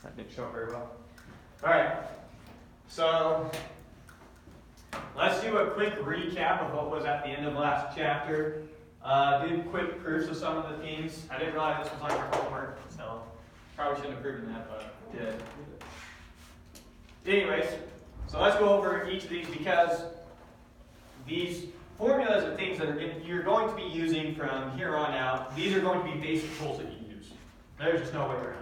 That didn't show up very well. Alright, so let's do a quick recap of what was at the end of last chapter. Did quick proofs of some of the themes. I didn't realize this was on your homework, so probably shouldn't have proven that, but did. Anyways, so let's go over each of these because these formulas are things that you're going to be using from here on out. These are going to be basic tools that you use. There's just no way around it.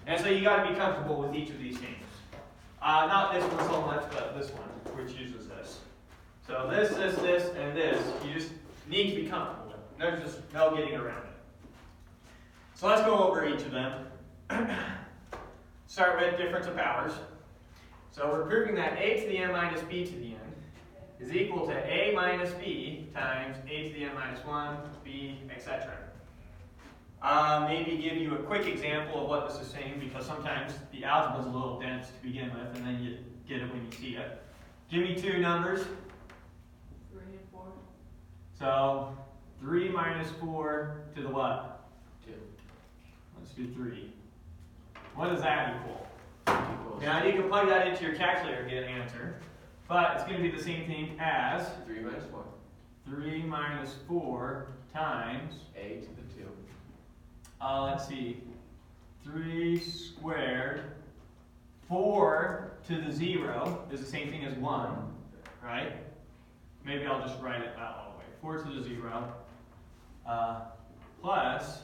And so you got to be comfortable with each of these things. Not this one so much, but this one, which uses this. So this, and this, you just need to be comfortable with. There's just no getting around it. So let's go over each of them. Start with difference of powers. So we're proving that a to the n minus b to the n is equal to a minus b times a to the n minus 1, b, etc. Maybe give you a quick example of what this is saying, because sometimes the algebra is a little dense to begin with, and then you get it when you see it. Give me two numbers. 3 and 4. So 3 minus 4 to the what? 2. Let's do 3. What does that equal? Now you can plug that into your calculator to get an answer, but it's going to be the same thing as 3 minus 1. 3 minus 4 times A to the 2. Let's see, 3 squared, 4 to the 0 is the same thing as 1, right? Maybe I'll just write it out all the way. 4 to the 0, plus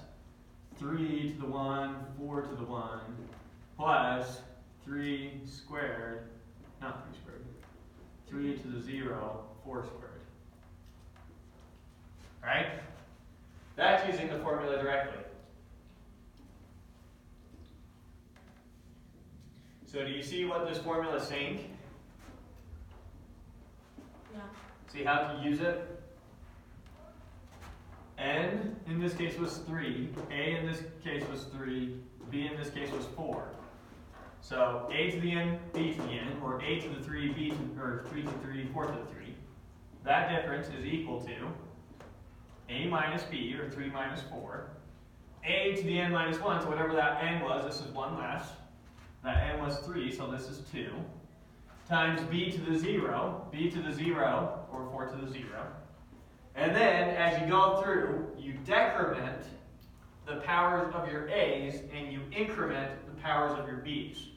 3 to the 1, 4 to the 1, plus 3 squared, not 3 squared, 3 to the 0, 4 squared. Right? That's using the formula directly. So do you see what this formula is saying? Yeah. See how to use it? N in this case was 3, A in this case was 3, B in this case was 4. So A to the n, B to the n, or A to the 3, B to, or 3 to 3, 4 to the 3. That difference is equal to A minus B, or 3 minus 4, A to the n minus 1, so whatever that n was, this is 1 less. That n was 3, so this is 2, times b to the 0, b to the 0, or 4 to the 0. And then, as you go through, you decrement the powers of your a's, and you increment the powers of your b's.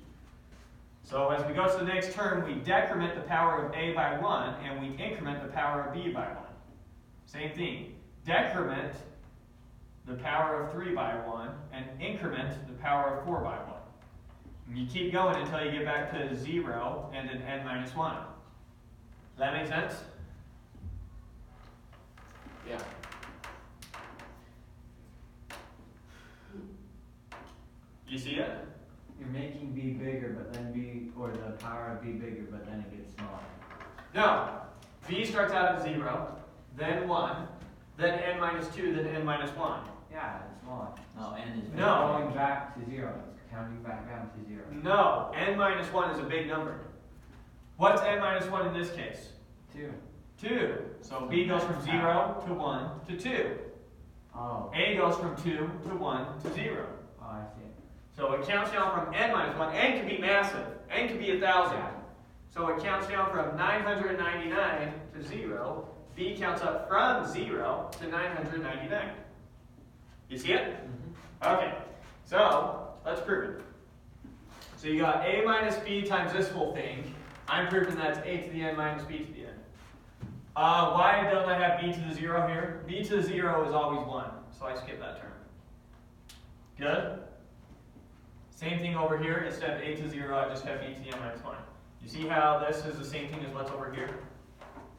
So as we go to the next term, we decrement the power of a by 1, and we increment the power of b by 1. Same thing. Decrement the power of 3 by 1, and increment the power of 4 by 1. And you keep going until you get back to 0 and an n minus 1. Does that make sense? Yeah. You see it? You're making b bigger, but then b, or the power of b bigger, but then it gets smaller. No. B starts out at 0, then 1, then n minus 2, then n minus 1. Yeah, it's smaller. No, n is No. Going back to 0. It's counting back down to 0. No. N minus 1 is a big number. What's n minus 1 in this case? 2. 2. So B goes from 0 to 1 to 2. Oh. A goes from 2 to 1 to 0. Oh, I see. So it counts down from n minus 1. N can be massive. N can be 1,000. Yeah. So it counts down from 999 to 0. B counts up from 0 to 999. You see it? Mm-hmm. Okay. So let's prove it. So you got a minus b times this whole thing. I'm proving that's a to the n minus b to the n. Why don't I have b to the 0 here? B to the 0 is always 1, so I skip that term. Good? Same thing over here. Instead of a to 0, I just have b to the n minus 1. You see how this is the same thing as what's over here?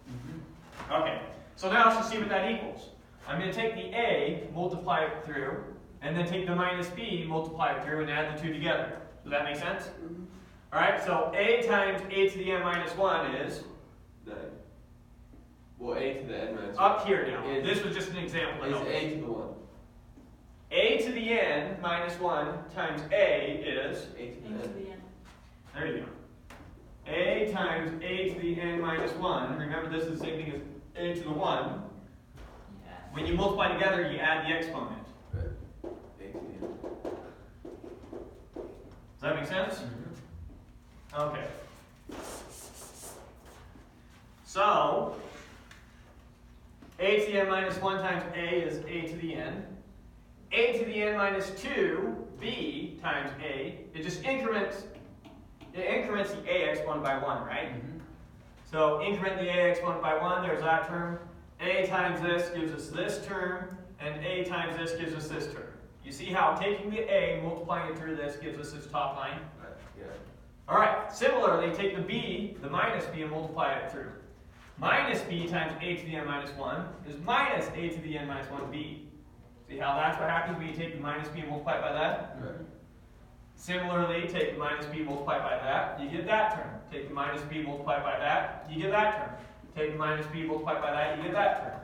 Mm-hmm. Okay, so now let's see what that equals. I'm going to take the a, multiply it through, and then take the minus b, multiply it through, and add the two together. Does that make sense? Mm-hmm. Alright, so a times a to the n minus 1 is 9. Well, a to the n minus 1. up here now. Is- This was just an example. Is a to the 1. A to the n minus 1 times a is, A to the Into n. the end. there you go. A times a to the n minus 1. Remember, this is the same thing as a to the 1. Yeah. When you multiply together, you add the exponent. Right. A to the n. Does that make sense? Okay. So, a to the n minus 1 times a is a to the n. A to the n minus 2, b times a, it just increments the ax 1 by 1, right? So increment the ax 1 by 1, there's that term. A times this gives us this term, and a times this gives us this term. You see how taking the a, multiplying it through this, gives us this top line? Yeah. Alright, similarly, take the b, the minus b, and multiply it through. Minus b times a to the n minus 1 is minus a to the n minus 1b. See how that's what happens when you take the minus b and multiply it by that? Right. Similarly, take the minus b multiplied by that, you get that term. Take the minus b multiplied by that, you get that term. Take the minus b multiplied by that, you get that term.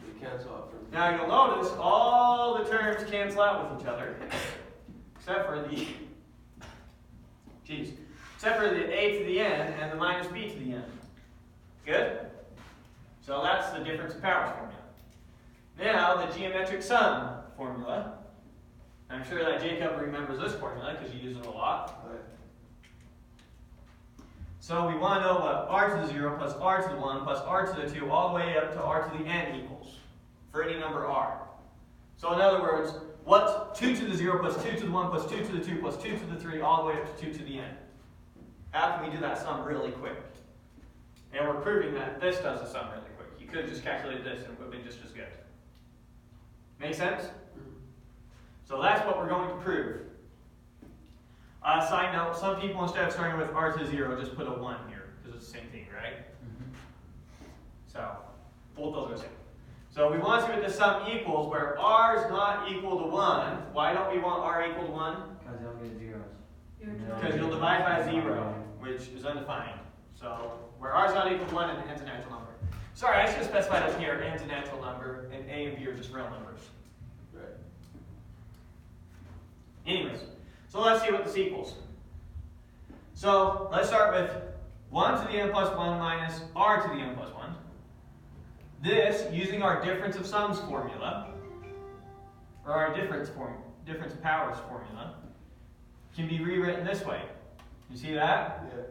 We cancel out from. Now you'll notice all the terms cancel out with each other, except for the, except for the a to the n and the minus b to the n. Good? So that's the difference of powers formula. Now the geometric sum formula. I'm sure that Jacob remembers this formula because you use it a lot. Right. So we want to know what r to the 0 plus r to the 1 plus r to the 2 all the way up to r to the n equals for any number r. So in other words, what's 2 to the 0 plus 2 to the 1 plus 2 to the 2 plus 2 to the 3 all the way up to 2 to the n? How can we do that sum really quick? And we're proving that this does the sum really quick. You could have just calculated this and it would have been just as good. Make sense? So that's what we're going to prove. Side note, some people instead of starting with r to the 0 just put a 1 here, because it's the same thing, right? So, both those are the same. So we want to see what the sum equals, where r is not equal to 1. Why don't we want r equal to 1? Because you'll get zeros. Because you'll divide by 0, which is undefined. So, where r is not equal to 1 and n's a natural number. Sorry, I should have specified up here, n's a natural number, and a and b are just real numbers. Right. Anyways, so let's see what this equals. So let's start with 1 to the n plus 1 minus r to the n plus 1. This, using our difference of sums formula, or our difference of powers formula, can be rewritten this way. You see that? Yeah.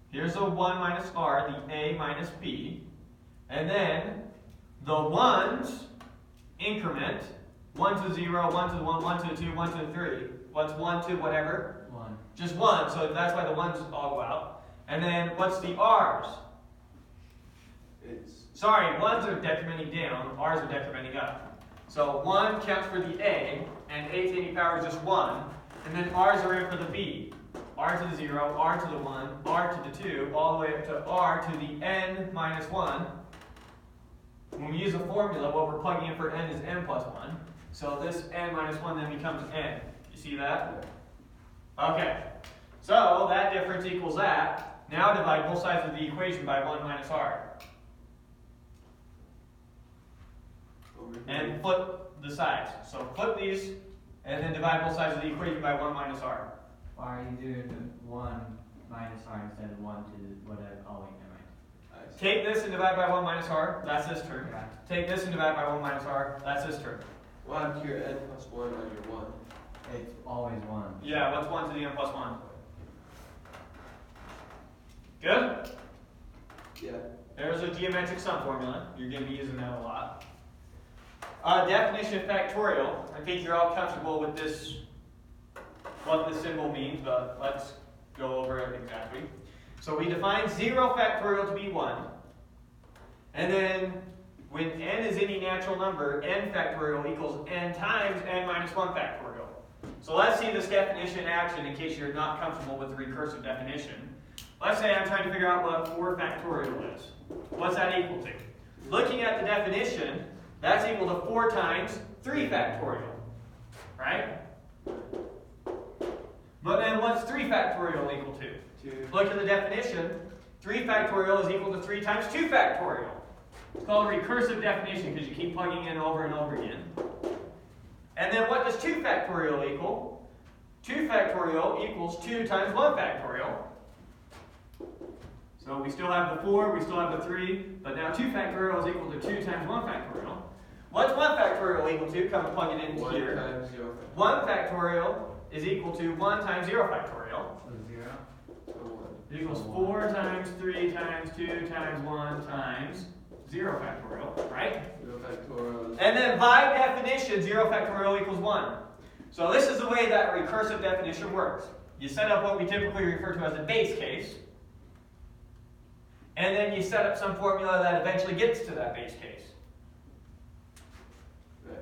Here's the 1 minus r, the a minus b, and then the 1's increment, 1 to the 0, 1 to the 1, 1 to the 2, 1 to the 3. What's 1 to whatever? 1. Just 1, so that's why the 1's all go out. And then what's the r's? Sorry, 1's are decrementing down, r's are decrementing up. So 1 counts for the a, and a to any power is just 1. And then r's are in for the b. R to the 0, r to the 1, r to the 2, all the way up to r to the n minus 1. When we use a formula, what we're plugging in for n is n plus 1. So this n minus 1 then becomes n. You see that? Okay. So that difference equals that. Now divide both sides of the equation by 1 minus r. And flip the sides. So flip these, and then divide both sides of the equation by 1 minus r. Why are you doing 1 minus r instead of 1 to whatever? Oh, wait, never mind. Take this and divide by 1 minus r, that's this term. Yeah. Take this and divide by 1 minus r, that's this term. What happened to your n plus 1 on your 1? It's always 1. Yeah, what's 1 to the n plus 1? Good? Yeah. There's a geometric sum formula. You're going to be using that a lot. Definition of factorial. I think you're all comfortable with this, what this symbol means, but let's go over it exactly. So we define 0 factorial to be 1. And then when n is any natural number, n factorial equals n times n minus 1 factorial. So let's see this definition in action in case you're not comfortable with the recursive definition. Let's say I'm trying to figure out what 4 factorial is. What's that equal to? Looking at the definition, that's equal to 4 times 3 factorial. Right? But then what's 3 factorial equal to? 2. Look at the definition. 3 factorial is equal to 3 times 2 factorial. It's called a recursive definition because you keep plugging in over and over again. And then what does 2 factorial equal? 2 factorial equals 2 times 1 factorial. So we still have the 4, we still have the 3, but now 2 factorial is equal to 2 times 1 factorial. What's 1 factorial equal to? Come and plug it in 1 here. times 0 factorial. 1 factorial is equal to 1 times 0 factorial. So 0. So 1. Equals 4 times 3 times 2 times 1 times 0 factorial, right? 0 factorial. And then by definition, 0 factorial equals 1. So this is the way that recursive definition works. You set up what we typically refer to as a base case, and then you set up some formula that eventually gets to that base case. Right.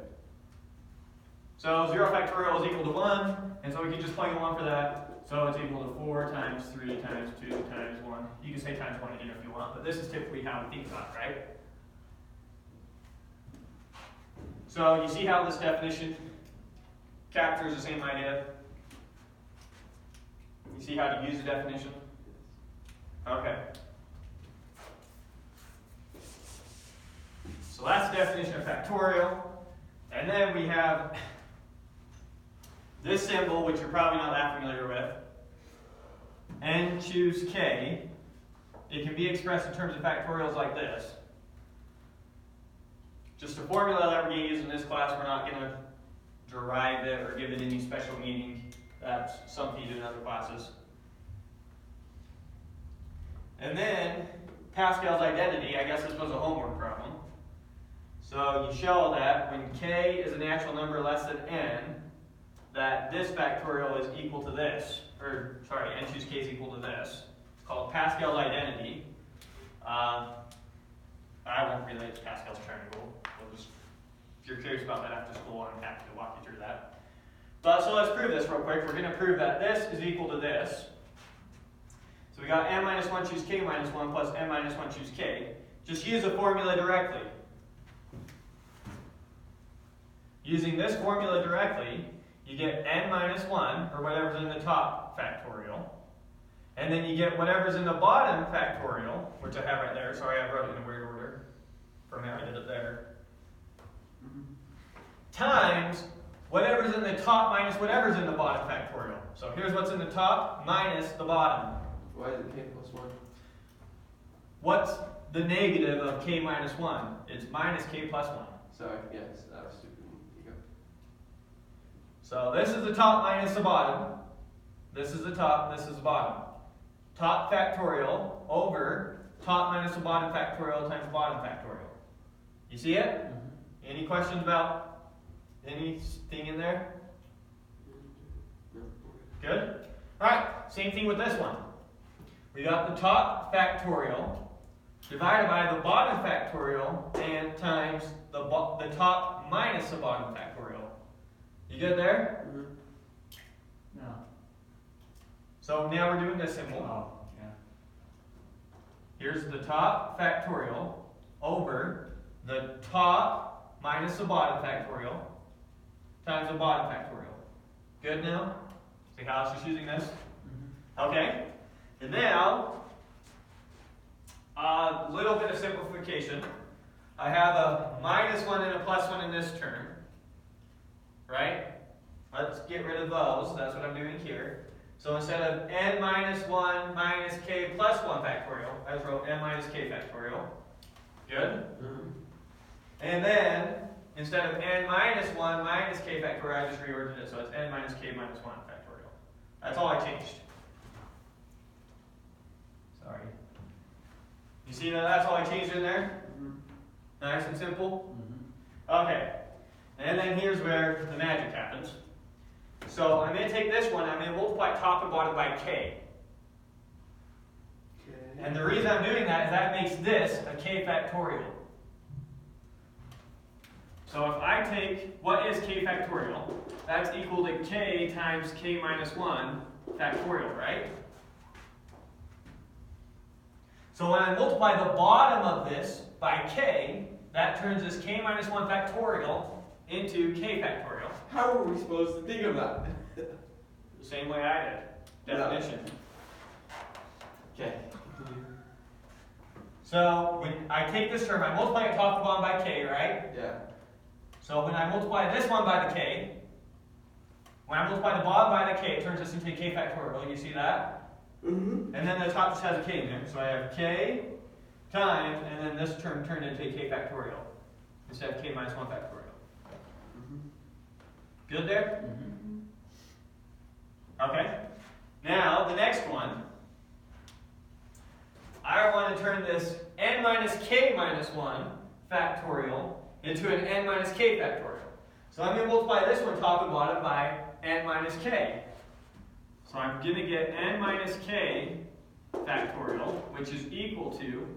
So 0 factorial is equal to 1, and so we can just plug in 1 for that. So it's equal to 4 times 3 times 2 times 1. You can say times 1 again if you want, but this is typically how we think about it, right? So you see how this definition captures the same idea? You see how to use the definition? Okay. So that's the definition of factorial. And then we have this symbol, which you're probably not that familiar with. N choose K. It can be expressed in terms of factorials like this. Just a formula that we're going to use in this class. We're not going to derive it or give it any special meaning. That's something you do in other classes. And then Pascal's identity. I guess this was a homework problem. So you show that when k is a natural number less than n, that this factorial is equal to this. Or, sorry, n choose k is equal to this. It's called Pascal's identity. I won't relate to Pascal's triangle. If you're curious about that after school, I'm happy to walk you through that. But so let's prove this real quick. We're going to prove that this is equal to this. So we got n minus 1 choose k minus 1 plus n minus 1 choose k. Just use the formula directly. Using this formula directly, you get n minus 1, or whatever's in the top factorial. And then you get whatever's in the bottom factorial, which I have right there. Sorry, I wrote it in a weird order from how I did it there. Times whatever's in the top minus whatever's in the bottom factorial. So here's what's in the top minus the bottom. Why is it k plus 1? What's the negative of k minus 1? It's minus k plus 1. Sorry, yes, that was stupid. You go. So this is the top minus the bottom. This is the top, this is the bottom. Top factorial over top minus the bottom factorial times bottom factorial. You see it? Mm-hmm. Any questions about anything in there? No. Good? Alright, same thing with this one. We got the top factorial divided by the bottom factorial and times the top minus the bottom factorial. You good there? Mm-hmm. No. So now we're doing this symbol. Oh, yeah. Here's the top factorial over the top minus the bottom factorial times the bottom factorial. Good now? See how it's just using this? Mm-hmm. Okay. And now, a little bit of simplification. I have a minus 1 and a plus 1 in this term. Right? Let's get rid of those. That's what I'm doing here. So instead of n minus 1 minus k plus 1 factorial, I just wrote n minus k factorial. Good? Mm-hmm. And then, instead of n minus 1 minus k factorial, I just reordered it. So it's n minus k minus 1 factorial. That's all I changed. Sorry. You see that that's all I changed in there? Mm-hmm. Nice and simple? Mm-hmm. Okay. And then here's where the magic happens. So I'm going to take this one, I'm going to multiply top and bottom by k. Okay. And the reason I'm doing that is that makes this a k factorial. So if I take, what is k factorial? That's equal to k times k minus 1 factorial, right? So when I multiply the bottom of this by k, that turns this k minus 1 factorial into k factorial. How are we supposed to think of that? The same way I did. Definition. Okay. So when I take this term, I multiply it top to bottom by k, right? Yeah. So when I multiply this one by the k, when I multiply the bottom by the k, it turns this into k factorial. You see that? Mm-hmm. And then the top just has a k in there. So I have k times, and then this term turned into k factorial instead of k minus 1 factorial. Mm-hmm. Good there? Mm-hmm. Okay? Now, the next one, I want to turn this n minus k minus 1 factorial into an n minus k factorial. So I'm going to multiply this one top and bottom by n minus k. So I'm going to get n minus k factorial, which is equal to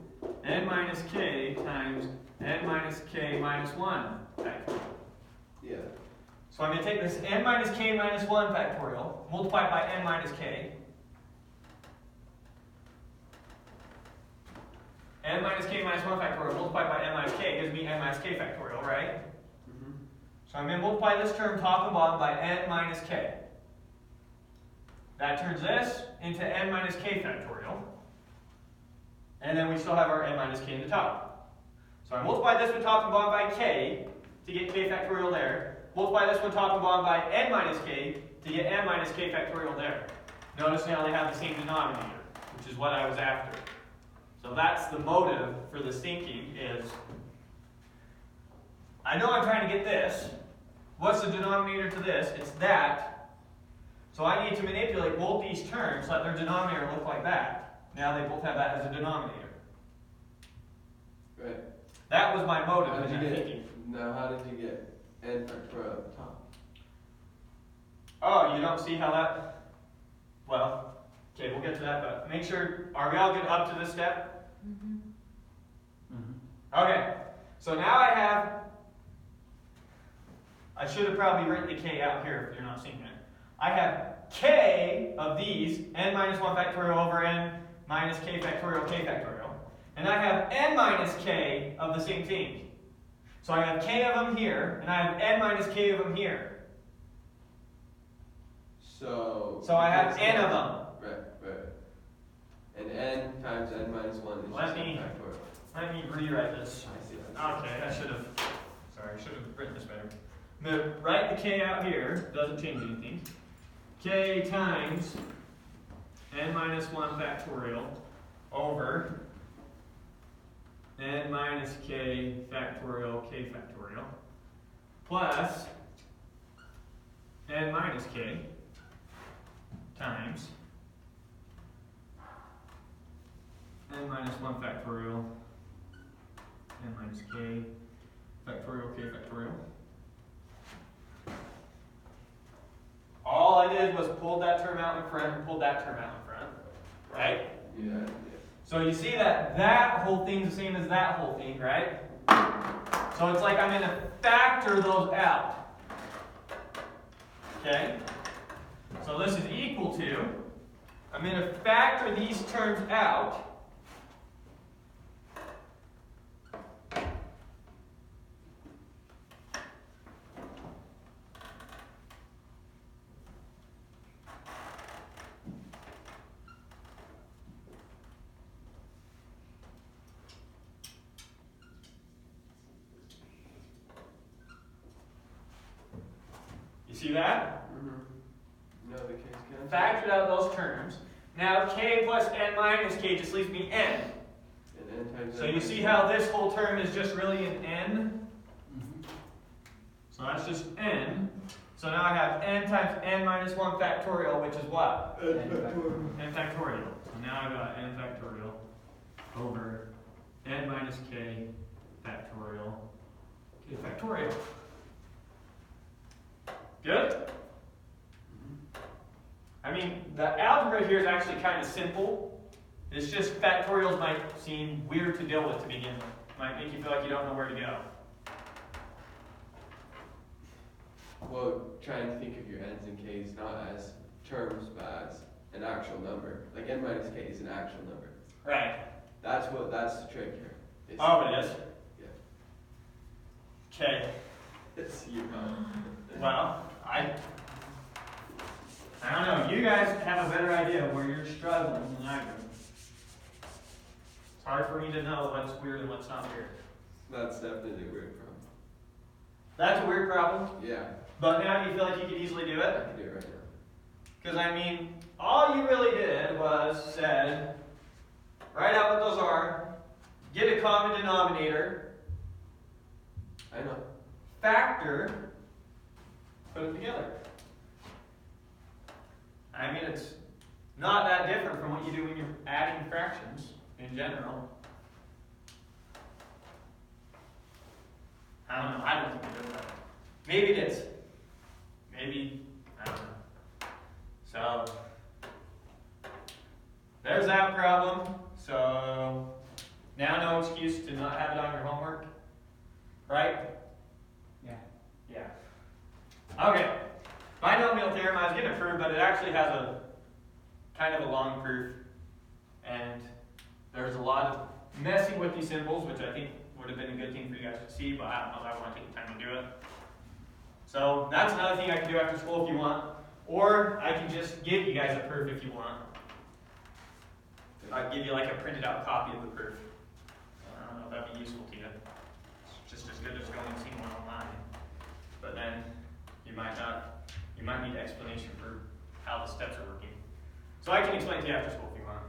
n minus k times n minus k minus 1 factorial. Yeah. So I'm going to take this n minus k minus 1 factorial, multiply it by n minus k. N minus k minus 1 factorial multiplied by n minus k gives me n minus k factorial, right? Mm-hmm. So I'm going to multiply this term top and bottom by n minus k. That turns this into n minus k factorial. And then we still have our n minus k in the top. So I multiply this one top and bottom by k to get k factorial there. Multiply this one top and bottom by n minus k to get n minus k factorial there. Notice now they have the same denominator, which is what I was after. So that's the motive for this thinking is, I know I'm trying to get this. What's the denominator to this? It's that. So I need to manipulate both these terms so that their denominator look like that. Now they both have that as a denominator. Right. That was my motive How in did that you get? thinking. Now, how did you get n factorial at the top? Oh, you don't see how that, well, okay, we'll get to that, but make sure, are we all good up to this step? Okay, so now I should have probably written the k out here if you're not seeing it. I have k of these, n minus 1 factorial over n minus k factorial. And I have n minus k of the same thing. So I have k of them here, and I have n minus k of them here. So So I have because n of them. Right. And n times n minus 1 is Let just me- n factorial. Let me rewrite this. I see that. Okay, I should have written this better. I'm going to write the k out here, doesn't change anything. K times n minus 1 factorial over n minus k factorial plus n minus k times n minus 1 factorial n minus k factorial. All I did was pulled that term out in front and pulled that term out in front, right? Yeah. So you see that whole thing's the same as that whole thing, right? So it's like I'm going to factor those out. Okay? So this is equal to, I'm going to factor these terms out. See that? Mm-hmm. No, the k's cancel. Factored out those terms. Now k plus n minus k just leaves me n. And n times So n you minus see 1. how this whole term is just really an n? So that's just n. So now I have n times n minus 1 factorial, which is what? N factorial. So now I've got n factorial over n minus k factorial. K factorial. Good? I mean, the algebra here is actually kind of simple. It's just factorials might seem weird to deal with to begin with. Might make you feel like you don't know where to go. Well, try and think of your n's and k's not as terms, but as an actual number. Like n minus k is an actual number. Right. That's the trick here. It's- Oh, it is? Yeah. Okay. It's you. Well, I don't know. You guys have a better idea of where you're struggling than I do. It's hard for me to know what's weird and what's not weird. That's definitely a weird problem. That's a weird problem. Yeah, But now do you feel like you could easily do I it? can do it right now. Because, I mean, all you really did was said, write out what those are, get a common denominator, I know. factor, put it together. I mean, it's not that different from what you do when you're adding fractions in general. I don't know. I don't think it is that. Maybe it is. Maybe, I don't know. So, there's that problem. So, now no excuse to not have it on your homework. Right? Yeah. Yeah. Okay. Binomial theorem, I was getting a proof, but it actually has a kind of a long proof. And there's a lot of messing with these symbols, which I think would have been a good thing for you guys to see, but I don't know if I want to take the time to do it. So that's another thing I can do after school if you want. Or I can just give you guys a proof if you want. I'd give you like a printed out copy of the proof. I don't know if that'd be useful to you. It's just as good as going and seeing one online. But then you might need an explanation for how the steps are working. So I can explain to you after school if you want.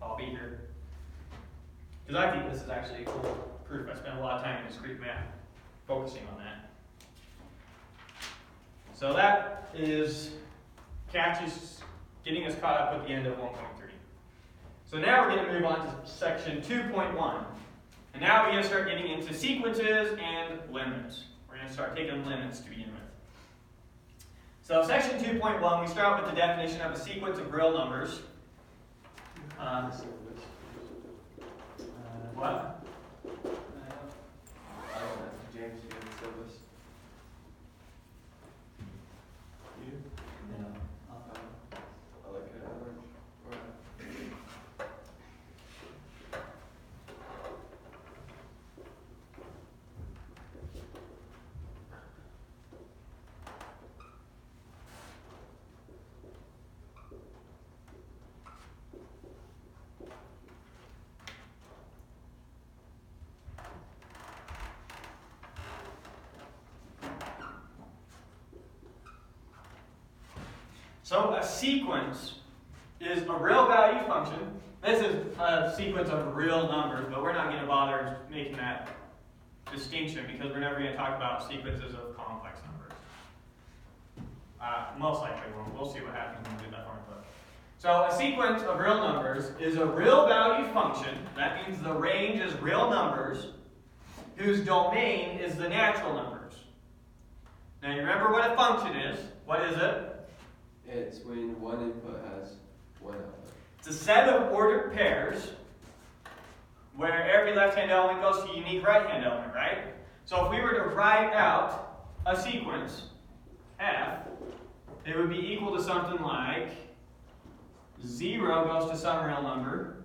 I'll be here. Because I think this is actually a cool proof. I spent a lot of time in discrete math focusing on that. So that is getting us caught up with the end of 1.3. So now we're going to move on to section 2.1. And now we're going to start getting into sequences and limits. We're going to start taking limits to begin with. So section 2.1, we start with the definition of a sequence of real numbers. What? James, you have the syllabus? You? No. I like it orange. So a sequence is a real value function. This is a sequence of real numbers, but we're not going to bother making that distinction because we're never going to talk about sequences of complex numbers. Most likely won't. We'll see what happens when we do that formula. So a sequence of real numbers is a real value function. That means the range is real numbers whose domain is the natural numbers. Now you remember what a function is. What is it? It's when one input has one output. It's a set of ordered pairs where every left-hand element goes to a unique right-hand element, right? So if we were to write out a sequence, f, it would be equal to something like 0 goes to some real number.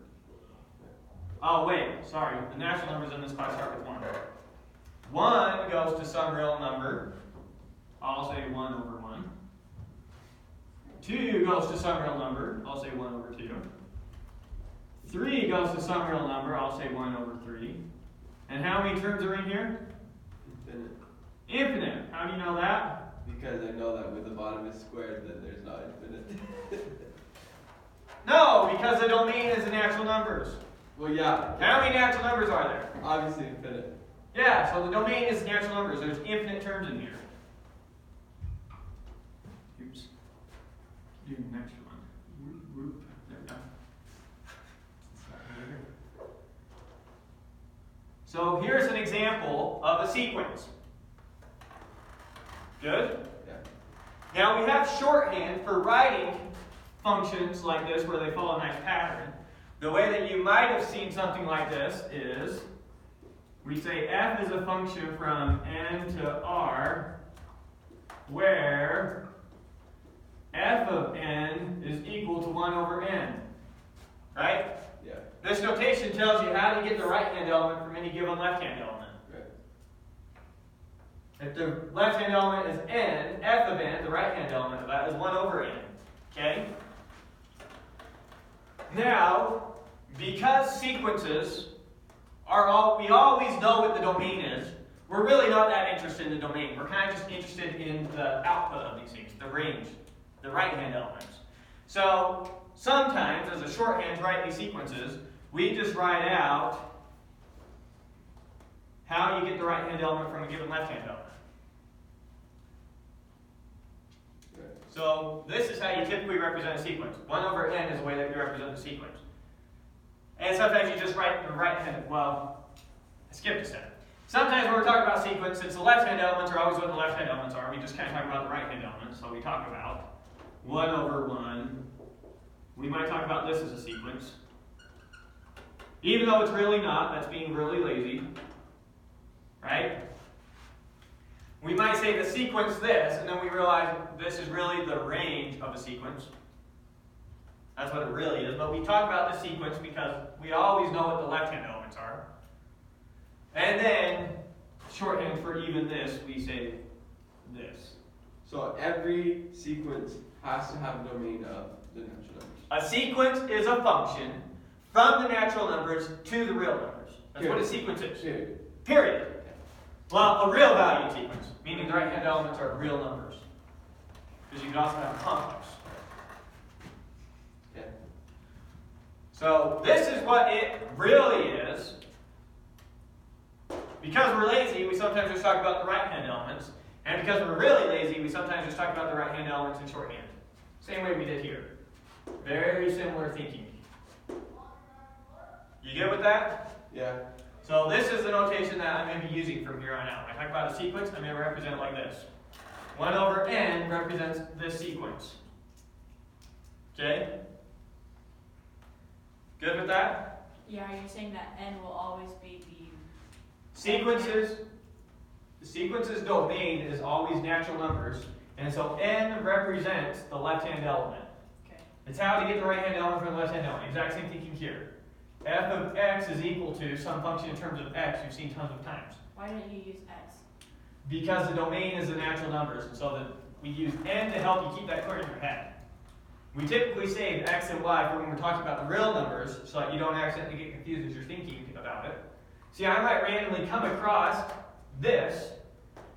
Oh, wait, sorry. The natural numbers in this class start with 1. 1 goes to some real number. I'll say 1 over 1. 2 goes to some real number. I'll say 1 over 2. 3 goes to some real number. I'll say 1 over 3. And how many terms are in here? Infinite. Infinite. How do you know that? Because I know that when the bottom is squared, then there's not infinite. No, because the domain is the natural numbers. Well, yeah. How many natural numbers are there? Obviously infinite. Yeah, so the domain is natural numbers. There's infinite terms in here. Oops. Do the next one. Whoop, whoop. There we go. So here's an example of a sequence. Good? Yeah. Now we have shorthand for writing functions like this where they follow a nice pattern. The way that you might have seen something like this is we say f is a function from n to r where f of n is equal to 1 over n. Right? Yeah. This notation tells you how to get the right-hand element from any given left-hand element. Right. If the left-hand element is n, f of n, the right-hand element of that is 1 over n. Okay? Now, because sequences are we always know what the domain is, we're really not that interested in the domain. We're kind of just interested in the output of these things, the range, the right-hand elements. So, sometimes, as a shorthand to write these sequences, we just write out how you get the right-hand element from a given left-hand element. Right. So this is how you typically represent a sequence. 1 over n is the way that you represent the sequence. And sometimes you just write the right-hand, well, I skipped a step. Sometimes when we're talking about sequence, since the left-hand elements are always what the left-hand elements are, we just kind of talk about the right-hand elements. So we talk about 1 over 1. We might talk about this as a sequence. Even though it's really not, that's being really lazy. Right? We might say the sequence this, and then we realize this is really the range of a sequence. That's what it really is. But we talk about the sequence because we always know what the left-hand elements are. And then, shorthand for even this, we say this. So every sequence has to have a domain of the natural numbers. A sequence is a function from the natural numbers to the real numbers. That's what a sequence is. Period. Well, a real value sequence, meaning the right-hand elements are real numbers. Because you can also have complex. Yeah. So this is what it really is. Because we're lazy, we sometimes just talk about the right-hand elements. And because we're really lazy, we sometimes just talk about the right-hand elements in shorthand. Same way we did here. Very similar thinking. You good with that? Yeah. So this is the notation that I'm going to be using from here on out. When I talk about a sequence, I'm going to represent it like this. 1 over n represents this sequence. Okay? Good with that? Yeah, are you saying that n will always be the Sequences. The sequence's domain is always natural numbers, and so n represents the left-hand element. Okay. It's how to get the right-hand element from the left-hand element. Exact same thinking here. F of x is equal to some function in terms of x you've seen tons of times. Why don't you use x? Because the domain is the natural numbers, and so that we use n to help you keep that clear in your head. We typically save x and y for when we're talking about the real numbers, so that you don't accidentally get confused as you're thinking about it. See, I might randomly come across this,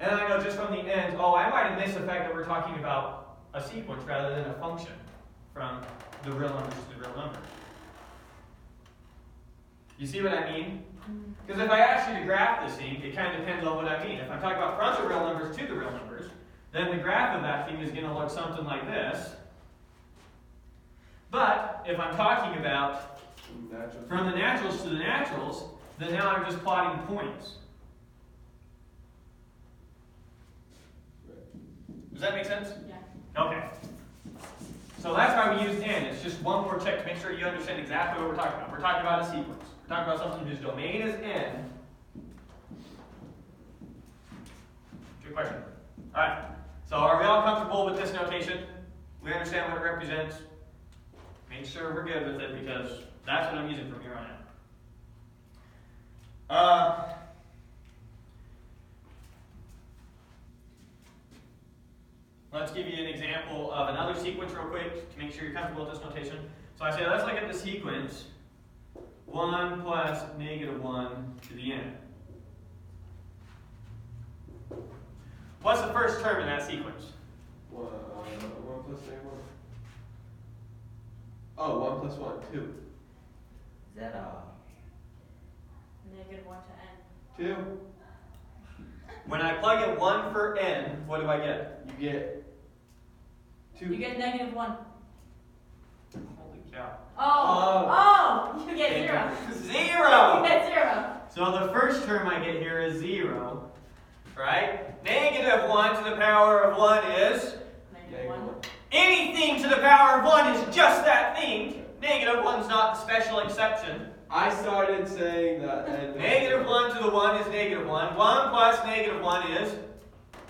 and I know just from the end, oh, I might have missed the fact that we're talking about a sequence rather than a function from the real numbers to the real number. You see what I mean? Because if I ask you to graph this thing, it kind of depends on what I mean. If I'm talking about from the real numbers to the real numbers, then the graph of that thing is going to look something like this. But if I'm talking about from the naturals to the naturals, then now I'm just plotting points. Does that make sense? Yeah. Okay. So that's why we use n. It's just one more check to make sure you understand exactly what we're talking about. We're talking about a sequence. We're talking about something whose domain is n. Good question. Alright. So are we all comfortable with this notation? We understand what it represents? Make sure we're good with it because that's what I'm using from here on out. Let's give you an example of another sequence real quick to make sure you're comfortable with this notation. So I say, let's look at the sequence 1 plus negative 1 to the n. What's the first term in that sequence? 1 plus negative 1. Oh, 1 plus 1, 2. Is that Negative 1 to n. 2. When I plug in 1 for n, what do I get? You get 2. You get negative 1. Holy cow. Oh, you get 0. 0! You get 0. So the first term I get here is 0, right? Negative 1 to the power of 1 is? Negative 1. Anything to the power of 1 is just that thing. Negative 1 is not the special exception. I started saying that. And Negative 1 to the 1 is negative 1. 1 plus negative 1 is?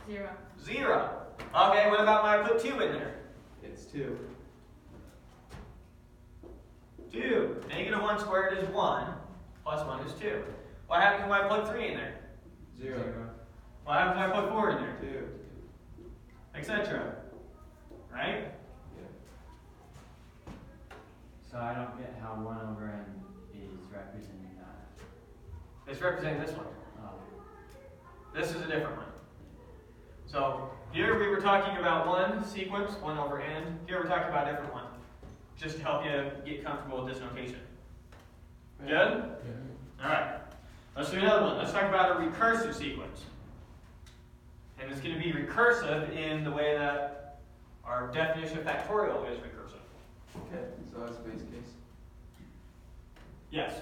0. 0. Okay, what about when I put 2 in there? It's 2. 2. Negative 1 squared is 1. Plus 1 is 2. What happens when I put 3 in there? 0. What happens when I put 4 in there? 2. Etc. Right? Yeah. So I don't get how 1 over n is representing that. It's representing this one. Oh. This is a different one. So here we were talking about one sequence, 1 over n. Here we're talking about a different one. Just to help you get comfortable with this notation. Good? Yeah. Alright. Let's do another one. Let's talk about a recursive sequence. And it's going to be recursive in the way that Our definition of factorial is recursive. Okay, so that's base case. Yes.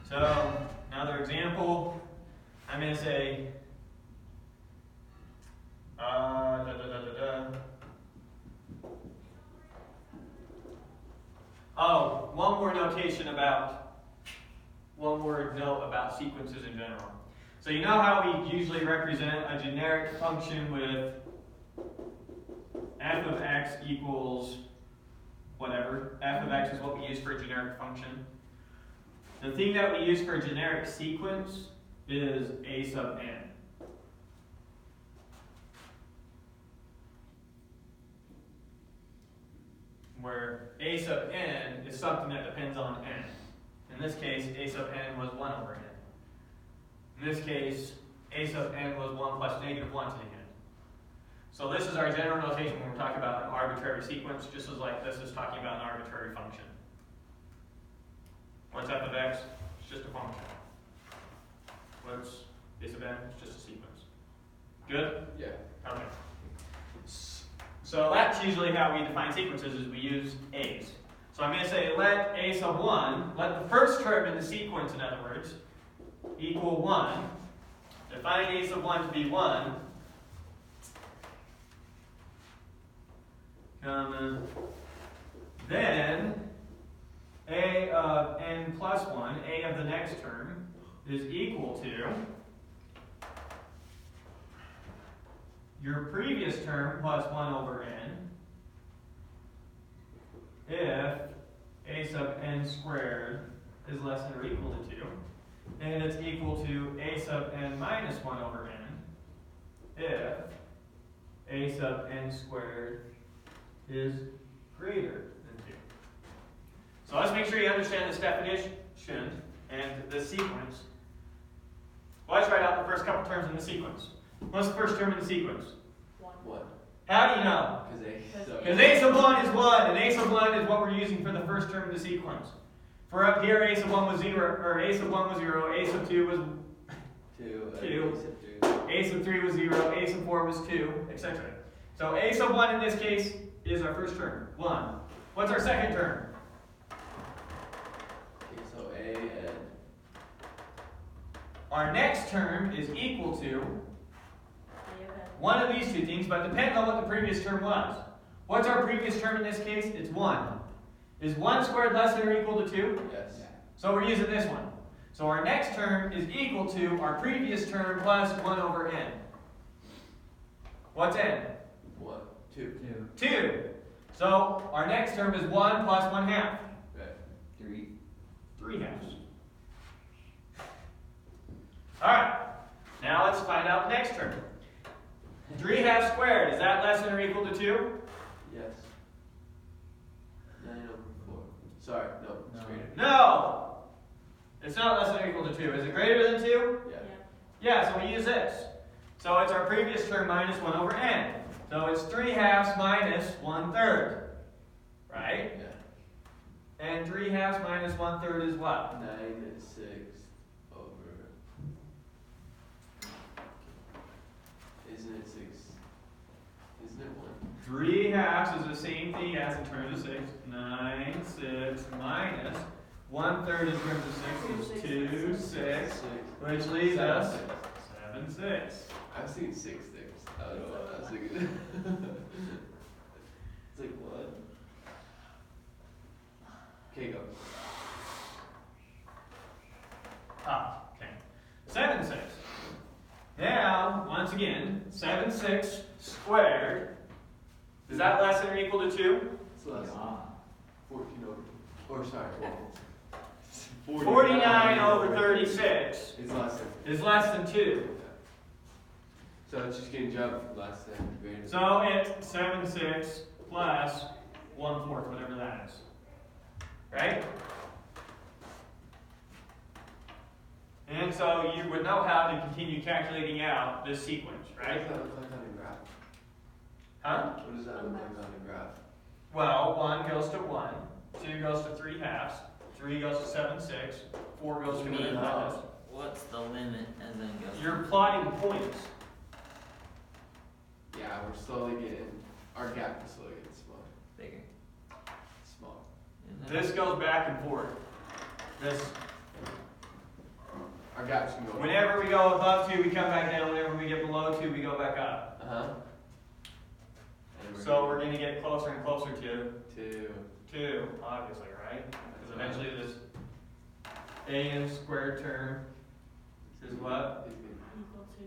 So, another example, I'm going to say, Oh, one word note about sequences in general. So you know how we usually represent a generic function with f of x equals whatever. F of x is what we use for a generic function. The thing that we use for a generic sequence is a sub n. Where a sub n is something that depends on n. In this case, a sub n was 1 over n. In this case, a sub n was 1 plus negative 1 to the n. So this is our general notation when we're talking about an arbitrary sequence, just as like this is talking about an arbitrary function. What's f of x? It's just a function. What's a sub n? It's just a sequence. Good? Yeah. Okay. So that's usually how we define sequences, is we use a's. So I'm going to say let a sub 1, let the first term in the sequence, in other words, equal 1. Define a sub 1 to be 1. Then a of n plus 1, a of the next term, is equal to your previous term plus 1 over n if a sub n squared is less than or equal to 2, and it's equal to a sub n minus 1 over n if a sub n squared is greater than 2. So let's make sure you understand this definition and the sequence. Well, let's write out the first couple terms in the sequence. What's the first term in the sequence? 1. How do you know? Because a sub 1 is 1, and a sub 1 is what we're using for the first term of the sequence. For up here, a sub 1 was 0, or a sub 1 was 0, a sub 2 was 2, a sub 3 was 0, a sub 4 was 2, etc. So a sub 1 in this case is our first term, 1. What's our second term? Okay, so a and Our next term is equal to one of these two things, but depends on what the previous term was. What's our previous term in this case? It's 1. Is 1 squared less than or equal to 2? yes. So we're using this one. So our next term is equal to our previous term plus 1 over n. What's n? 1, 2. 2. So our next term is 1 plus 1 half. Right. 3. 3 halves. Alright. Now let's find out the next term. 3 halves squared, is that less than or equal to 2? Yes. 9 over 4. Sorry, no, it's greater. No! It's not less than or equal to 2. Is it greater than 2? Yeah. Yeah, so we use this. So it's our previous term minus 1 over n. So it's 3 halves minus 1/3. Right? Yeah. And 3 halves minus 1/3 is what? 9 and 6 over. Isn't it 6? Isn't it 1? 3 halves is the same thing as in terms of 6. 9, 6 minus 1/3 in terms of 6 is 2, 6, which leaves us 7, 6. I've seen 6 things. I don't know what I was thinking. It's like, what? Okay, go. Okay. 7, 6. Now, once again, 7, 6 squared. Is that less than or equal to 2? It's less than 14 over. Or sorry, 49 over 36 It's less than. is less than 2. So it's just getting jumped less than greater than. So it's 7, 6 plus 1/4, whatever that is. Right? And so you would know how to continue calculating out this sequence, What right? does that look like on a graph? Huh? What does that look like on a graph? Well, 1 goes to 1, 2 goes to 3 halves, 3 goes to 7, 6, 4 goes to 9 minus. What's the limit and then goes? You're plotting points. Yeah, we're slowly getting Our gap is slowly getting smaller. bigger. Small. And then- This goes back and forth. This, Our gaps can go. whenever we go above 2, we come back down. Whenever we get below 2, we go back up. And So we're going to get closer and closer to to 2, obviously, right? Because eventually this a squared term is what? Equal to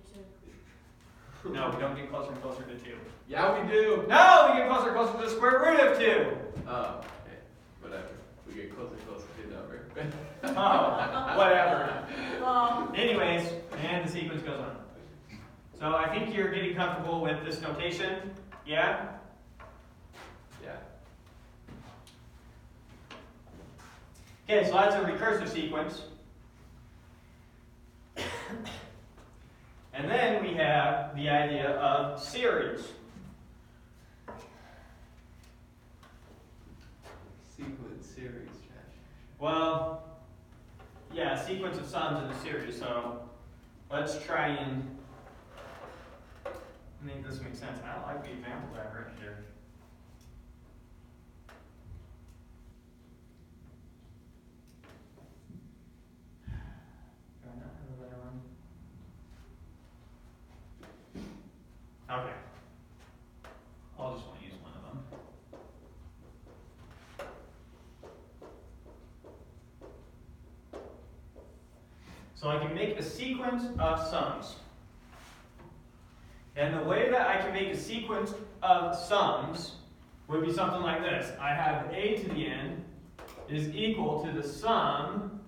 2. No, we don't get closer and closer to 2. Yeah, we do. No, we get closer and closer to the square root of 2. Oh, okay. Whatever. We get closer and closer to the number. Oh, whatever. Well, Anyways, and the sequence goes on. So I think you're getting comfortable with this notation. Yeah? Yeah. Okay, so that's a recursive sequence. And then we have the idea of series. Sequence, series, trash. Well, yeah, sequence of sums in a series. So let's try and make this make sense. I don't like the examples I've written here. Do I not have a better one? Okay. I'll just want to use one of them. So I can make a sequence of sums. And the way that I can make a sequence of sums would be something like this. I have a to the n is equal to the sum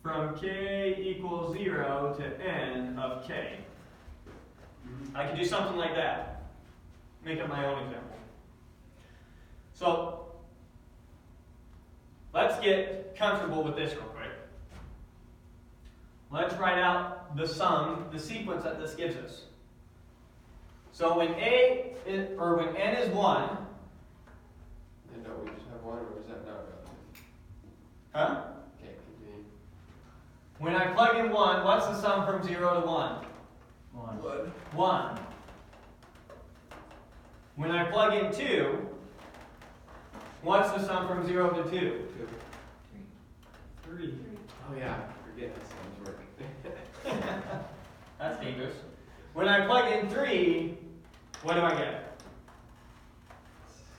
from k equals 0 to n of k. I can do something like that. Make up my own example. So let's get comfortable with this real quick. Let's write out the sum, the sequence that this gives us. So when when n is 1, And no, we just have one, or is that not relevant? huh? Okay, continue. When I plug in 1, what's the sum from 0 to 1? 1. 1. When I plug in 2, what's the sum from 0 to 2? Two. 3. Oh yeah, forget this sums work. That's dangerous. When I plug in 3, what do I get?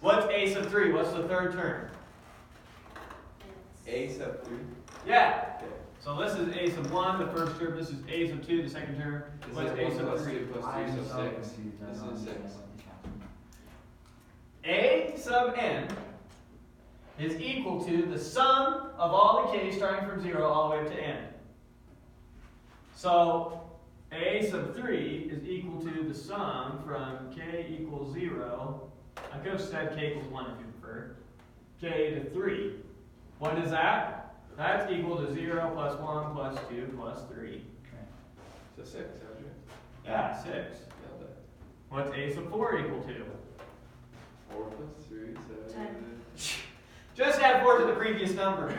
What's a sub 3? What's the third term? A sub 3. Yeah. Okay. So this is a sub 1, the first term. This is a sub 2, the second term. Is What's it a 1 sub plus 3? 2 plus 3 I'm so so 6? confused. I This don't is 6. understand what just happened. A sub n is equal to the sum of all the k starting from 0 all the way up to n. So a sub 3 is equal to the sum from k equals 0. I could have said k equals 1 if you prefer. K to 3. What is that? That's equal to 0 plus 1 plus 2 plus 3. Okay. So 6, haven't you? Yeah, 6. Nailed it. What's a sub 4 equal to? 4 plus 3, 7. Just add 4 to the previous number.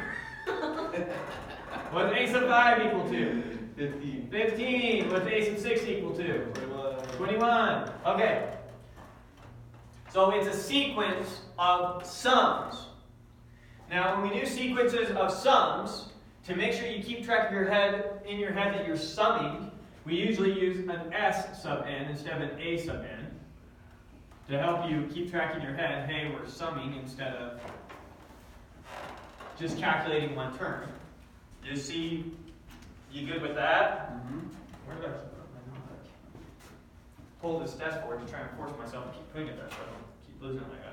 What's a sub 5 equal to? 15. 15. What's a sub 6 equal to? 21. Okay. So it's a sequence of sums. Now, when we do sequences of sums, to make sure you keep track of in your head that you're summing, we usually use an s sub n instead of an a sub n to help you keep track in your head, hey, we're summing instead of just calculating one term. You see, you good with that? Mm-hmm. Where did I pull this test board to try and force myself to keep doing it there so I don't keep losing it like that.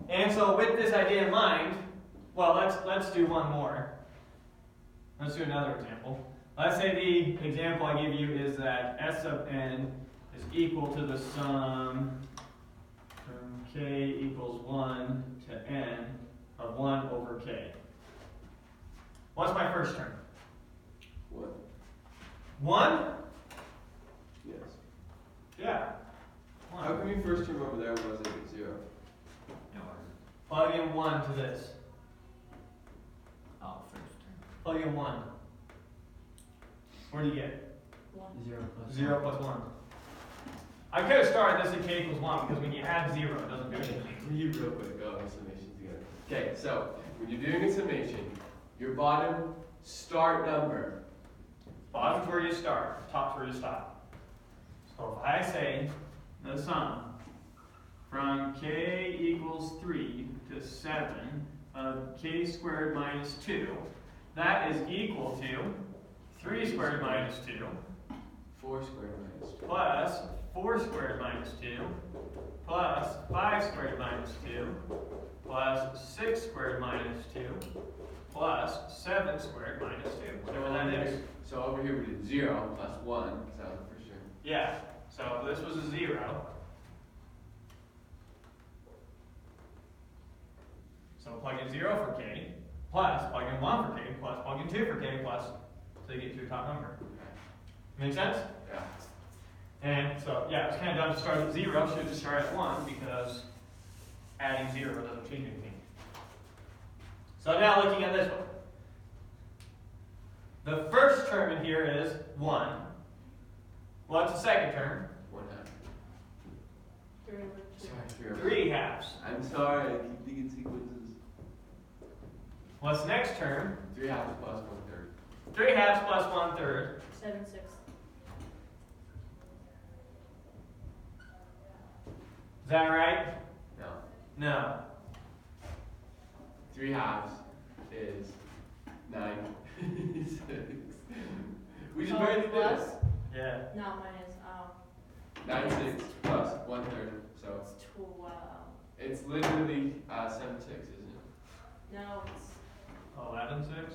And so with this idea in mind, well, let's do one more. Let's do another example. Let's say the example I give you is that s sub n is equal to the sum from k equals 1 to n of 1 over k. What's my first term? 1. 1? Yes. Yeah. How come your first term over there wasn't 0? Plug in 1 to this. Oh, first term. Plug in 1. What do you get? 1. 0. 0 plus 1. 0 plus 1. I could have started this at k equals 1 because when you add 0, it doesn't do anything. You real quick, go summation together. Okay, so when you're doing a summation, your bottom start number. Bottom's where you start, top's where you stop. So if I say the sum from k equals 3 to 7 of k squared minus 2, that is equal to 3 squared minus 2 4 squared minus 2. plus 4 squared minus 2 plus 5 squared minus 2 plus 6 squared minus 2 plus 7 squared minus 2, whatever that is. So over here we did 0 plus 1, because that was the first term. Yeah, so this was a 0. So plug in 0 for k, plus plug in 1 for k, plus plug in 2 for k, plus, so you get to your top number. Make sense? Yeah. And so, yeah, it's kind of dumb to start at 0, should just start at 1, because adding 0 doesn't change anything. So now looking at this one. The first term in here is 1. What's the second term? 1 half. 3 over 2. Sorry, 3 halves. I'm sorry, I keep thinking sequences. What's the next term? 3 halves plus 1/3. 3 halves plus 1/3. 7 6. Is that right? No. No. 3 halves is 9. 6. We just barely did Plus? this. Yeah. No, mine is 9 6 plus 1/3. So it's 12. it's literally 7 6, isn't it? No, it's 11 6. 11.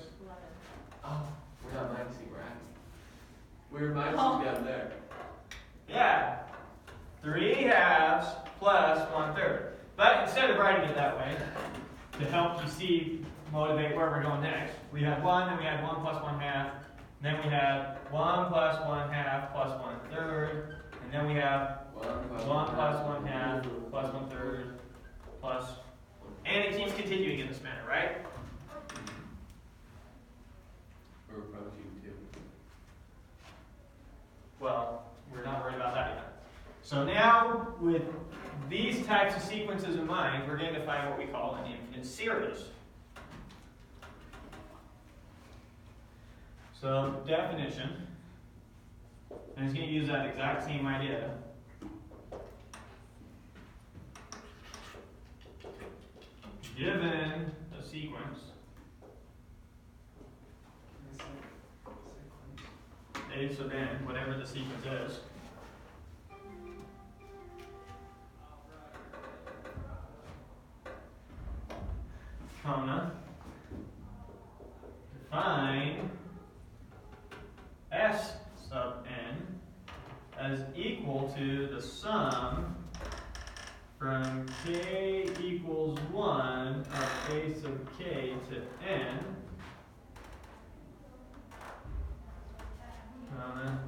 Oh, we're not minusing, we're adding. We're minusing Oh. down there. Yeah. 3 halves plus 1/3. But instead of writing it that way, to help you see, motivate where we're going next, we had 1, then we had 1 plus 1 half, then we had 1 plus 1 half plus 1/3, and then we have 1 plus 1 half plus 1/3 plus, and it keeps continuing in this manner, right? We're approaching 2. Well, we're not worried about that yet. So now, with these types of sequences in mind, we're going to define what we call an infinite series. So, definition, and it's going to use that exact same idea. Given a sequence, A sub n, whatever the sequence is, comma, define S sub n as equal to the sum from k equals 1 of A sub k to n, comma,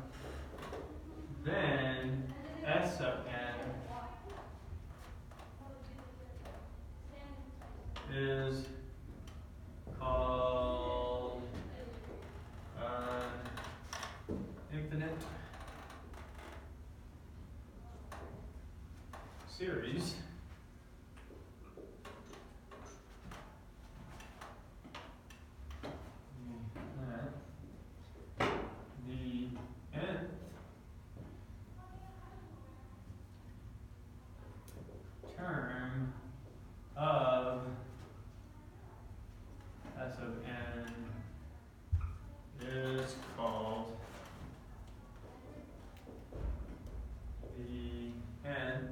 then S sub n is called infinite series that the nth term of S of n is called the nth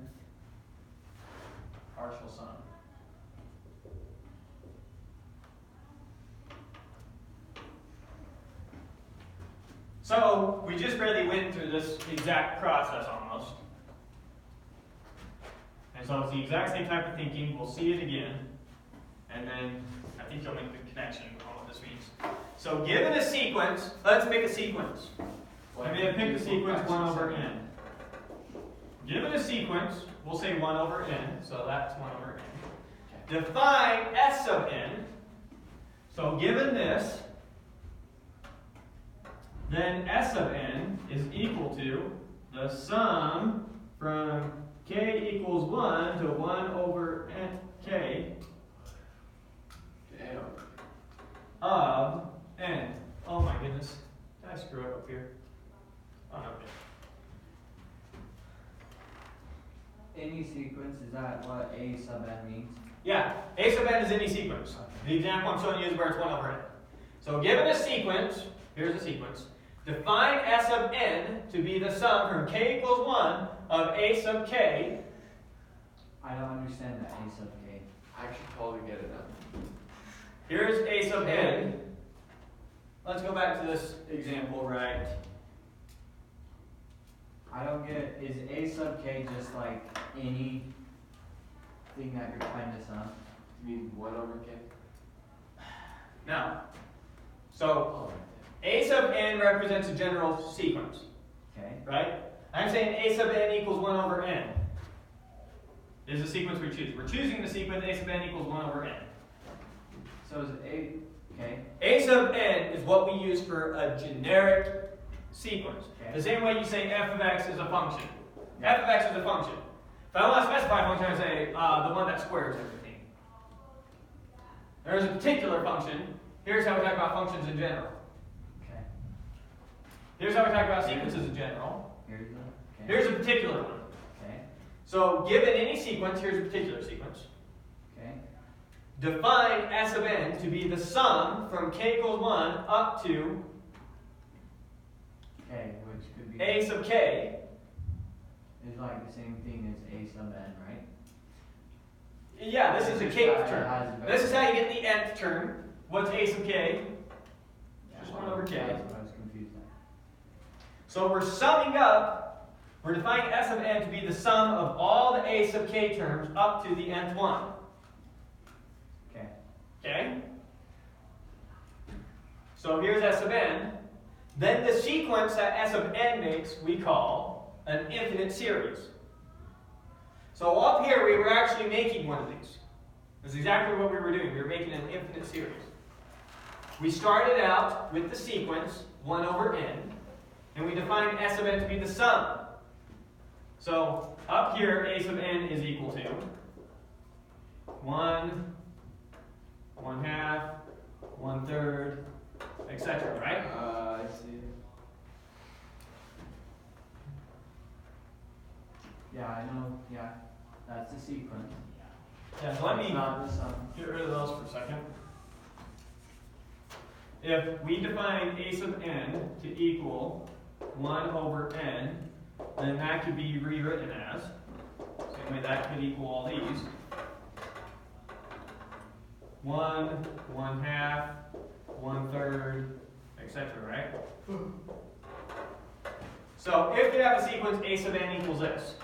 partial sum. So we just barely went through this exact process almost. And so it's the exact same type of thinking. We'll see it again. And then I think you'll make the connection on what this means. So given a sequence, let's pick a sequence. I'm going to pick the sequence 1 over n. Given a sequence, we'll say 1 over n. So that's 1 over n. Define S sub n. So given this, then S sub n is equal to the sum from k equals 1 to 1 over k Damn. of n. Oh my goodness. Did I screw it up here? Oh, no. Any sequence, is that what A sub n means? Yeah, a sub n is any sequence. The example I'm showing you is where it's 1 over n. So given a sequence, here's a sequence. Define S sub n to be the sum from k equals 1 of a sub k. I don't understand that A sub k. I actually totally get it now. Here's a sub n. Let's go back to this example, right? I don't get, is A sub k just like any thing that you're trying to sum? You mean 1 over k? Now, so Oh, a sub n represents a general sequence, Okay. right? I'm saying a sub n equals 1 over n. Is the sequence we choose. We're choosing the sequence a sub n equals 1 over n. So is A, okay. A sub n is what we use for a generic sequence. Okay. The same way you say f of x is a function. F of x is a function. If I want to specify a function, I say the one that squares everything. There's a particular function. Here's how we talk about functions in general. Okay. Here's how we talk about sequences in general. Here's the, okay. Here's a particular one. Okay. So given any sequence, here's a particular sequence. Okay. Define S of n to be the sum from k equals 1 up to Okay, which could be. a sub k. Is like the same thing as A sub n, right? Yeah, this is a kth It term. has a This is how you get the nth term. What's a sub k? Yeah, Just 1 over k. That's what I was confused at. So we're summing up, we're defining S of n to be the sum of all the a sub k terms up to the nth one. Okay. Okay? So here's S of n. Then the sequence that S of n makes, we call an infinite series. So up here, we were actually making one of these. That's exactly what we were doing. We were making an infinite series. We started out with the sequence, 1 over n, and we defined S of n to be the sum. So up here, a sub n is equal to 1, 1/2, 1/3, etc., right? I see. Yeah, I know, yeah. That's the sequence. Yeah, so let me It's not the sum. get rid of those for a second. If we define a sub n to equal 1 over n, then that could be rewritten as, same way that could equal all these, 1, 1/2, 1/3, etc., right? So if you have a sequence a sub n equals this,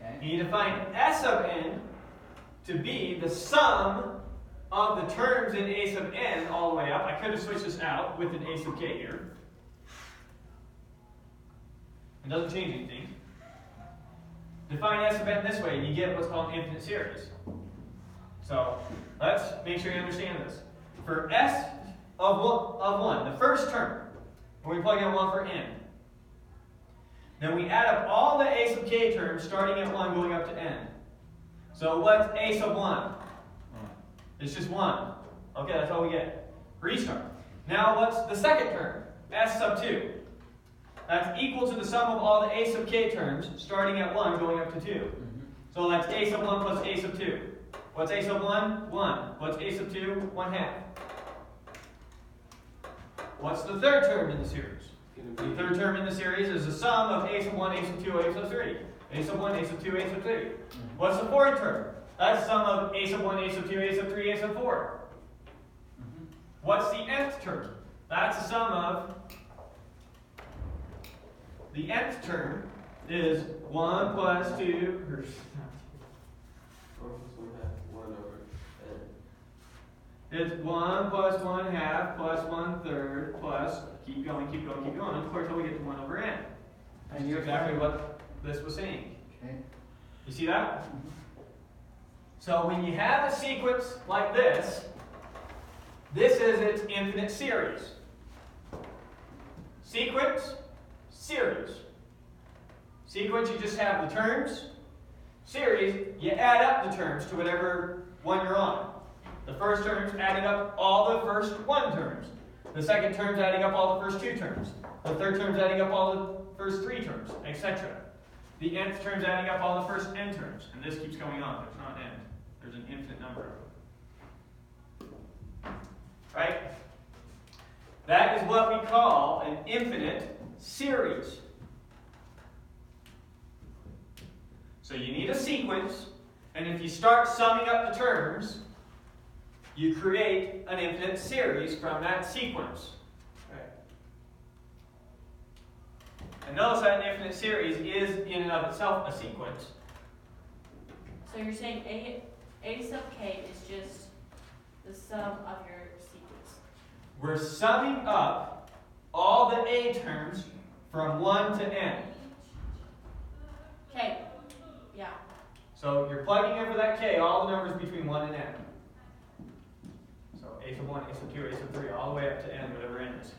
Okay. and you define S sub n to be the sum of the terms in a sub n all the way up. I could have switched this out with an a sub k here. It doesn't change anything. Define S sub n this way, and you get what's called an infinite series. So let's make sure you understand this. For S of 1, the first term, when we plug in 1 for n, then we add up all the a sub k terms starting at 1 going up to n. So what's a sub 1? It's just 1. Okay, that's all we get. Restart. Now what's the second term? S sub 2. That's equal to the sum of all the a sub k terms starting at 1 going up to 2. Mm-hmm. So that's a sub 1 plus a sub 2. What's a sub 1? 1. What's a sub 2? 1/2. What's the third term in the series? The third term in the series is the sum of a sub 1, a sub 2, a sub 3. A sub 1, a sub 2, a sub 3. What's the fourth term? That's the sum of a sub 1, a sub 2, a sub 3, a sub 4. Mm-hmm. What's the nth term? That's the sum of, the nth term is 1 plus 2, or 4 plus 1/2, 1 over n. it's 1 plus 1/2 plus 1/3 plus, keep going, keep going, keep going, of course, until we get to 1 over n. And That's you're exactly what this was saying. Okay. You see that? So when you have a sequence like this, this is its infinite series. Sequence, series. Sequence, you just have the terms. Series, you add up the terms to whatever one you're on. The first term's adding up all the first one terms. The second term's adding up all the first two terms. The third term's adding up all the first three terms, etc. The nth term's adding up all the first n terms. And this keeps going on. There's not an end. There's an infinite number of them. Right? That is what we call an infinite series. So you need a sequence, and if you start summing up the terms, you create an infinite series from that sequence. Okay. And notice that an infinite series is in and of itself a sequence. So you're saying A sub k is just the sum of your sequence. We're summing up all the A terms from 1 to n. Okay. Yeah. So you're plugging in for that k all the numbers between 1 and n. So a sub 1, a sub 2, a sub 3, all the way up to n, whatever n is.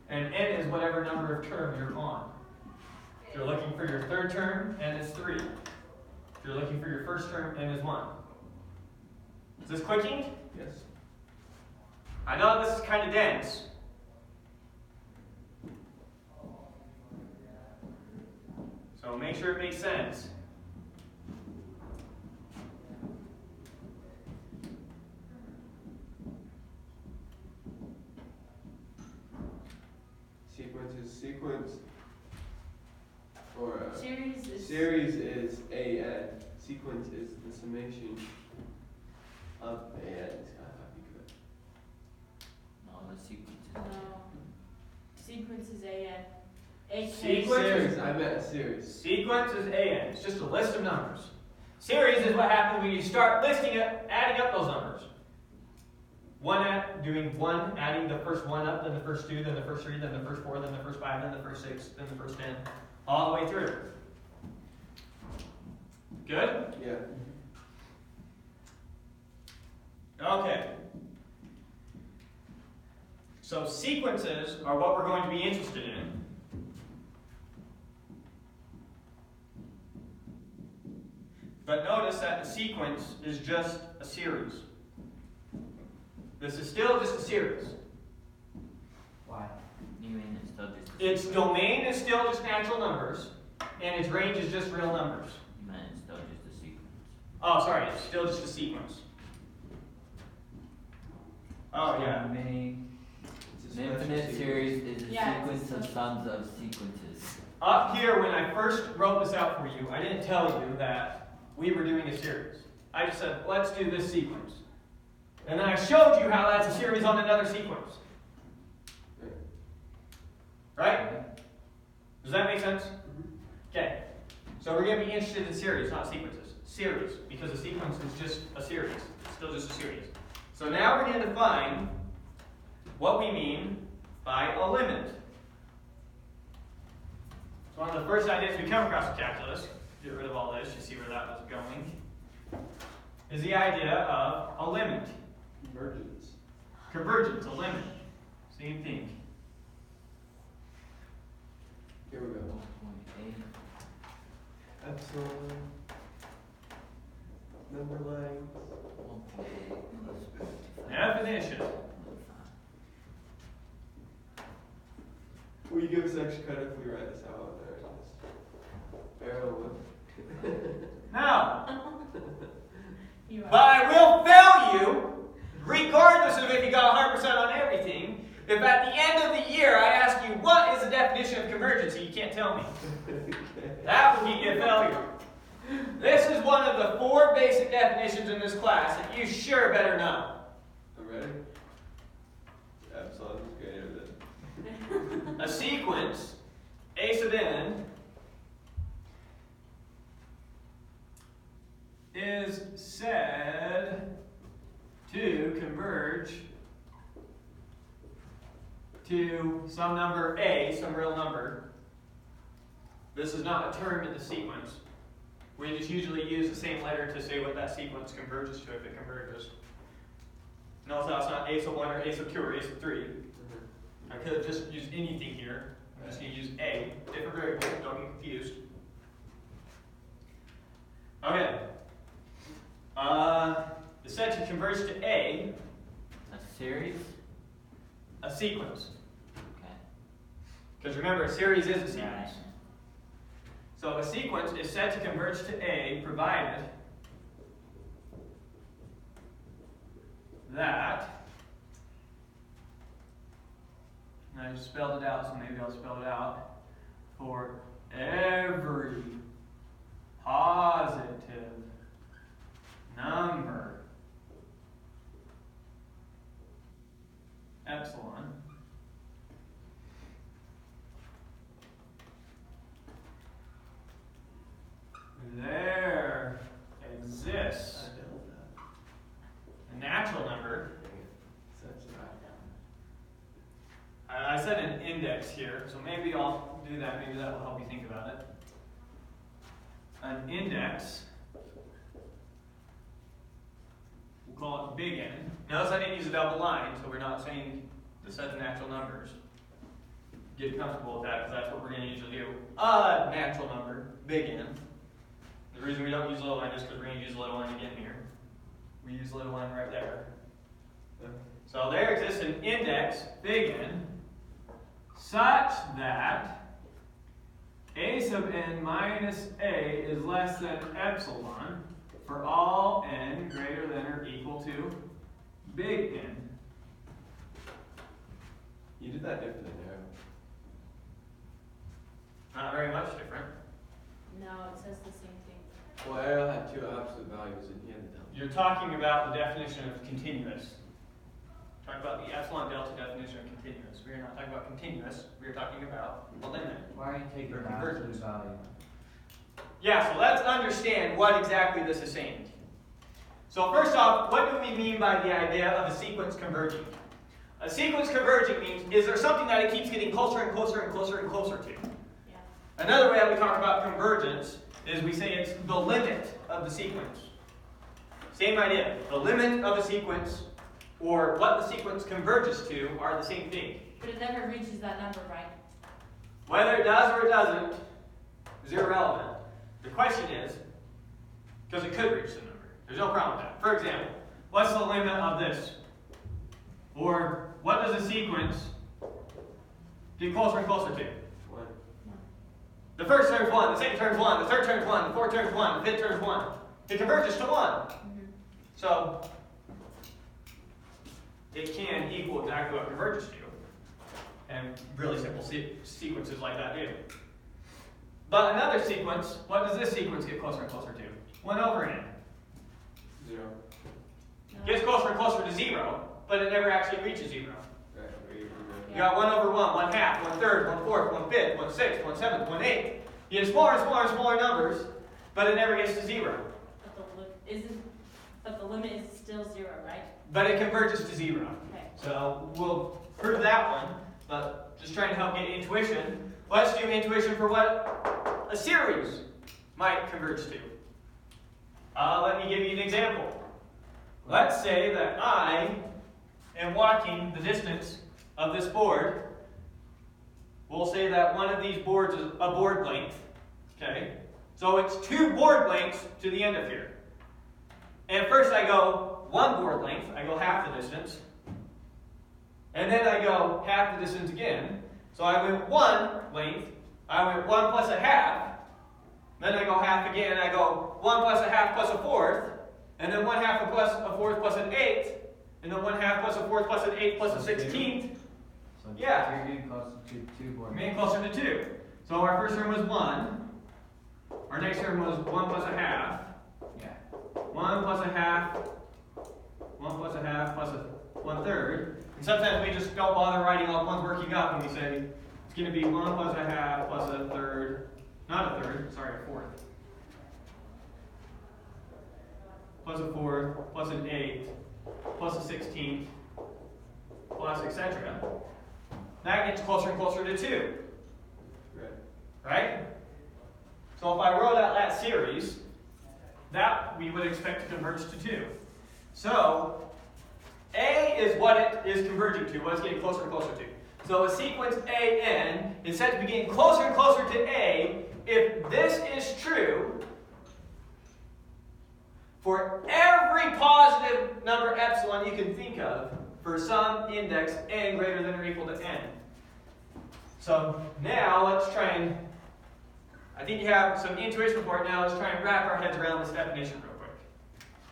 And n is whatever number of term you're on. If you're looking for your third term, n is 3. If you're looking for your first term, n is 1. Is this clicking? Yes. I know this is kind of dense. So make sure it makes sense. Sequence is sequence. Or Series is an. Sequence is the summation of an. It's kind of happy good. No, the sequence is. no. Sequence is an. AK. Sequence. Series. I meant a series. Sequence is an. It's just a list of numbers. Series is what happens when you start listing it, adding up those numbers. Doing one, adding the first one up, then the first two, then the first three, then the first four, then the first five, then the first six, then the first 10, all the way through. Good? Yeah. Okay. So sequences are what we're going to be interested in. But notice that the sequence is just a series. This is still just a series. Why? You mean it's still just. Its domain is still just natural numbers, and its range is just real numbers. You meant it's still just a sequence. Oh, sorry, it's still just a sequence. Oh, yeah. So many. It's a An special infinite sequence. series is a Yeah, sequence it's a of special- sums of sequences. Up here, when I first wrote this out for you, I didn't tell you that we were doing a series. I just said, let's do this sequence. And then I showed you how that's a series on another sequence. Right? Does that make sense? Okay. So we're going to be interested in series, not sequences. Series, because a sequence is just a series. It's still just a series. So now we're going to define what we mean by a limit. So one of the first ideas we come across with calculus, get rid of all this, you see where that was going, is the idea of a limit. Convergence. Convergence, a limit. Same thing. Here we go. 1.8. Epsilon. Number lines. 1.8 plus 55. Definition. Will you give us extra credit if we write this out on there? Just barrel with. Now, You are. but I will fail you, regardless of if you got 100% on everything, if at the end of the year I ask you what is the definition of convergence and you can't tell me. That will get you a failure. This is one of the 4 basic definitions in this class that you sure better know. I'm ready. Epsilon is greater than. A sequence, A sub n, is said to converge to some number A, some real number. This is not a term in the sequence. We just usually use the same letter to say what that sequence converges to if it converges. Notice how it's not A sub 1 or A sub 2 or A sub 3. I I could have just used anything here. I'm just going to use A. Different variable, don't get confused. Okay. The set should converge to A, A series? a sequence. Okay. Because remember, a series is a sequence. Right. So a sequence is set to converge to A provided that, and I just spelled it out, so maybe I'll spell it out, for every positive number epsilon there exists a natural number. I said an index here, so maybe I'll do that. Maybe that will help you think about it. An index, we'll call it big N. Notice I didn't use a double line, so we're not saying the set of natural numbers. Get comfortable with that, because that's what we're going to usually do. A natural number, big N. The reason we don't use little n is because we're going to use little n again here. We use little n right there. So there exists an index, big N, such that a sub n minus a is less than epsilon for all n greater than or equal to big N. You did that differently there. Not very much different. No, it says the same thing. Well, Ariel had two absolute values and he had the delta. You're talking about the definition of continuous. Talk about the epsilon delta definition of continuous. We are not talking about continuous. We are talking about a limit. Why are you taking Or the absolute convergence. value? Yeah, so let's understand what exactly this is saying. So first off, what do we mean by the idea of a sequence converging? A sequence converging means, is there something that it keeps getting closer and closer and closer and closer to? Yeah. Another way that we talk about convergence is we say it's the limit of the sequence. Same idea. The limit of a sequence, or what the sequence converges to, are the same thing. But it never reaches that number, right? Whether it does or it doesn't is irrelevant. The question is, because it could reach the number. There's no problem with that. For example, what's the limit of this? Or what does a sequence get closer and closer to? One. The first term is 1, the second term is 1, the third term is 1, the fourth term is 1, the fifth term is 1. It converges to 1. Mm-hmm. So, it can equal exactly what it converges to. And really simple sequences like that do. But another sequence, what does this sequence get closer and closer to? 1 over n. 0. No. Gets closer and closer to 0, but it never actually reaches 0. Right. You got 1 over 1, 1 half, 1 third, 1 fourth, 1 fifth, 1 sixth, 1 seventh, 1 eighth. You get smaller and smaller and smaller numbers, but it never gets to 0. But the limit is still 0, right? But it converges to 0. Okay. So we'll prove that one, but just trying to help get intuition. Let's do intuition for what a series might converge to. Let me give you an example. Let's say that I am walking the distance of this board. We'll say that one of these boards is a board length. Okay? So it's 2 board lengths to the end of here. And first I go 1 board length, I go half the distance. And then I go half the distance again. So I went 1 length, I went 1 plus a half. Then I go half again, I go 1 plus a half plus a fourth. And then 1 half plus a fourth plus an eighth. And then 1 half plus a fourth plus an eighth plus a 16th. So Yeah. you're getting closer to 2 board. We're getting closer to 2. So our first term was 1. Our next term was 1 plus a half. Yeah. 1 plus a half. 1 plus a half plus a 1/3. And sometimes we just don't bother writing all the ones working up and we say it's going to be 1 plus a half plus a third. Not a third, sorry, a fourth. Plus a fourth, plus an eighth, plus a 16th, plus etc. That gets closer and closer to 2. Right. Right? So if I wrote out that series, that we would expect to converge to 2. So, A is what it is converging to, what it's getting closer and closer to. So a sequence AN is said to be getting closer and closer to A if this is true for every positive number epsilon you can think of for some index n greater than or equal to n. So now let's try and, I think you have some intuition for it now, let's try and wrap our heads around this definition real quick.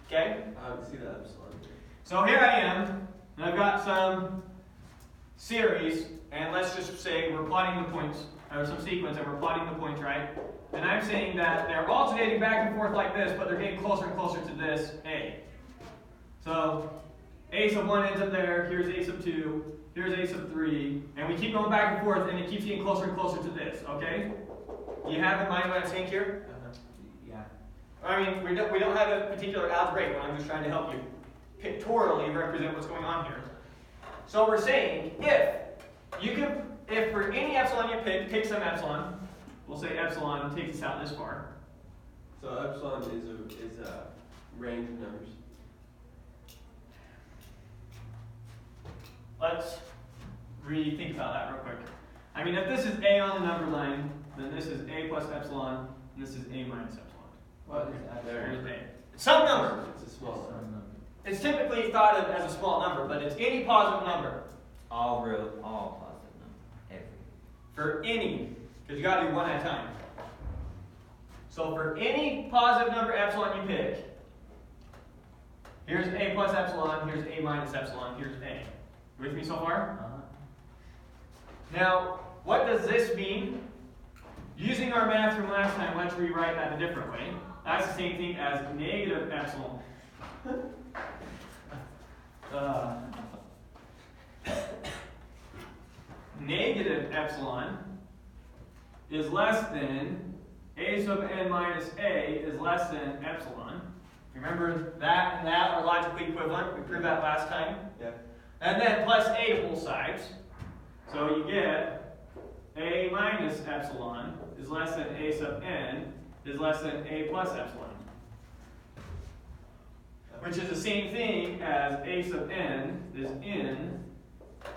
Okay? I would see that epsilon. So here I am, and I've got some series, and let's just say we're plotting the points, or some sequence, and we're plotting the points, right? And I'm saying that they're alternating back and forth like this, but they're getting closer and closer to this A. So A sub 1 ends up there, here's A sub 2, here's A sub 3, and we keep going back and forth, and it keeps getting closer and closer to this, okay? You have in mind what I'm saying here? Yeah. I mean, we don't have a particular algebraic one, I'm just trying to help you pictorially represent what's going on here. So we're saying if for any epsilon you pick some epsilon, we'll say epsilon takes us out this far. So epsilon is a range of numbers. Let's really think about that real quick. I mean, if this is A on the number line, then this is A plus epsilon, and this is A minus epsilon. What is There's epsilon? A. It's some number. It's a small number. Some number. It's typically thought of as a small number, but it's any positive number. All positive number. Every. For any, because you got to do one at a time. So for any positive number epsilon you pick, here's A plus epsilon, here's A minus epsilon, here's A. With me so far? Now, what does this mean? Using our math from last time, let's rewrite that a different way. That's the same thing as negative epsilon. Negative epsilon is less than A sub n minus A is less than epsilon. Remember that and that are logically equivalent. We proved that last time. Yeah. And then plus A to both sides. So you get A minus epsilon is less than A sub n is less than A plus epsilon. Which is the same thing as A sub n is in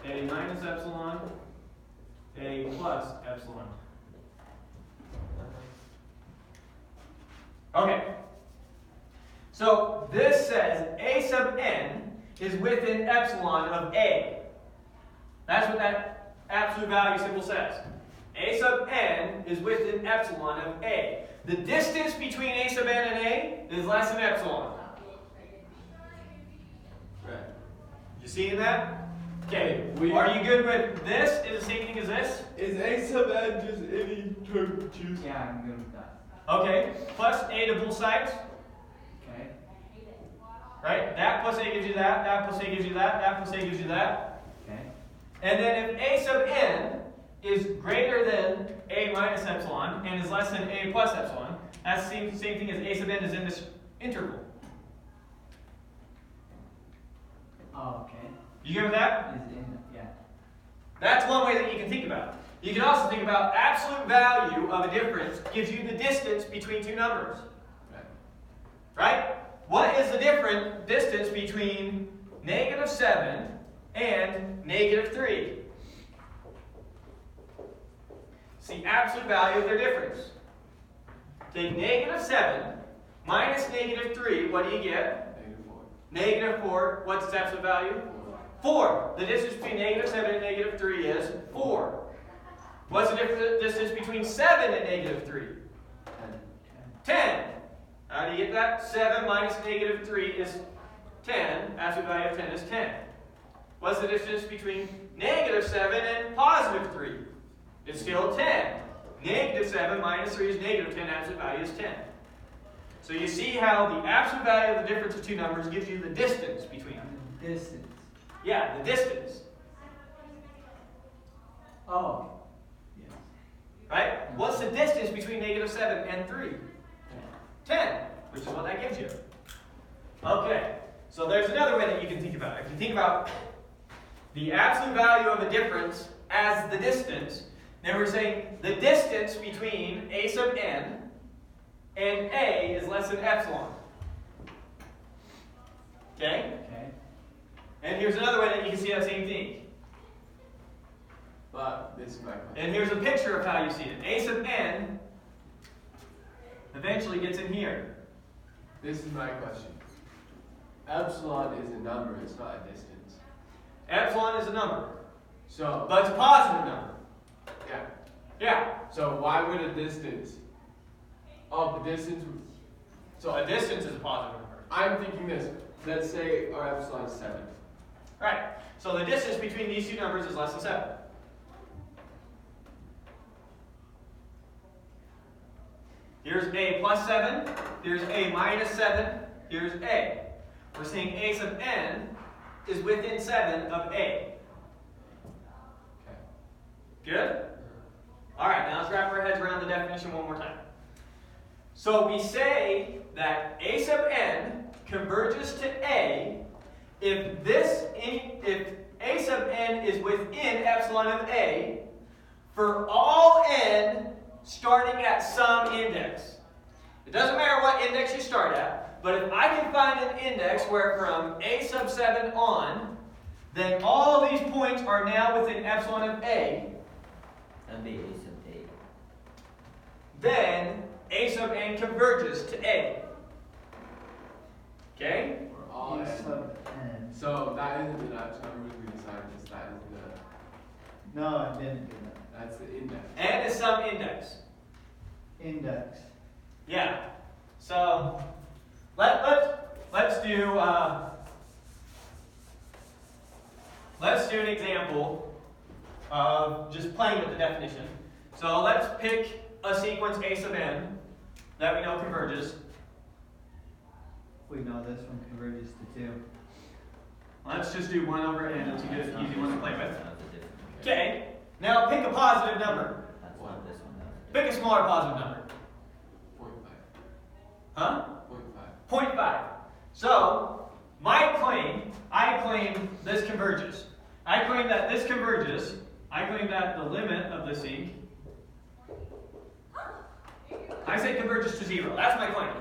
A minus epsilon, A plus epsilon. Okay. So this says A sub n is within epsilon of A. That's what that absolute value symbol says. A sub n is within epsilon of A. The distance between A sub n and A is less than epsilon. Right. You seeing that? Okay. Are you good with this? Is the same thing as this? Is A sub n just any term choose? Yeah, I'm good with that. Okay. Plus A to both sides. Okay. Right? That plus A gives you that. That plus A gives you that. That plus A gives you that. Okay. And then if A sub n is greater than A minus epsilon and is less than A plus epsilon, that's the same thing as A sub n is in this interval. Oh, okay. You good with that? Is in, yeah. That's one way that you can think about it. You can also think about absolute value of a difference gives you the distance between two numbers. Right? What is the different distance between negative 7 and negative 3? It's the absolute value of their difference. Take negative 7 minus negative 3, what do you get? Negative 4. Negative 4, what's its absolute value? 4. The distance between negative 7 and negative 3 is 4. What's the distance between 7 and negative 3? 10. How do you get that? 7 minus negative 3 is 10. Absolute value of 10 is 10. What's the distance between negative 7 and positive 3? It's still 10. Negative 7 minus 3 is negative 10. Absolute value is 10. So you see how the absolute value of the difference of two numbers gives you the distance between them. Distance. Yeah, the distance. Oh. Yes. Right? What's the distance between negative 7 and 3? 10, which is what that gives you. Okay, so there's another way that you can think about it. If you think about the absolute value of a difference as the distance, then we're saying the distance between A sub n and A is less than epsilon. Okay? Okay. And here's another way that you can see that same thing. But this is my question. And here's a picture of how you see it. A sub n eventually gets in here. This is my question. Epsilon is a number, it's not a distance. Epsilon is a number, So, but it's a positive number. yeah. Yeah. So why would a distance? Oh, the distance. So a distance is a positive number. I'm thinking this. Let's say our epsilon is 7. Right. So the distance between these two numbers is less than 7. Here's a plus 7. Here's a minus 7. Here's a. We're saying a sub n is within 7 of a. Okay. Good? All right, now let's wrap our heads around the definition one more time. So we say that a sub n converges to a if a sub n is within epsilon of a for all n starting at some index. It doesn't matter what index you start at, but if I can find an index where from a sub 7 on, then all these points are now within epsilon of a, That'd be a sub a. then a sub n converges to a. Okay? For all A n. sub n. So that isn't the Dutch numbers we decided this. That is the. No, I didn't do that. That's the index. N is some index. Index. Yeah. So let's do an example of just playing with the definition. So let's pick a sequence a sub n that we know converges. We know this one converges to 2. Let's just do 1 over n. It's a good, easy one to play with. That's a different. Okay. Now pick a positive number. That's not this one. Pick a smaller positive number. 0.5. Huh? 0.5. 0.5. So, I claim this converges. I claim that this converges. I claim that the limit of the sink, I say converges to 0. That's my claim.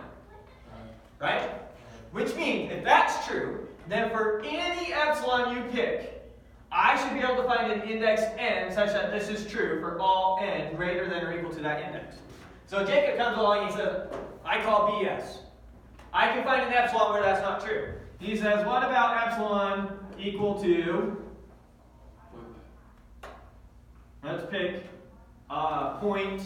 Right? Which means, if that's true, then for any epsilon you pick, I should be able to find an index n such that this is true for all n greater than or equal to that index. So Jacob comes along and he says, I call BS. I can find an epsilon where that's not true. He says, what about epsilon equal to, 0.5. let's pick point,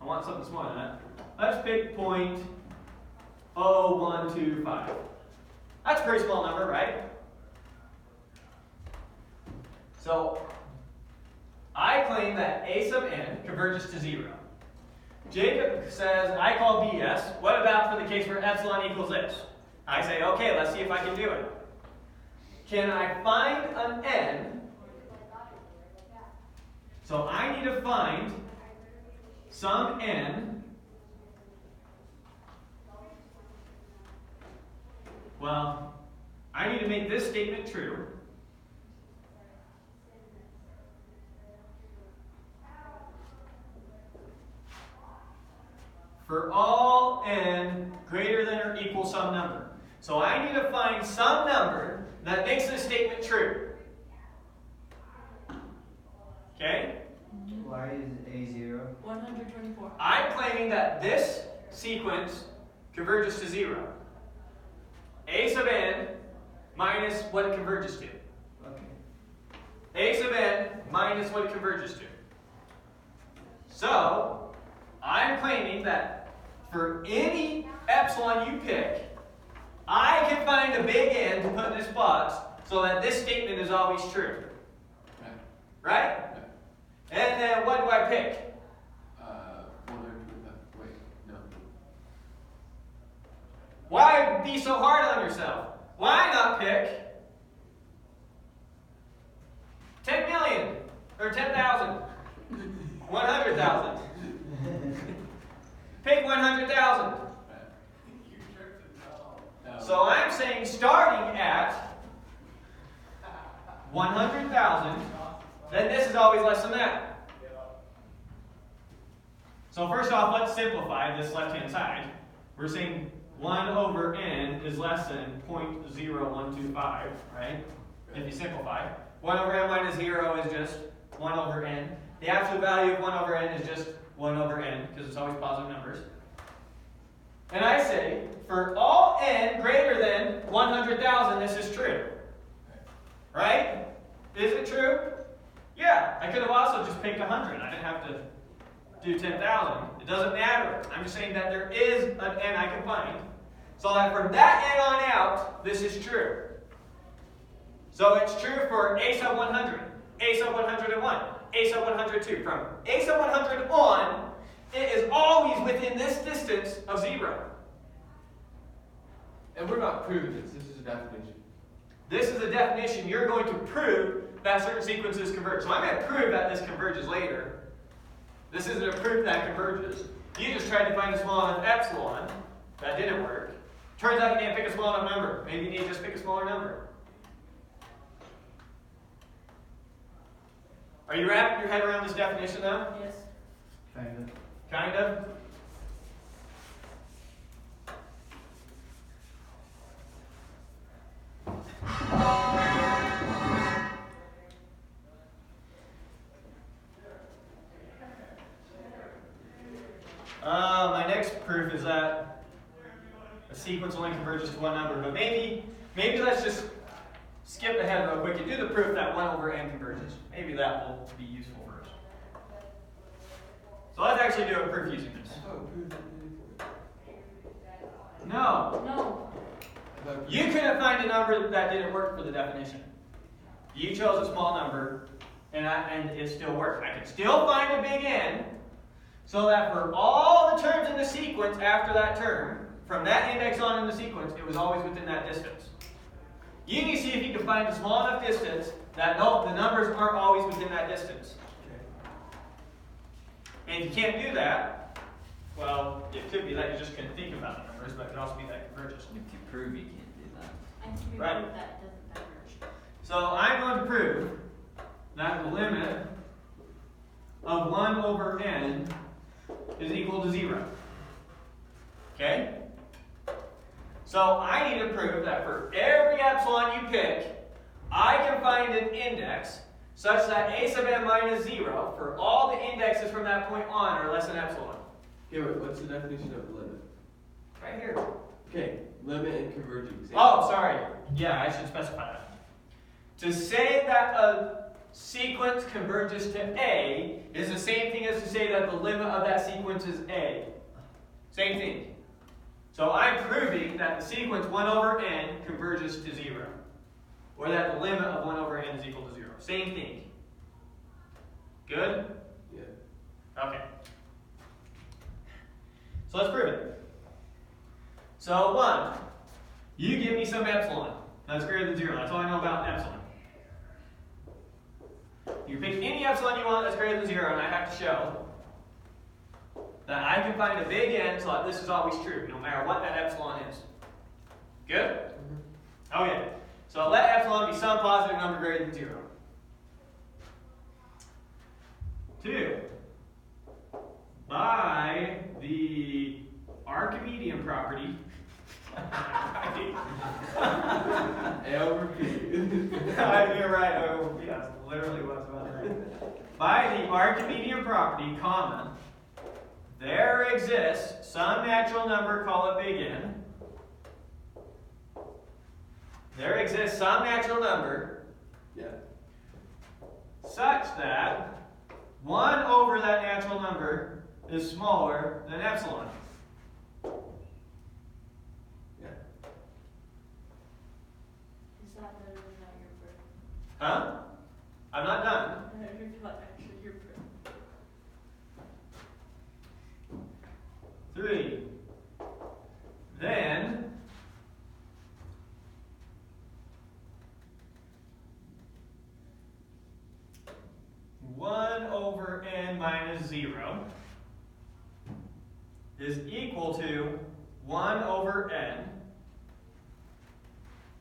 I want something smaller than that. Let's pick 0.0125. That's a pretty small number, right? So, I claim that a sub n converges to 0. Jacob says, I call BS. What about for the case where epsilon equals this? I say, okay, let's see if I can do it. Can I find an n? So I need to find some n. Well, I need to make this statement true. For all n greater than or equal some number. So I need to find some number that makes this statement true. Okay? Why is A 0? 124. I'm claiming that this sequence converges to 0. A sub n minus what it converges to. Okay. A sub n minus what it converges to. So, I'm claiming that for any epsilon you pick, I can find a big N to put in this box so that this statement is always true. Right. Right? And then what do I pick? 125. Wait, no. Why be so hard on yourself? Why not pick 10 million or 10,000? 100,000. Pick 100,000. No. So I'm saying starting at 100,000, then this is always less than that. So first off, let's simplify this left-hand side. We're saying 1 over n is less than 0.0125, right? If you simplify. 1 over n minus 0 is just 1 over n. The absolute value of 1 over n is just 1 over n, because it's always positive numbers. And I say, for all n greater than 100,000, this is true. Right? Is it true? Yeah, I could have also just picked 100. I didn't have to do 10,000. It doesn't matter. I'm just saying that there is an n I can find. So that from that n on out, this is true. So it's true for a sub 100, a sub 101, a sub 102. From a sub 100 on, it is always within this distance of 0. And we're not proving this. This is a definition. This is a definition. You're going to prove that certain sequences converge. So I'm going to prove that this converges later. This isn't a proof that converges. You just tried to find a small enough epsilon. That didn't work. Turns out you didn't pick a small enough number. Maybe you need to just pick a smaller number. Are you wrapping your head around this definition now? Yes. Kind of. Kind of? My next proof is that a sequence only converges to one number, but maybe let's just skip ahead real quick and do the proof that 1 over n converges. Maybe that will be useful first. So let's actually do a proof using this. Oh, prove that didn't work. No. No. You couldn't find a number that didn't work for the definition. You chose a small number, and it still worked. I could still find a big N, so that for all the terms in the sequence after that term, from that index on in the sequence, it was always within that distance. You need to see if you can find a small enough distance that no, the numbers aren't always within that distance. And if you can't do that, well, it could be that you just couldn't think about the numbers, but it could also be that it converges. If you prove you can't do that. And to be Right. proved that doesn't converge. So I'm going to prove that the limit of 1 over n is equal to 0. Okay? So I need to prove that for every epsilon you pick, I can find an index such that a sub n minus 0 for all the indexes from that point on are less than epsilon. Okay, wait, what's the definition of limit? Right here. Okay, limit and converging. Same. Oh, sorry. Yeah, I should specify that. To say that a sequence converges to A is the same thing as to say that the limit of that sequence is A. Same thing. So I'm proving that the sequence 1 over n converges to 0. Or that the limit of 1 over n is equal to 0. Same thing. Good? Yeah. Okay. So let's prove it. So 1, you give me some epsilon. That's greater than 0. That's all I know about epsilon. You pick any epsilon you want that's greater than 0, and I have to show that I can find a big N so that this is always true, no matter what that epsilon is. Good? Okay. So let epsilon be some positive number greater than 0. 2. By the Archimedean property, A over P. you're right. Oh, yeah, that's literally what's about right. By the Archimedean property, comma, there exists some natural number, call it big N. There exists some natural number Yeah. such that 1 over that natural number is smaller than epsilon. Yeah. Is that literally not your proof? Huh? I'm not done. You're not actually your proof. 3. Then, (1 over n minus 0) is equal to 1 over n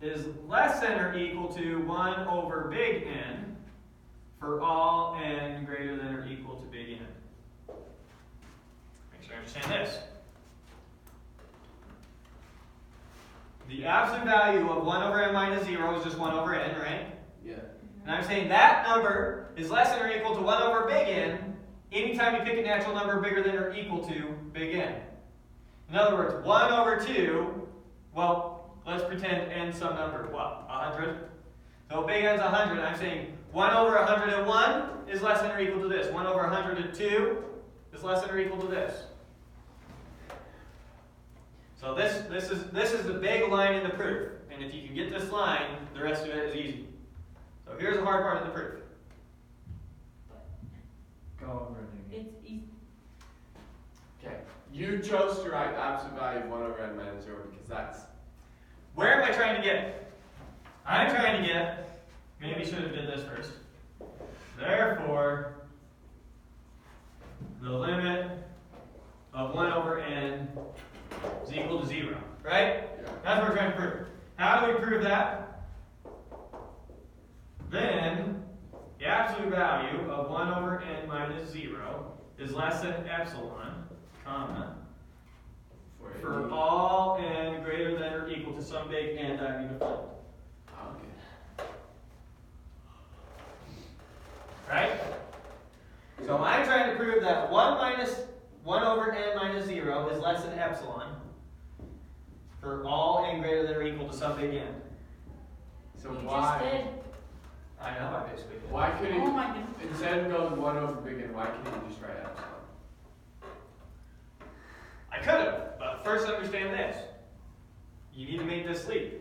is less than or equal to 1 over big N for all n greater than or equal to big N. Make sure I understand this. The absolute value of 1 over n minus 0 is just 1 over n, right? Yeah. And I'm saying that number is less than or equal to 1 over big N anytime you pick a natural number bigger than or equal to big N. In other words, 1 over 2, well, let's pretend n some number, what, 100? So big N's 100, I'm saying 1 over 101 is less than or equal to this. 1 over 102 is less than or equal to this. So this is the big line in the proof. And if you can get this line, the rest of it is easy. So here's the hard part of the proof. Go over it again. It's easy. Okay. You chose to write the absolute value of 1 over n minus 0 because that's... Where am I trying to get? I'm trying to get, maybe should have did this first. Therefore, the limit of 1 over n is equal to 0, right? Yeah. That's what we're trying to prove. How do we prove that? Then, the absolute value of 1 over n minus 0 is less than epsilon, comma, for all n greater than or equal to some big N diagonally defined. Okay. Right? So I'm trying to prove that 1 over n minus 0 is less than epsilon for all n greater than or equal to some big N. So You why? just did. I know, I basically did. Why couldn't Oh my goodness. instead of going 1 over big N, why couldn't you just write epsilon? I could have, but first understand this. You need to make this leap.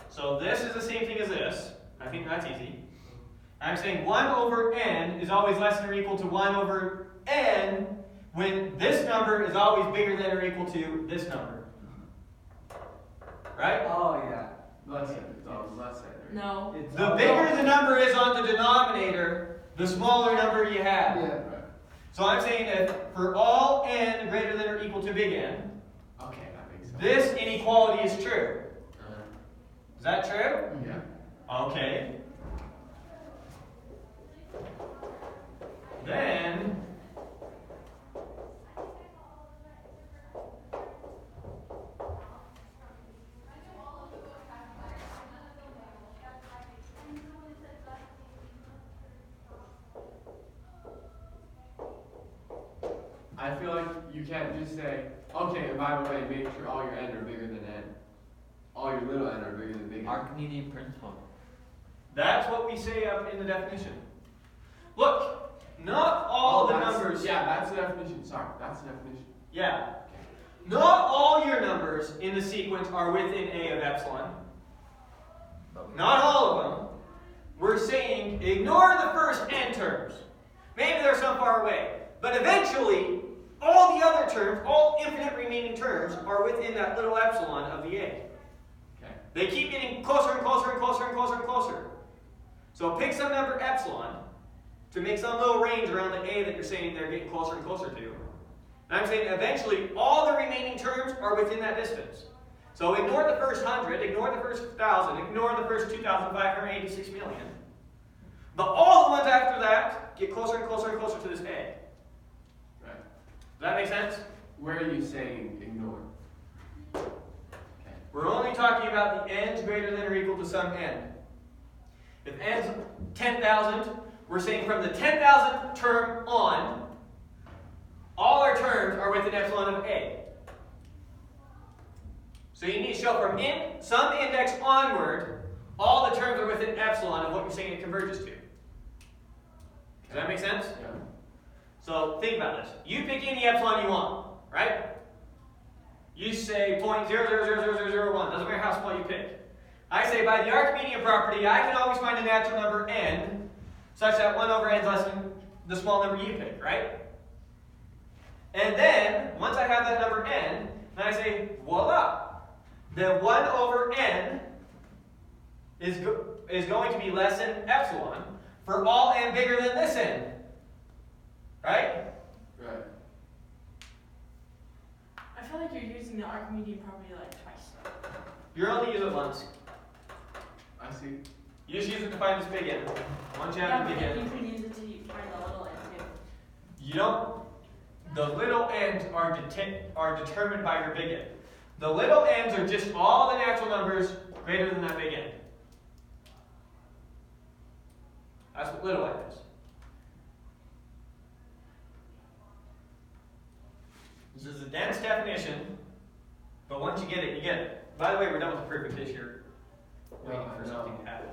So this is the same thing as this. I think that's easy. I'm saying 1 over n is always less than or equal to 1 over n when this number is always bigger than or equal to this number. Right? Oh, yeah. Less than. It's always less than. Right? No. It's The all- bigger the number is on the denominator, the smaller number you have. Yeah. Right. So I'm saying that for all n greater than or equal to big N, Okay, that makes sense. this inequality is true. Uh-huh. Is that true? Yeah. Okay. Then, I feel like you can't just say, okay, and by the way, make sure all your n are bigger than n. All your little n are bigger than big N. Archimedean Principle. that's what we say up in the definition. Look, not all the that's- numbers. Yeah, that's the definition. Sorry, that's the definition. Yeah. Not all your numbers in the sequence are within a of epsilon. Not all of them. We're saying ignore the first n terms. Maybe they're some far away. But eventually, all the other terms, all infinite remaining terms, are within that little epsilon of the a. Okay. They keep getting closer and closer and closer and closer and closer. So pick some number epsilon to make some little range around the a that you're saying they're getting closer and closer to. And I'm saying eventually all the remaining terms are within that distance. So ignore the first 100, ignore the first 1,000, ignore the first 2,586 million. But all the ones after that get closer and closer and closer to this a. Right. Does that make sense? Where are you saying ignore? Okay. We're only talking about the n's greater than or equal to some n. If n's 10,000, we're saying from the 10,000th term on, all our terms are within epsilon of a. So you need to show from some index onward, all the terms are within epsilon of what you're saying it converges to. Does that make sense? Yeah. So think about this. You pick any epsilon you want, right? You say 0.000001, doesn't matter how small you pick. I say by the Archimedean property, I can always find a natural number n such that 1 over n is less than the small number you pick, right? And then, once I have that number n, then I say, voila. Then 1 over n is going to be less than epsilon for all n bigger than this n. Right? Right. I feel like you're using the Archimedean property like twice. You're only use it once. I see. You just use it to find this big n. Once you have the big you n. can use it to find the little n too. You don't. The little n's are determined by your big N. The little n's are just all the natural numbers greater than that big N. That's what little n is. This is a dense definition, but once you get it, you get it. By the way, we're done with the proof in case you're waiting for something to happen.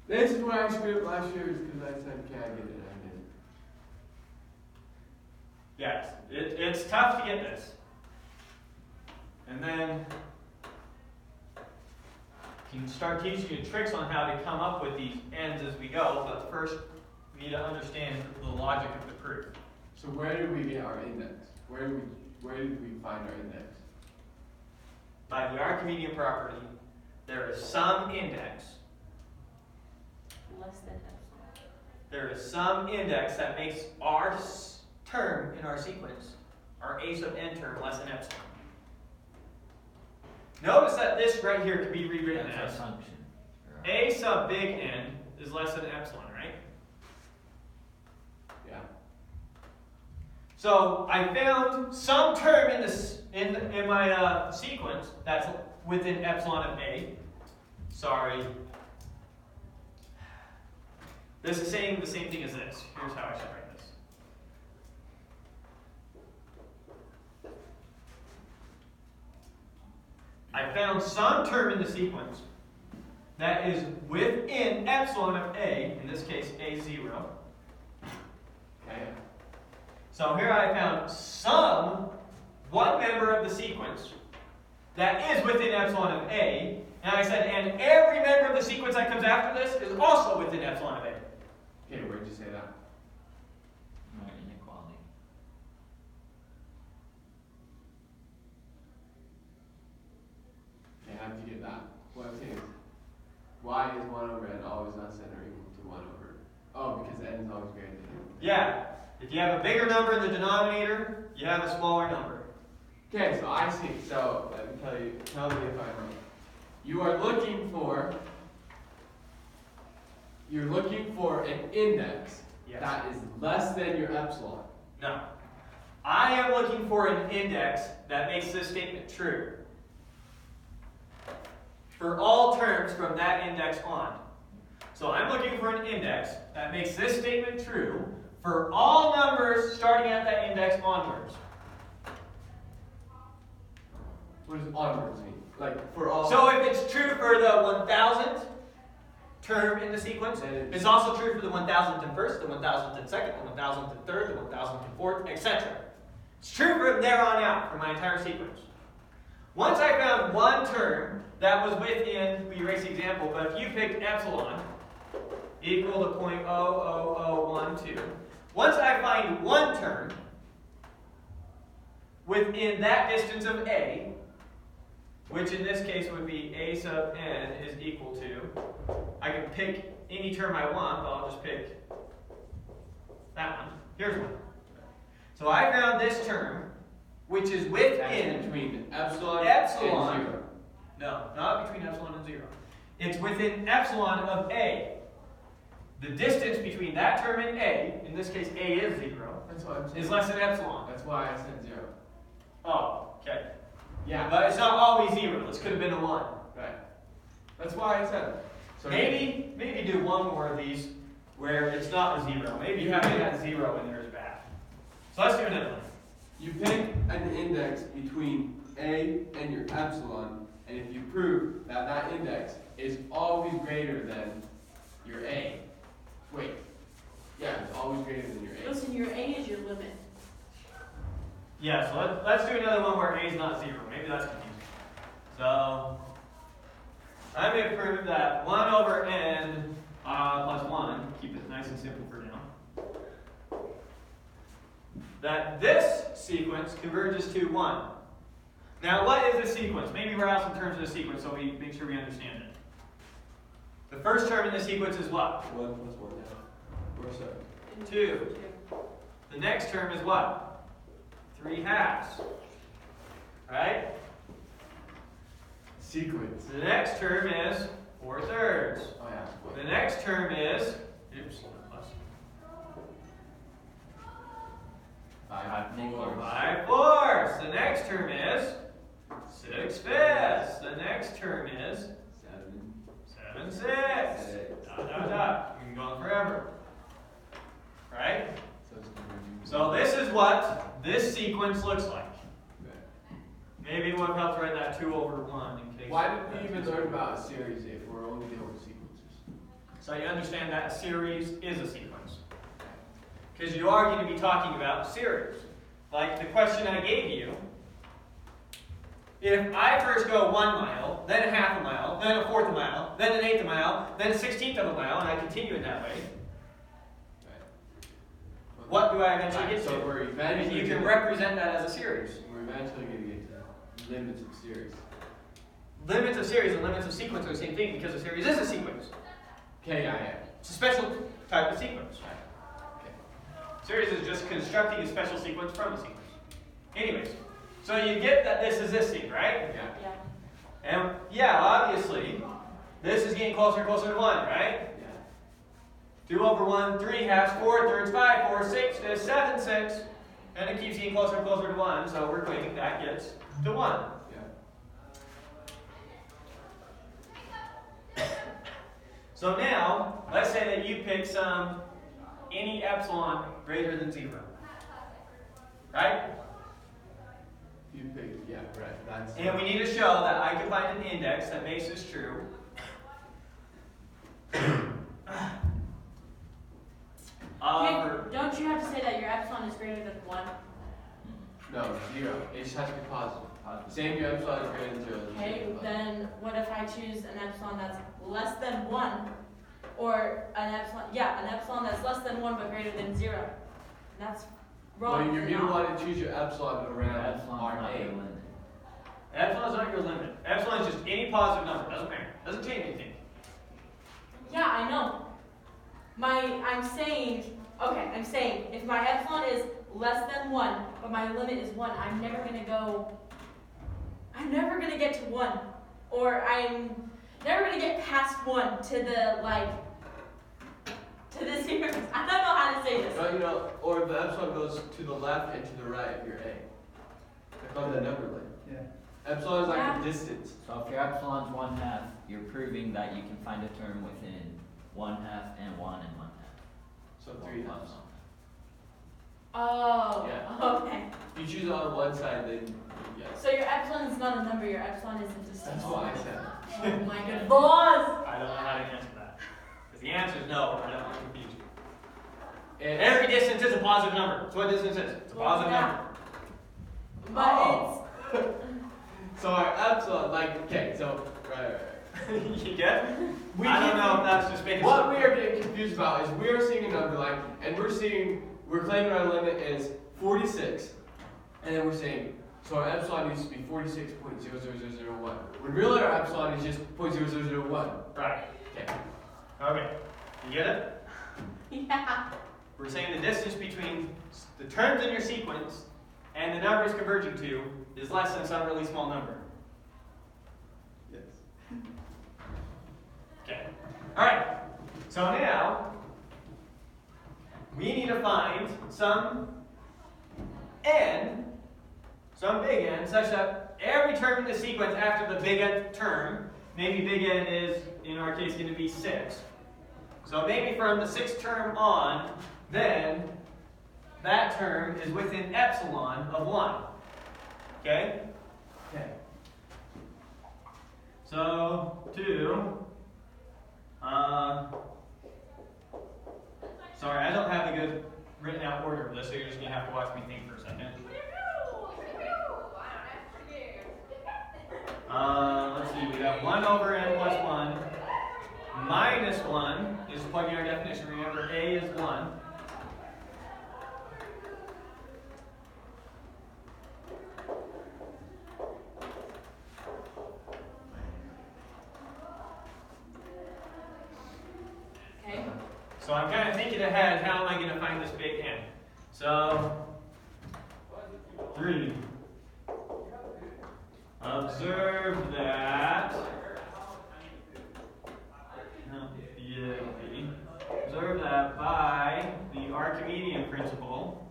This is why I screwed up last year, is because I said, okay, I get it, I get it. Yes, it's tough to get this. And then you can start teaching you tricks on how to come up with these ends as we go, but first we need to understand the logic of the proof. So where did we get our index? Where did we find our index? By the Archimedean property, there is some index. Less than epsilon. There is some index that makes our term in our sequence, our a sub n term, less than epsilon. Notice that this right here can be rewritten That's as our function. a sub big N is less than epsilon, right? Yeah. So I found some term in this in my sequence that's within epsilon of a. Sorry. This is saying the same thing as this. Here's how I should write this. I found some term in the sequence that is within epsilon of a, in this case a0. Okay. So here I found one member of the sequence that is within epsilon of a, and I said, and every member of the sequence that comes after this is also within epsilon of a. Okay, where'd you say that? Inequality. Okay, how did you get that? What I'm saying is, y is 1 over n always less than or equal to 1 over. Oh, because n is always greater than n. Yeah, if you have a bigger number in the denominator, you have a smaller number. Okay, so I see. So let me tell me if I'm wrong. You're looking for an index Yes. that is less than your epsilon. No. I am looking for an index that makes this statement true. For all terms from that index on. So I'm looking for an index that makes this statement true for all numbers starting at that index onwards. What does onwards mean? Like for all. So if it's true for the 1000th term in the sequence, Then it's also true for the 1001st, the 1002nd, the 1003rd, the 1004th, etc. It's true from there on out for my entire sequence. Once I found one term that was within, we erase the example, but if you picked epsilon equal to 0.00012, once I find one term within that distance of a, which in this case would be a sub n is equal to, I can pick any term I want, but I'll just pick that one. Here's one. So I found this term, which is That's within between epsilon, Epsilon. and 0. No, not between epsilon and 0. It's within epsilon of a. The distance between that term and a, in this case a is 0, That's what I'm saying. is less than epsilon. That's why I said 0. Oh, okay. Yeah. But it's not always 0. This could have been a 1. Right. That's why I said it. So Maybe do one more of these where it's not a 0. Maybe having that 0 in there is bad. So let's do another one. you pick an index between a and your epsilon, and if you prove that that index is always greater than your a, wait, yeah, it's always greater than your a. Listen, your A is your limit. Yeah, so let's do another one where a is not 0. Maybe that's confusing. So I'm going to prove that 1 over n plus 1, keep it nice and simple for now, that this sequence converges to 1. Now what is a sequence? Maybe we're out some terms of the sequence so we make sure we understand it. The first term in the sequence is what? 1 plus 1 now. Or so. 2. The next term is what? 3 halves. Right? Sequence. The next term is 4 thirds. Oh yeah. The next term is, oops, plus 5 fourths. The next term is 6 fifths. The next term is 7 sixths. dot, dot. We can go on forever. Right? So it's converging. So this is what this sequence looks like. Okay. Maybe it would help to write that 2 over 1 in case. Why did we even learn about a series if we're only dealing with sequences? So you understand that a series is a sequence. Because you are going to be talking about series. Like the question I gave you. If I first go 1 mile, then a half a mile, then a fourth of a mile, then an eighth of a mile, then a 16th of a mile, and I continue in that way, what do I eventually get So to? we're And eventually you can gonna- represent that as a series. We're eventually going to get to limits of series. Limits of series and limits of sequence are the same thing because a series is a sequence. Okay, yeah. It's a special type of sequence. Okay. Series is just constructing a special sequence from a sequence. Anyways, so you get that this is this thing, right? Yeah. Yeah. And yeah, obviously, this is getting closer and closer to 1, right? Yeah. 2 over 1, 3 halves, 4 thirds, 5, 4, 6, 7, 6. And it keeps getting closer and closer to 1, so we're claiming that gets to 1. Yeah. So now, let's say that you pick any epsilon greater than 0. Right? You pick, yeah, right. That's. And we need to show that I can find an index that makes this true. Okay, don't you have to say that your epsilon is greater than 1? No, 0. It just has to be positive. Same your epsilon is greater than 0. Okay, then what if I choose an epsilon that's less than 1? Or an epsilon that's less than 1 but greater than 0. And that's wrong. Well, you're is it going to not? want to choose your epsilon around Epsilon's R not A. your limit. Epsilon is not your limit. Epsilon is just any positive number. Doesn't matter. Doesn't change anything. Yeah, I know. I'm saying if my epsilon is less than 1, but my limit is 1, I'm never gonna get to 1. Or I'm never gonna get past 1 to the sequence. I don't know how to say this. Well, or if the epsilon goes to the left and to the right of your A. Like on the number line. Yeah. Epsilon is like Yeah. the distance. So if your epsilon's 1/2, you're proving that you can find a term within 1/2 and 1 and 1/2. So 3 halves. Oh, Yeah. okay. If you choose it on one side, then yes. So your epsilon is not a number, your epsilon is a distance. That's what I said. Oh my good laws! I don't know how to answer that. Because the answer is no. I don't want to confuse you. And Every distance is a positive number. That's what distance is. It's a positive number. But Oh. So our epsilon, okay, so right. You get? We I don't keep- know if that's just making What we are getting confused about is we are seeing a number line, and we're claiming our limit is 46, and then we're saying, so our epsilon needs to be 46.00001. When really our epsilon is just 0.0001. Right. Okay. Okay. You get it? Yeah. We're saying the distance between the terms in your sequence and the number it's converging to is less than some really small number. Yes. Okay. Alright. So now, we need to find some n, some big N, such that every term in the sequence after the big N term, maybe big N is, in our case, going to be 6. So maybe from the 6th term on, then that term is within epsilon of 1. Okay? Okay. So, sorry, I don't have a good written out order of this, so you're just going to have to watch me think for a second. Let's see, we got 1 over n plus 1 minus 1 is plugging our definition. Remember, a is 1. Okay. So I'm kind of thinking ahead, how am I going to find this big N? So, 3. Observe that. Observe that by the Archimedean Principle,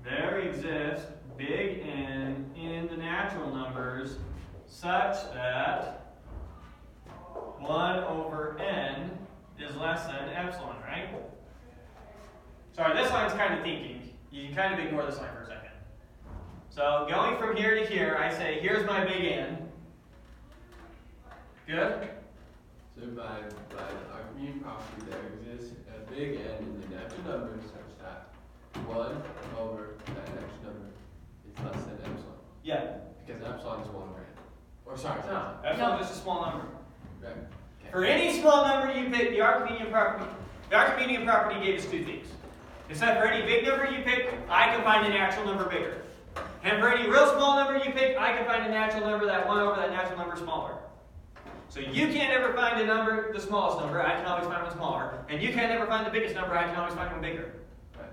there exists big N in the natural numbers such that 1 over n is less than epsilon, right? Sorry, this line's kind of thinking. You can kind of ignore this line for a second. So going from here to here, I say, here's my big N. Good? So by Archimedean property, there exists a big N in the natural number such that 1 over that natural number is less than epsilon. Yeah. Because epsilon is 1 over N. Or sorry, it's No, not. epsilon is just a small number. Right. For any small number you pick, the Archimedean property gave us two things. It said for any big number you pick, I can find a natural number bigger. And for any real small number you pick, I can find a natural number that 1 over that natural number smaller. So you can't ever find a number, the smallest number, I can always find one smaller. And you can't ever find the biggest number, I can always find one bigger. Right.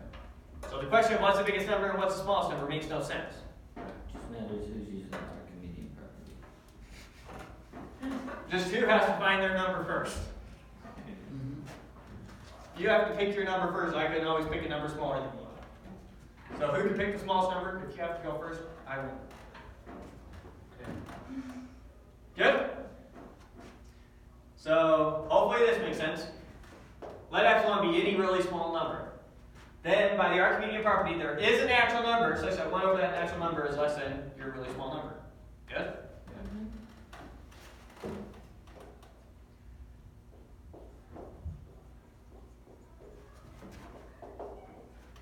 So the question of what's the biggest number and what's the smallest number makes no sense. Just matters who's using the Archimedean property. Just who has to find their number first. You have to pick your number first. I can always pick a number smaller than you. So who can pick the smallest number? If you have to go first, I will. Good? So hopefully this makes sense. Let epsilon be any really small number. Then by the Archimedean property, there is a natural number such that 1 over that natural number is less than your really small number. Good?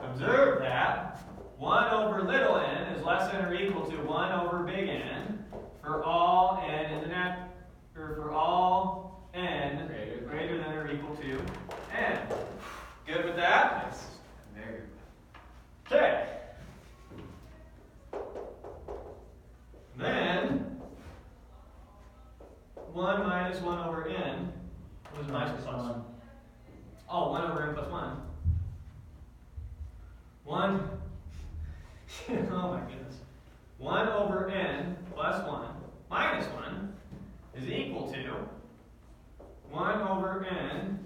Observe that 1 over little n is less than or equal to 1 over big N for all n in the for all n greater than or equal to n. Good with that? Nice. Very good. Okay. Then 1 minus 1 over n was minus plus 1. Oh, 1 over n plus 1. 1, oh my goodness. 1 over n plus 1 minus 1 is equal to 1 over n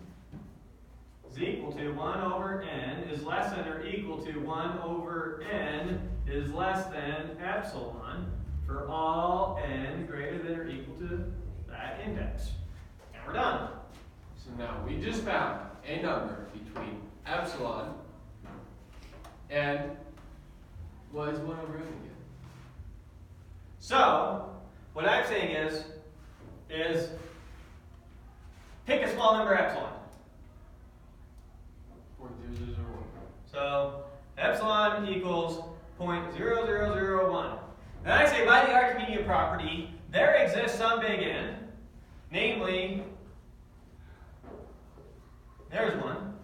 is equal to 1 over n is less than or equal to 1 over n is less than epsilon for all n greater than or equal to that index. And we're done. So now we just found a number between epsilon and what is 1 over n again? So, what I'm saying is pick a small number epsilon. 0.0001. So, epsilon equals 0.0001. And I say by the Archimedean property, there exists some big N, namely, there's one.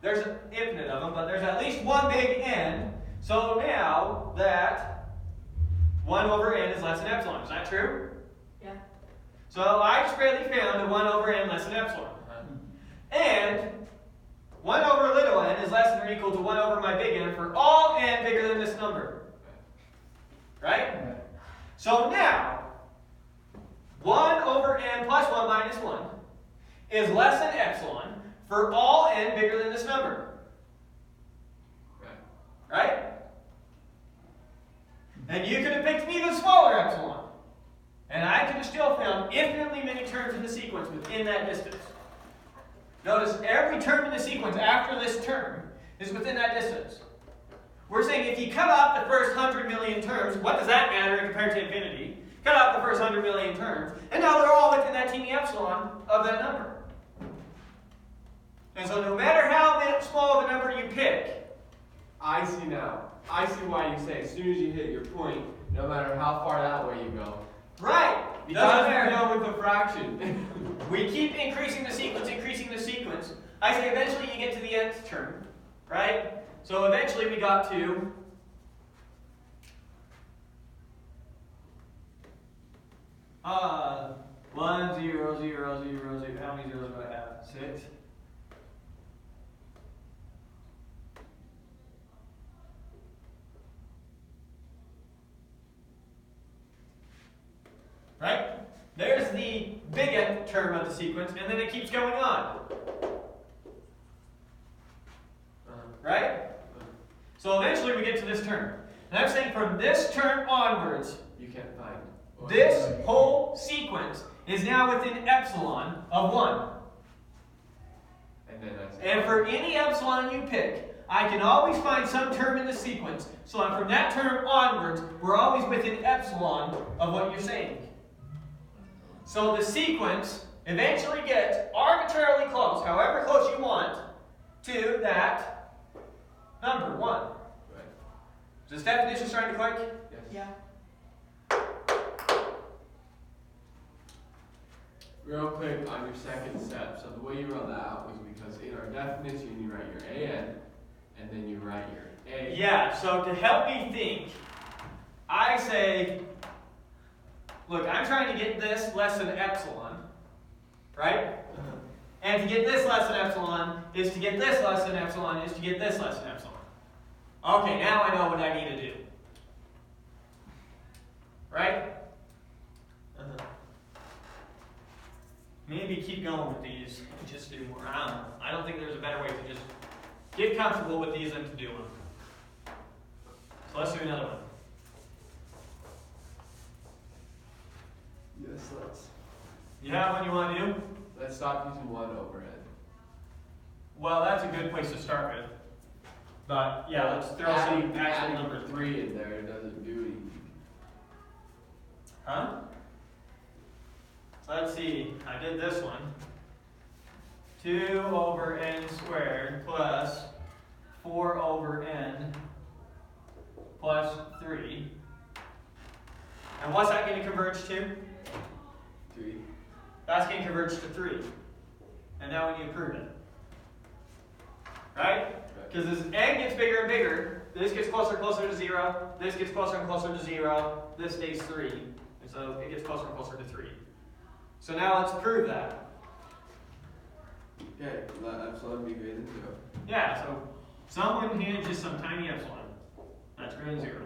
There's an infinite of them, but there's at least one big N. So now that 1 over n is less than epsilon. Is that true? Yeah. So I just barely found a 1 over n less than epsilon. And 1 over little n is less than or equal to 1 over my big N for all n bigger than this number. Right? So now, 1 over n plus 1 minus 1 is less than epsilon for all n bigger than this number. Right? And you could have picked an even smaller epsilon. And I could have still found infinitely many terms in the sequence within that distance. Notice every term in the sequence after this term is within that distance. We're saying if you cut off the first 100 million terms, what does that matter compared to infinity? Cut off the first 100 million terms, and now they're all within that teeny epsilon of that number. And so no matter how small of a number you pick, I see now. I see why you say as soon as you hit your point, no matter how far that way you go. right, Because doesn't we're matter. going with a fraction. We keep increasing the sequence. I say eventually you get to the nth term, right? So eventually we got to 1, 0, 0, 0, 0. How many zeros do I have? 6. Right? There's the big nth term of the sequence, and then it keeps going on. Right? So eventually we get to this term. And I'm saying from this term onwards, You can't find. this whole sequence is now within epsilon of 1. then that's. And for any epsilon you pick, I can always find some term in the sequence. So from that term onwards, we're always within epsilon of what you're saying. So the sequence eventually gets arbitrarily close, however close you want, to that number 1. Right. Is this definition starting to click? Yes. Yeah. Real quick on your second step. So the way you wrote that out was because in our definition you write your AN and then you write your A. Yeah, so to help me think, I say, look, I'm trying to get this less than epsilon, right? And to get this less than epsilon is to get this less than epsilon is to get this less than epsilon. Okay, now I know what I need to do. Right? Maybe keep going with these and just do more. I don't know. I don't think there's a better way to just get comfortable with these than to do them. So let's do another one. Yes, let's. You have one you want to do? Let's stop using 1 overhead. Well, that's a good place to start with. But yeah, let's throw some actual number 3 in there. It doesn't do anything. Huh? Let's see. I did this one. 2 over n squared plus 4 over n plus 3. And what's that going to converge to? 3. That's going to converge to 3. And now we need to prove it. Right? Because as n gets bigger and bigger, this gets closer and closer to 0, this gets closer and closer to 0, this stays 3. And so it gets closer and closer to 3. So now let's prove that. Okay, let epsilon be greater than 0. Yeah, so someone hands you some tiny epsilon. That's greater than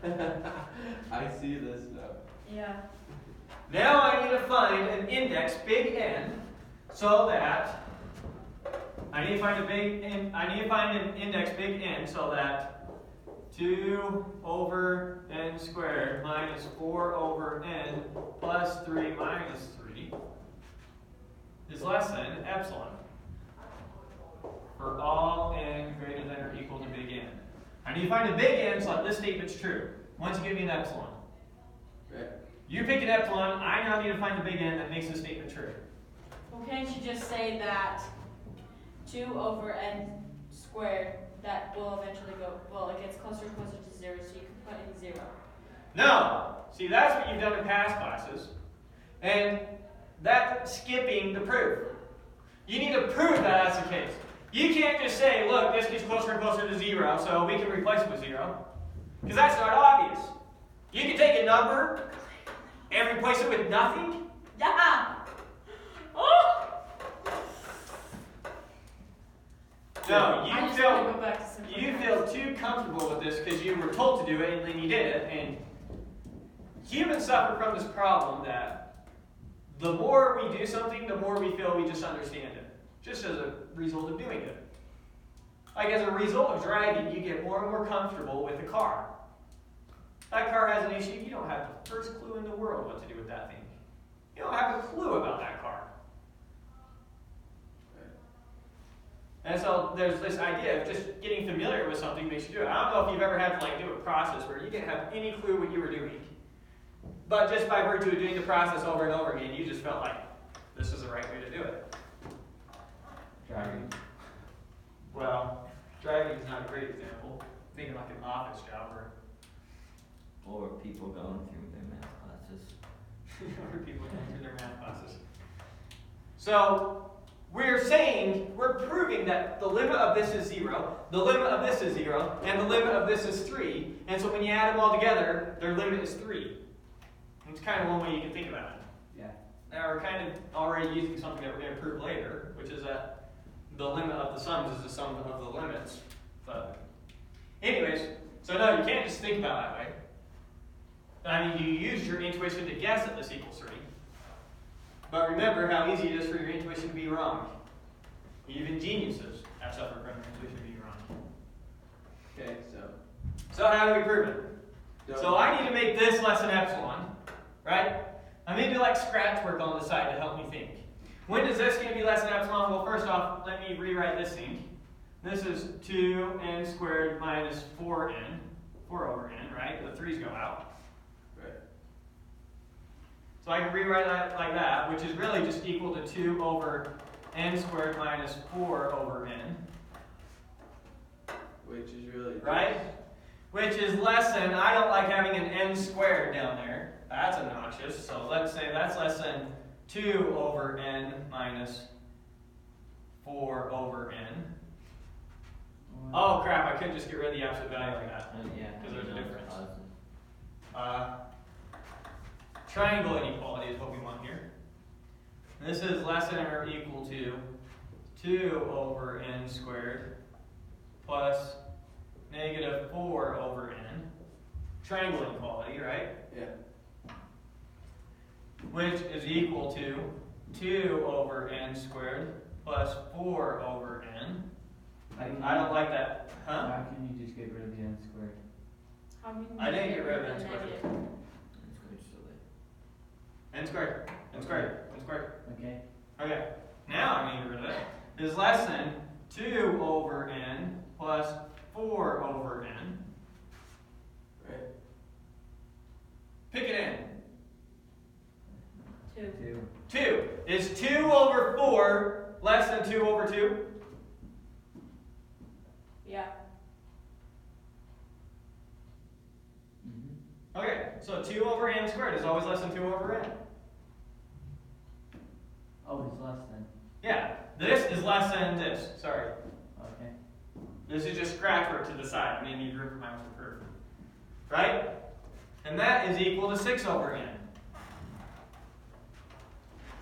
0. I see this now. Yeah. Now I need to find an index big N so that I need to find an index big N so that 2 over n squared minus 4 over n plus 3 minus 3 is less than epsilon for all n greater than or equal to big N. I need to find a big N so that this statement's true. Once you give me an epsilon. Right. You pick an epsilon, I now need to find a big N that makes this statement true. Well, can't you just say that 2 over n squared, that will eventually go, well, it gets closer and closer to 0, so you can put in 0. No! See, that's what you've done in past classes. And that's skipping the proof. You need to prove that that's the case. You can't just say, look, this gets closer and closer to 0, so we can replace it with 0. Because that's not obvious. You can take a number and replace it with nothing. Yeah! Oh! No, I just want to go back to you simplification. feel too comfortable with this because you were told to do it and then you did it. And humans suffer from this problem that the more we do something, the more we feel we just understand it. Just as a result of doing it. Like as a result of driving, you get more and more comfortable with the car. That car has an issue, you don't have the first clue in the world what to do with that thing. You don't have a clue about that car. And so there's this idea of just getting familiar with something makes you do it. I don't know if you've ever had to do a process where you didn't have any clue what you were doing. But just by virtue of doing the process over and over again, you just felt like this is the right way to do it. Driving. Well, driving is not a great example. Thinking like an office job Or people going through their math classes. or people going through their math classes. So we're proving that the limit of this is 0, the limit of this is 0, and the limit of this is 3. And so when you add them all together, their limit is 3. It's kind of one way you can think about it. Yeah. Now we're kind of already using something that we're going to prove later, which is that the limit of the sums is the sum of the limits. But anyways, so no, you can't just think about it that way. I mean, you use your intuition to guess that this equals 3. But remember how easy it is for your intuition to be wrong. Even geniuses have suffered from their intuition being wrong. Okay, So how do we prove it? So I need to make this less than epsilon, right? I'm going to do like scratch work on the side to help me think. When is this going to be less than epsilon? Well, first off, let me rewrite this thing. This is 2n squared minus 4n, 4 over n, right? The 3's go out. Right. So I can rewrite that like that, which is really just equal to 2 over n squared minus 4 over n. Which is really Right? Which is less than, I don't like having an n squared down there. That's obnoxious. So let's say that's less than 2 over n minus 4 over n. Oh crap, I could just get rid of the absolute value like that. Yeah. Because there's a no, difference. positive. Triangle inequality is what we want here. This is less than or equal to 2 over n squared plus negative 4 over n. Triangle inequality, right? Yeah. Which is equal to 2 over n squared plus 4 over n. I don't like that. Huh? How can you just get rid of the n squared? How many I didn't get rid of the n squared. negative? It's good, so that- N squared. N squared. N squared. Okay. Okay. Now I'm going to get rid of it. Is less than 2 over n plus 4 over n. Right. Pick an n. 2. 2. 2. Is 2 over 4 less than 2 over 2? Yeah. Mm-hmm. Okay, so 2 over n squared is always less than 2 over n. Oh, it's less than. Yeah, this is less than this. Sorry. Okay. This is just scratch work to the side. I may need room for my own curve. Right? And that is equal to 6 over n.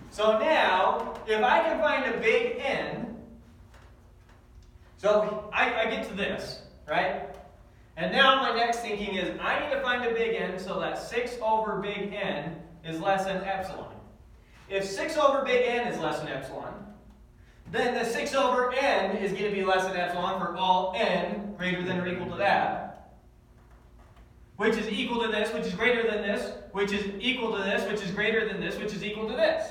So now, if I can find a big N, so I get to this, right? And now my next thinking is I need to find a big N so that 6 over big N is less than epsilon. If 6 over big N is less than epsilon, then the 6 over N is going to be less than epsilon for all N greater than or equal to that, which is equal to this, which is greater than this, which is equal to this, which is greater than this, which is equal to this.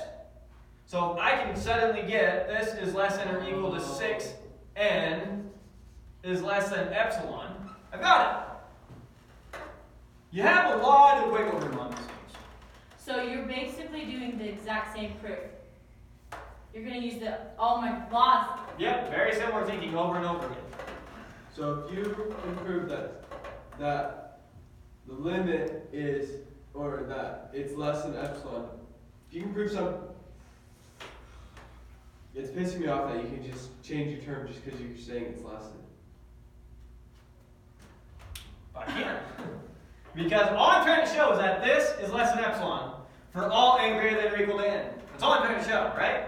So I can suddenly get this is less than or equal to 6n is less than epsilon. I've got it. You have a lot of wiggle room on these things. So you're basically doing the exact same proof. You're going to use the, oh my laws. Yep, very similar thinking over and over again. So if you can prove that the limit is, or that it's less than epsilon, if you can prove something, it's pissing me off that you can just change your term just because you're saying it's less than. I can't. Because all I'm trying to show is that this is less than epsilon for all n greater than or equal to n. That's all I'm trying to show, right?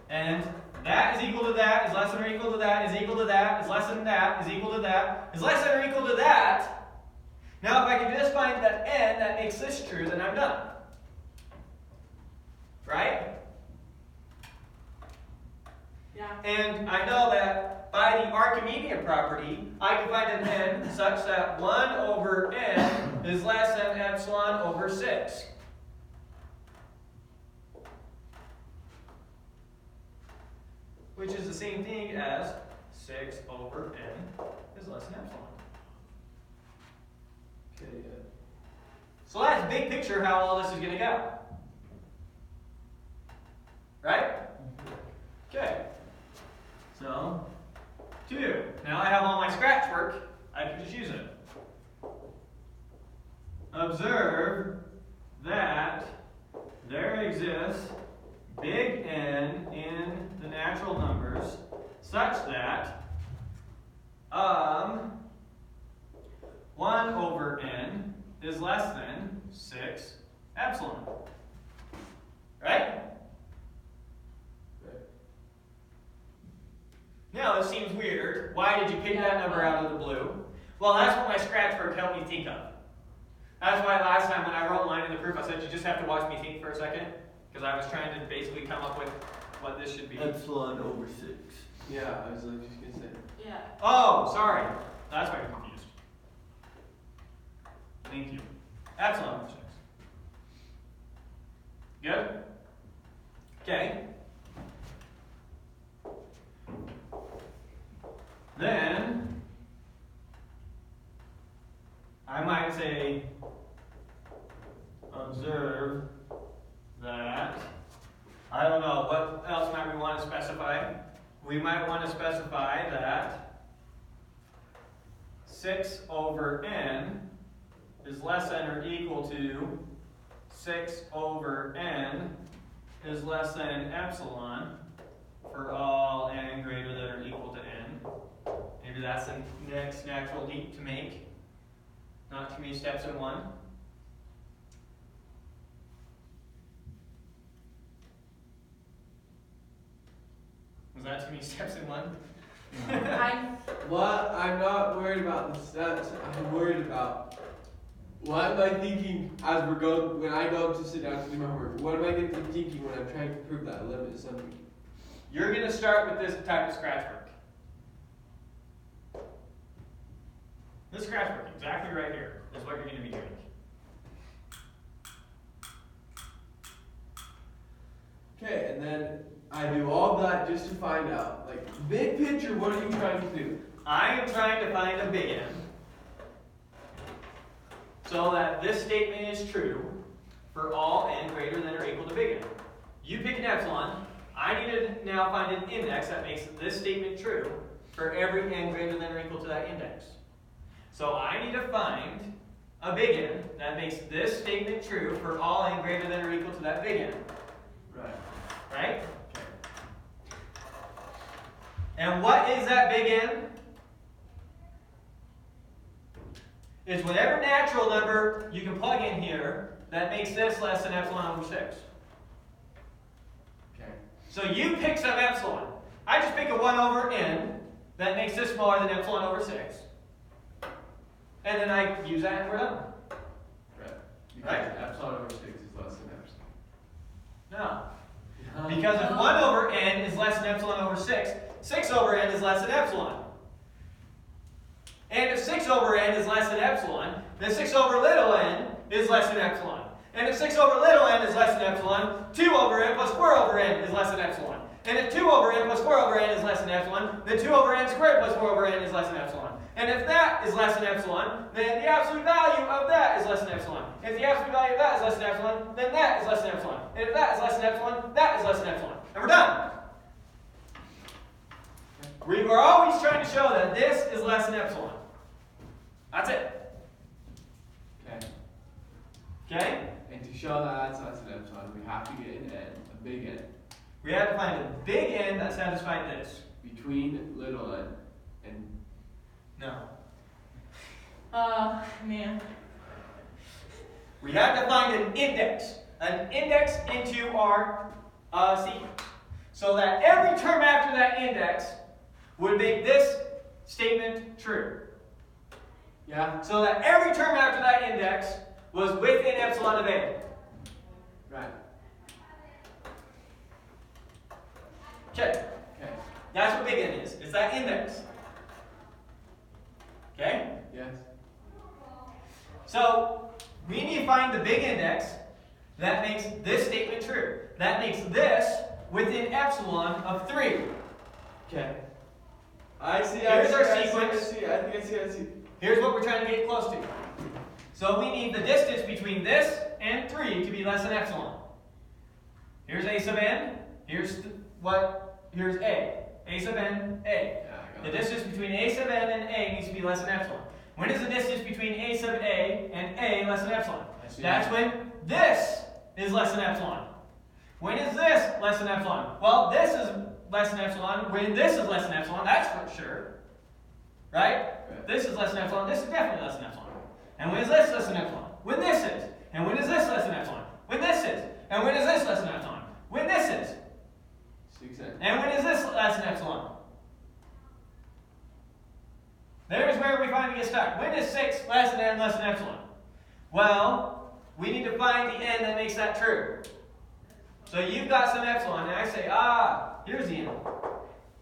And that is equal to that, is less than or equal to that, is equal to that, is less than that, is equal to that, is less than or equal to that. Now if I can just find that n that makes this true, then I'm done. Right? Yeah. And I know that by the Archimedean property, I can find an n such that 1 over n is less than epsilon over 6. Which is the same thing as 6 over n is less than epsilon. Okay, yeah. So that's big picture how all this is going to go. Right? Okay. So, 2. Now I have all my scratch work. I can just use it. Observe that there exists big N in the natural numbers such that 1 over n is less than 6 epsilon. Right? Now, it seems weird. Why did you pick that number out of the blue? Well, that's what my scratch work helped me think of. That's why last time when I wrote line in the proof, I said you just have to watch me think for a second. Because I was trying to basically come up with what this should be. Epsilon over 6. Yeah, I was like just gonna say. Yeah. Oh, sorry. That's why I'm confused. Thank you. Epsilon over 6. Good? Okay. might say, observe that, I don't know, what else might we want to specify? We might want to specify that 6 over n is less than or equal to 6 over n is less than epsilon for all n greater than or equal to n. Maybe that's the next natural leap to make. Not too many steps in one. Was that too many steps in one? What? I'm not worried about the steps. I'm worried about what am I thinking as when I go to sit down to do my homework. What am I going to be thinking when I'm trying to prove that limit is something? You're going to start with this type of scratch work. This scratch work, exactly right here, is what you're going to be doing. Okay, and then I do all that just to find out, like, big picture, what are you trying to do? I am trying to find a big N so that this statement is true for all n greater than or equal to big N. You pick an epsilon. I need to now find an index that makes this statement true for every n greater than or equal to that index. So I need to find a big N that makes this statement true for all n greater than or equal to that big N. Right. Right? And what is that big N? It's whatever natural number you can plug in here that makes this less than epsilon over 6. Okay. So you pick some epsilon. I just pick a 1 over n that makes this smaller than epsilon over 6. And then I use that and we're done. Right. Because Right? epsilon over 6 is less than epsilon. No. Because if 1 over n is less than epsilon over 6, 6 over n is less than epsilon. And if 6 over n is less than epsilon, then 6 over little n is less than epsilon. And if 6 over little n is less than epsilon, 2 over n plus 4 over n is less than epsilon. And if 2 over n plus 4 over n is less than epsilon, then 2 over n squared plus 4 over n is less than epsilon. And if that is less than epsilon, then the absolute value of that is less than epsilon. If the absolute value of that is less than epsilon, then that is less than epsilon. And if that is less than epsilon, that is less than epsilon. And we're done. We were always trying to show that this is less than epsilon. That's it. Okay. Okay? And to show that that's less than epsilon, we have to get an n, a big N, We have to find a big N that satisfies this. between little n and No. Man. We have to find an index into our sequence. So that every term after that index would make this statement true. yeah, So that every term after that index was within epsilon of A. right. Okay. Okay. That's what big N is. It's that index. Okay? Yes. So we need to find the big index that makes this statement true. That makes this within epsilon of 3. Okay. I see. Here's our sequence. I see. Here's what we're trying to get close to. So we need the distance between this and 3 to be less than epsilon. Here's a sub n. Here's a. A sub n, a. Yeah, I got The it. distance between a sub n and a needs to be less than epsilon. When is the distance between a sub a and a less than epsilon? I see. That's when this is less than epsilon. When is this less than epsilon? Well, this is less than epsilon when this is less than epsilon, that's for sure. Right? Right. This is less than epsilon, this is definitely less than epsilon. And when is this less than epsilon? When this is. And when is this less than epsilon? When this is. And when is this less than epsilon? When this is. 6n. And when is this less than epsilon? There's where we finally get stuck. When is 6 less than n less than epsilon? Well, we need to find the n that makes that true. So you've got some epsilon, and I say, here's the n.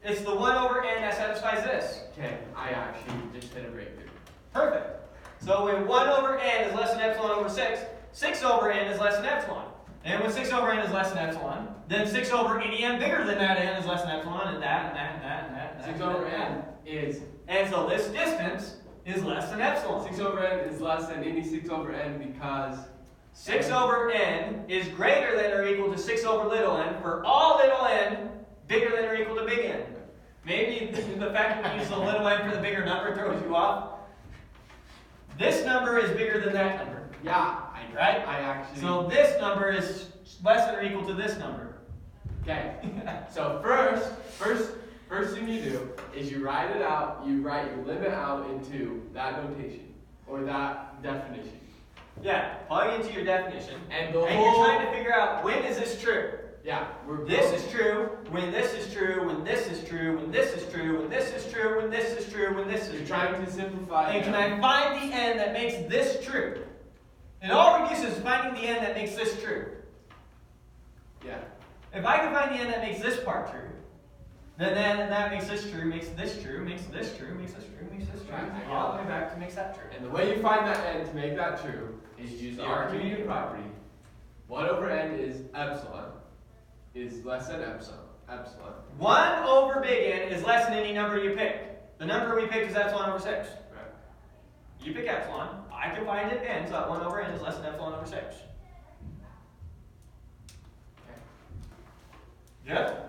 It's the 1 over n that satisfies this. Okay, I actually just hit a breakthrough. Perfect. So when 1 over n is less than epsilon over 6, 6 over n is less than epsilon. And when 6 over n is less than epsilon, then 6 over any n bigger than that n is less than epsilon, and that, and that, and that, and that, and that. 6 over n is. And so this distance is less than epsilon. 6 over n is less than any 6 over n because 6 over n is greater than or equal to 6 over little n for all little n bigger than or equal to big N. Maybe the fact that we use the little n for the bigger number throws you off. This number is bigger than that number. yeah, Right? I actually. So this number is less than or equal to this number. Okay. So first thing you do is you write it out. You write your limit out into that notation or that definition. Yeah, plug into your definition. And the And whole. you're trying to figure out when is this true? Yeah, This is true, when this is true, when this is true, when this is true, when this is true, when this is true, when this is You're true. trying to simplify. And can it. I find the n that makes this true? It all reduces finding the n that makes this true. Yeah. If I can find the n that makes this part true, then that makes this true, makes this true, makes this true, makes this true, makes this true, Right. and all the way back to makes that true. And the way you find that n to make that true is use the Archimedean property. 1 over n is epsilon is less than epsilon. 1 over big N is less than any number you pick. The number we picked is epsilon over 6. Right. You pick epsilon, I can find it n, so that 1 over n is less than epsilon over 6. Okay. Yep.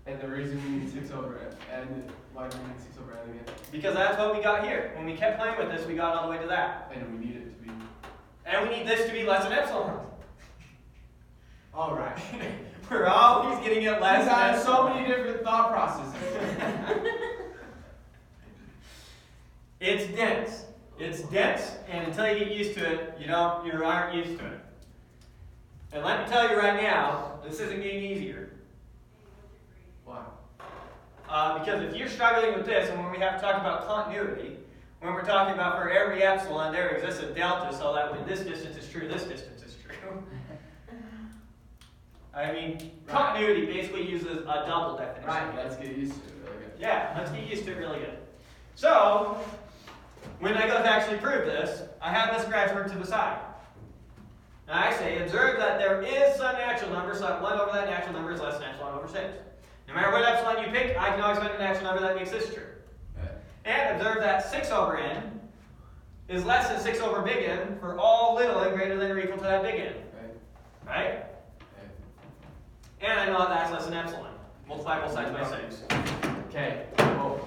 And the reason we need 6 over n, why do we need 6 over n again? Because that's what we got here. When we kept playing with this, we got all the way to that. And we need it to be. And we need this to be less than epsilon. All right. We're always getting it less This than has so epsilon. many different thought processes. It's dense. It's dense, and until you get used to it, you aren't used to it. And let me tell you right now, this isn't getting easier. Why? Because if you're struggling with this, and when we have to talk about continuity, when we're talking about for every epsilon, there exists a delta, so that when this distance is true, this distance is true. I mean, continuity basically uses a double definition. Right, let's get used to it really good. Yeah, let's get used to it really good. So, when I go to actually prove this, I have this graph to the side. Now I say, observe that there is some natural number, so that 1 over that natural number is less than epsilon over 6. No matter what epsilon you pick, I can always find a natural number that makes this true. Okay. And observe that 6 over n is less than 6 over big N for all little n greater than or equal to that big N. Right. Right? Okay. And I know that that's less than epsilon. Multiply both sides by 6. Okay. Whoa.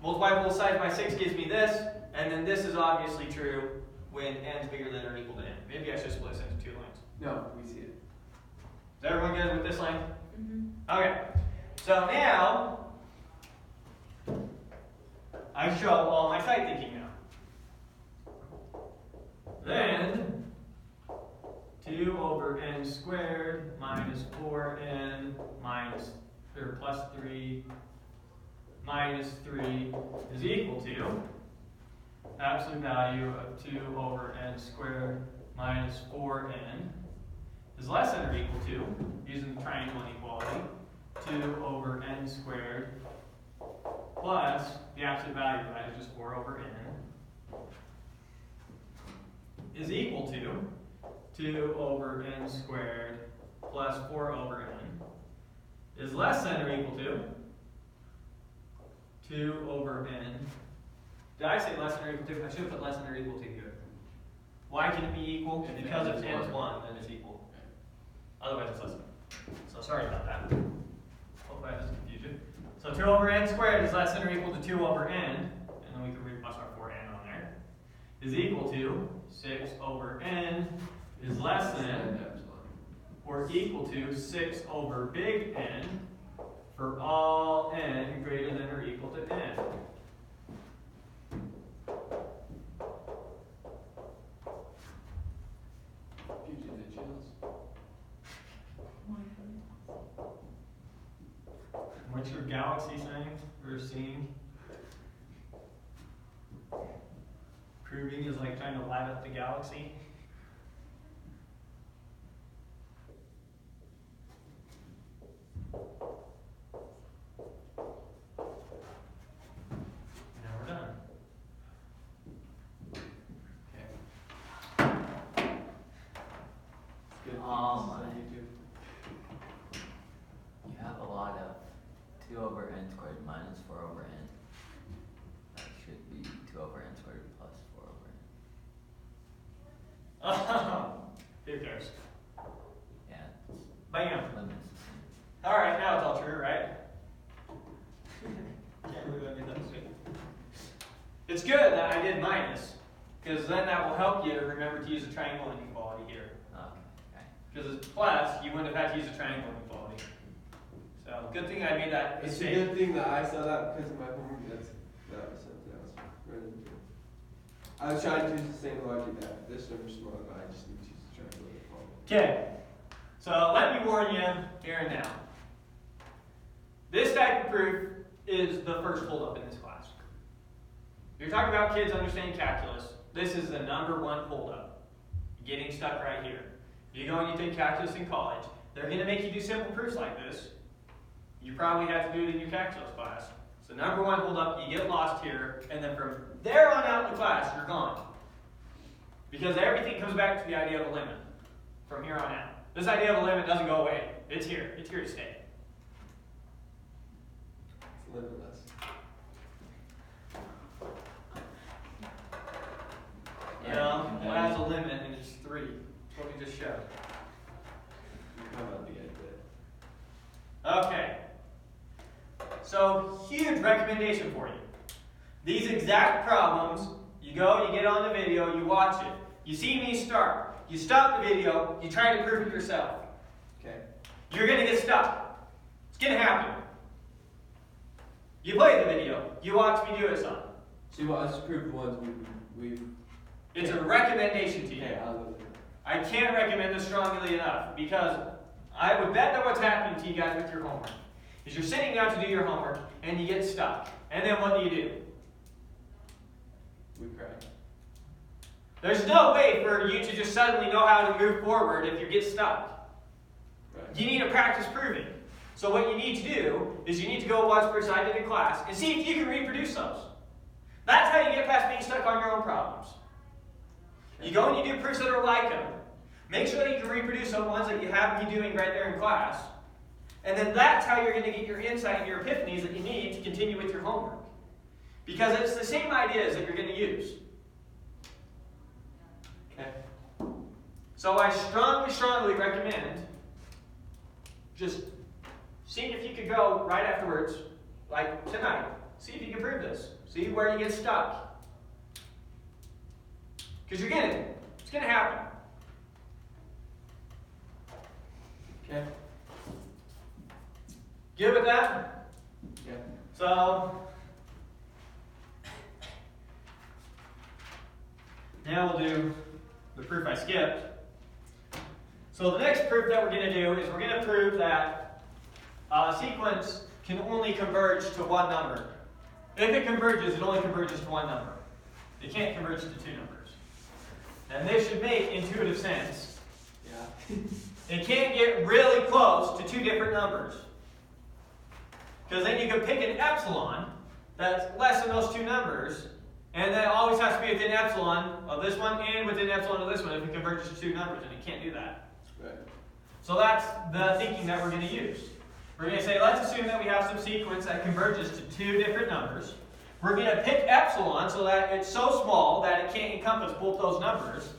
Multiply both sides by 6 gives me this, and then this is obviously true when n is bigger than or equal to n. Maybe I should split this into 2 lines. No, we see it. Is everyone good with this line? Mm-hmm. Okay. So now, I show all my side thinking now. Then, 2 over n squared minus 4n minus, or plus 3 minus 3 is equal to absolute value of 2 over n squared minus 4n is less than or equal to, using the triangle inequality, 2 over n squared plus the absolute value of that is just 4 over n is equal to 2 over n squared plus 4 over n is less than or equal to 2 over n. Did I say less than or equal to? I should have put less than or equal to here. Why can it be equal? If Because n if is n is 1. 1, then it's equal. Otherwise it's less than. So sorry about that. Hopefully I just confused you. So 2 over n squared is less than or equal to 2 over n, and then we can replus our 4n on there, is equal to 6 over n is less than or equal to 6 over big N for all n greater than or equal to n. Gives you the chills. What's your galaxy saying or seeing? Proving is like trying to light up the galaxy. Now we're done. Okay. It's good. Oh my. So you do. You have a lot of 2 over n squared minus 4 over n. That should be 2 over n It's good that I did minus, because then that will help you remember to use a triangle inequality here. Okay. Because it's plus, you wouldn't have had to use a triangle inequality. So, good thing I made that It's a mistake. good thing that I saw that because of my homework. That was something else. I was trying to use the same logic that this one was small, but I just need to use the triangle inequality. Okay, so let me warn you here and now. This type of proof is the first holdup in this class. You're talking about kids understanding calculus. This is the number one holdup. Getting stuck right here. You go and you take calculus in college. They're going to make you do simple proofs like this. You probably have to do it in your calculus class. So number one holdup, you get lost here, and then from there on out in the class, you're gone. Because everything comes back to the idea of a limit from here on out. This idea of a limit doesn't go away. It's here. It's here to stay. It's limitless. Well, it has a limit, and it's 3. That's what we just showed. How about the idea? Okay. So, huge recommendation for you. These exact problems, you go, you get on the video, you watch it. You see me start. You stop the video, you try to prove it yourself. Okay. You're going to get stuck. It's going to happen. You play the video, you watch me do it some. So you want us to prove the ones we've It's a recommendation to you. okay, I'll look at it. I can't recommend this strongly enough because I would bet that what's happening to you guys with your homework is you're sitting down to do your homework and you get stuck. And then what do? We cry. There's no way for you to just suddenly know how to move forward if you get stuck. Right. You need to practice proving. So what you need to do is you need to go watch proofs I did in class and see if you can reproduce those. That's how you get past being stuck on your own problems. You go and you do proofs that are like them. Make sure that you can reproduce the ones that you have me doing right there in class. And then that's how you're going to get your insight and your epiphanies that you need to continue with your homework. Because it's the same ideas that you're going to use. Okay. So I strongly, strongly recommend just seeing if you could go right afterwards, like tonight. See if you can prove this. See where you get stuck. Because you're getting it. It's going to happen. Okay. Good with that? Yeah. So, now we'll do the proof I skipped. So the next proof that we're going to do is we're going to prove that a sequence can only converge to one number. If it converges, it only converges to one number. It can't converge to two numbers. And this should make intuitive sense. Yeah. It can't get really close to two different numbers. Because then you could pick an epsilon that's less than those two numbers, and then it always has to be within epsilon of this one and within epsilon of this one if it converges to two numbers, and it can't do that. Right. So that's the thinking that we're going to use. We're going to say, let's assume that we have some sequence that converges to two different numbers. We're going to pick epsilon so that it's so small that it can't encompass both those numbers,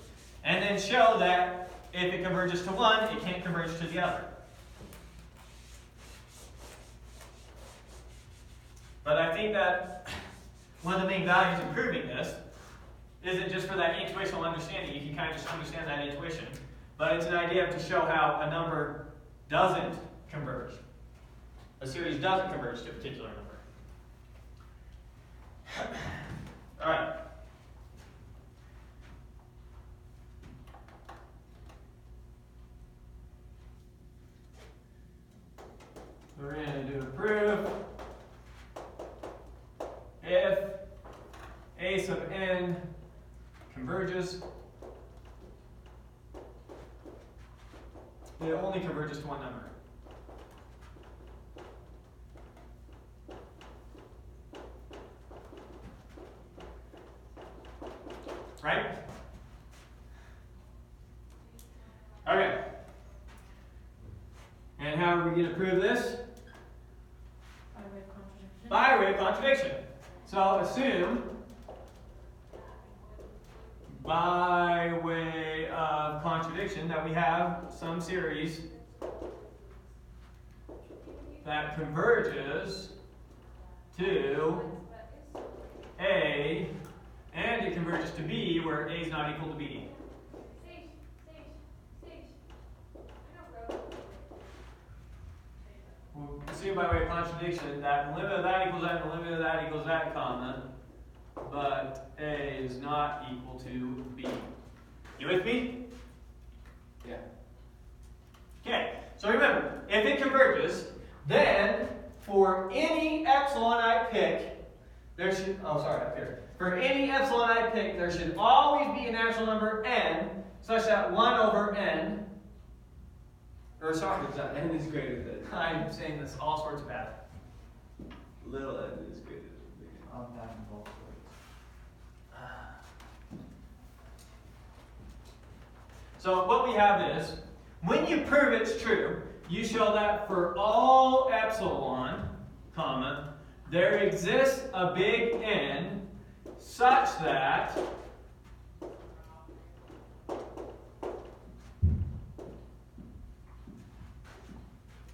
and then show that if it converges to one, it can't converge to the other. But I think that one of the main values in proving this isn't just for that intuitional understanding. You can kind of just understand that intuition. But it's an idea to show how a number doesn't converge. A series doesn't converge to a particular number. All right. We're going to do a proof if a sub n converges, it only converges to one number. Right? Okay. And how are we going to prove this? By way of contradiction. So assume, by way of contradiction, that we have some series that converges to a it converges to B where A is not equal to B. We'll see by way of contradiction that the limit of that equals that and the limit of that equals that, comma, but A is not equal to B. You with me? Yeah. Okay, so remember, if it converges, then for any epsilon I pick, there should, up here. For any epsilon I pick, there should always be a natural number n, such that 1 over n, or sorry, That n is greater than. I'm saying this all sorts of bad. Little n is greater than big N. I'm bad in both ways. So what we have is, when you prove it's true, you show that for all epsilon, comma, there exists a big N such that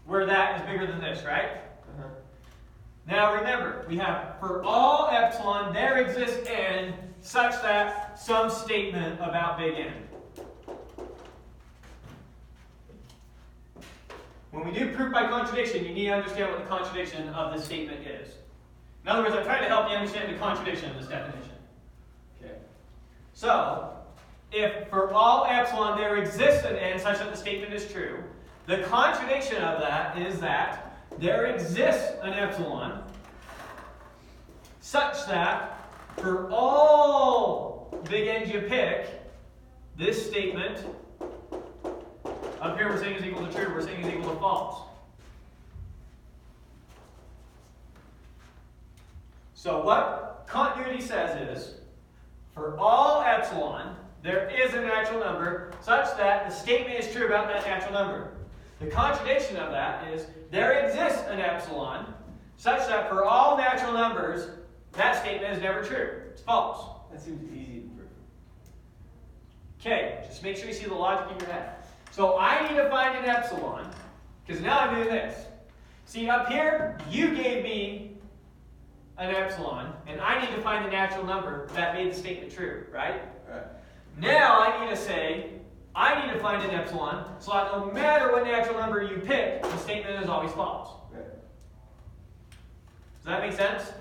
where that is bigger than this, right? Uh-huh. Now remember, we have for all epsilon, there exists N such that some statement about big N. When we do proof by contradiction, you need to understand what the contradiction of this statement is. In other words, I'm trying to help you understand the contradiction of this definition. Okay. So, if for all epsilon there exists an N such that the statement is true, the contradiction of that is that there exists an epsilon such that for all big N's you pick, this statement up here we're saying is equal to true, we're saying is equal to false. So what continuity says is, for all epsilon, there is a natural number such that the statement is true about that natural number. The contradiction of that is, there exists an epsilon such that for all natural numbers, that statement is never true. It's false. That seems easy to prove. Okay, just make sure you see the logic in your head. So I need to find an epsilon, because now I'm doing this. See, up here, you gave me an epsilon, and I need to find the natural number that made the statement true, right? Right. Now I need to say, I need to find an epsilon, so that no matter what natural number you pick, the statement is always false. Right. Does that make sense?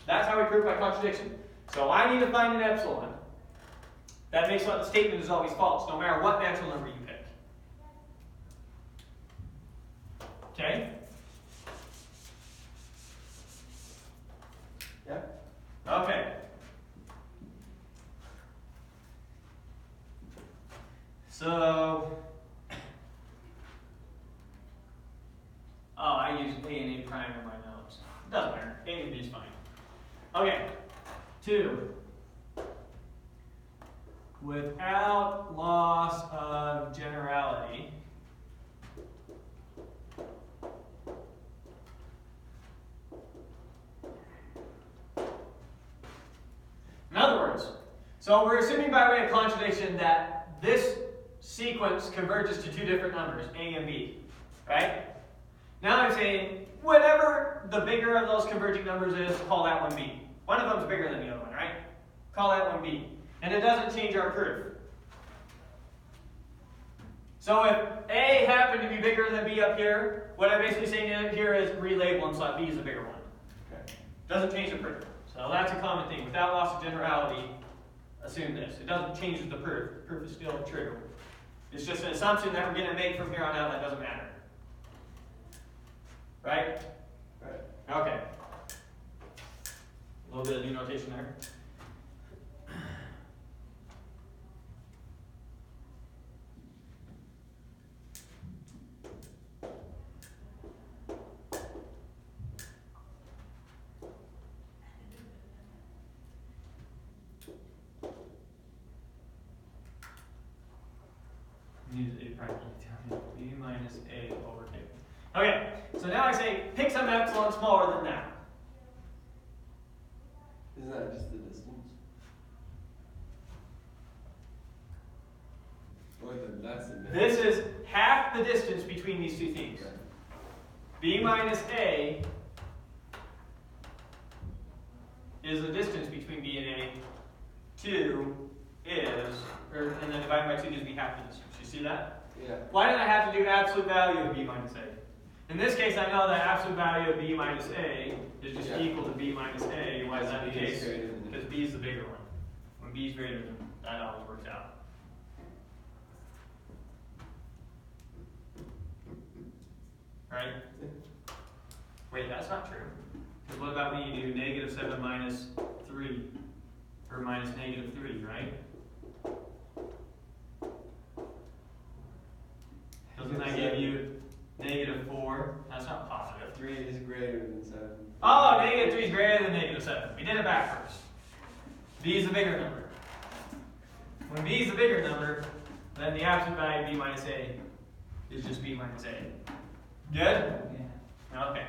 That's how we prove by contradiction. So I need to find an epsilon that makes what the statement is always false, no matter what natural number you pick. Okay? Yeah. Okay. So, I used A and A prime in my notes. Doesn't matter. A and B is fine. Okay. 2. Without loss of generality, in other words, so we're assuming by way of contradiction that this sequence converges to two different numbers, A and B, right? Now I'm saying, whatever the bigger of those converging numbers is, call that one B. One of them is bigger than the other one, right? Call that one B. And it doesn't change our proof. So if A happened to be bigger than B up here, what I'm basically saying here is relabel them so that B is the bigger one. Okay. Doesn't change the proof. So that's a common thing. Without loss of generality, assume this. It doesn't change the proof. The proof is still true. It's just an assumption that we're going to make from here on out that doesn't matter. Right? Right. Okay. A little bit of new notation there. Use A prime B minus A over K. Okay, so now I say pick some epsilon smaller than that. Isn't that just the distance? Wait, that's the minute. This is half the distance between these two things. Okay. B minus A is the distance between B and A 2 is, and then dividing by 2 gives me half the distance. You see that? Yeah. Why did I have to do absolute value of b minus a? In this case, I know that absolute value of b minus a is just equal to b minus a. Why is that the case? Because b is the bigger one. When b is greater than, that always works out. Right? Wait, that's not true. Because what about when you do negative 7 minus 3? Or minus negative 3, right? Doesn't that give you negative 4? That's not positive. 3 is greater than 7. Oh, negative 3 is greater than negative 7. We did it backwards. B is a bigger number. When B is a bigger number, then the absolute value of b minus a is just b minus a. Good? Yeah. Okay.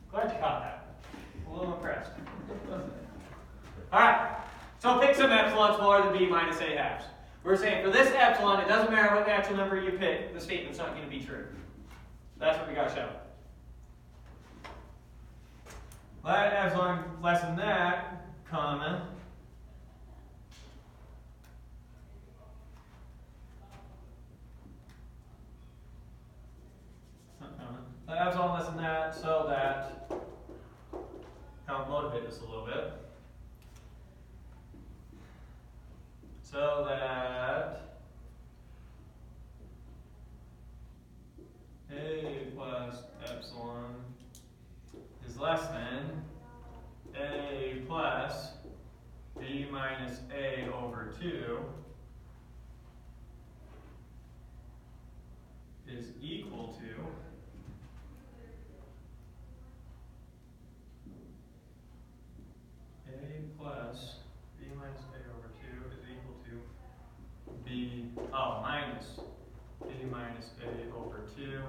Glad you caught that. A little impressed. Alright, so pick some epsilon smaller than b minus a halves. We're saying for this epsilon, it doesn't matter what natural number you pick, the statement's not going to be true. That's what we got to show. Let epsilon less than that, comma. Let epsilon less than that so that, I'll motivate this a little bit. So that a plus epsilon is less than a plus b minus a over 2 is equal to a plus b minus a over 2 is equal to minus b minus a over 2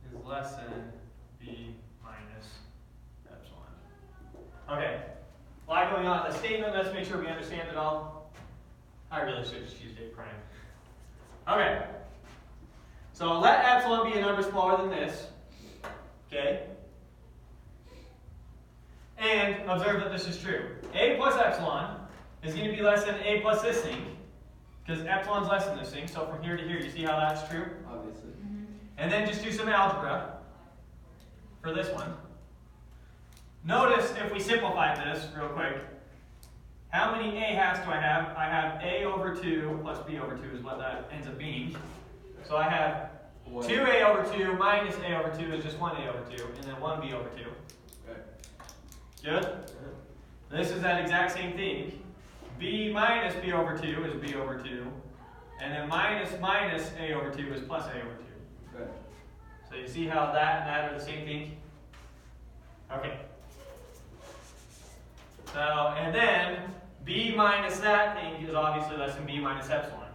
is less than b minus epsilon. Okay, a lot going on in the statement. Let's make sure we understand it all. I really should just use A prime. Okay, so let epsilon be a number smaller than this. Okay, and observe that this is true. A plus epsilon is going to be less than a plus this thing, because epsilon's less than this thing. So from here to here, you see how that's true? Obviously. And then just do some algebra for this one. Notice if we simplify this real quick, how many a halves do I have? I have a over 2 plus b over 2 is what that ends up being. So I have 2a over 2 minus a over 2 is just 1a over 2, and then 1b over 2. Okay. Good? This is that exact same thing. B minus b over 2 is b over 2, and then minus a over 2 is plus a over 2. Okay. So you see how that and that are the same thing? Okay. So, and then b minus that thing is obviously less than b minus epsilon.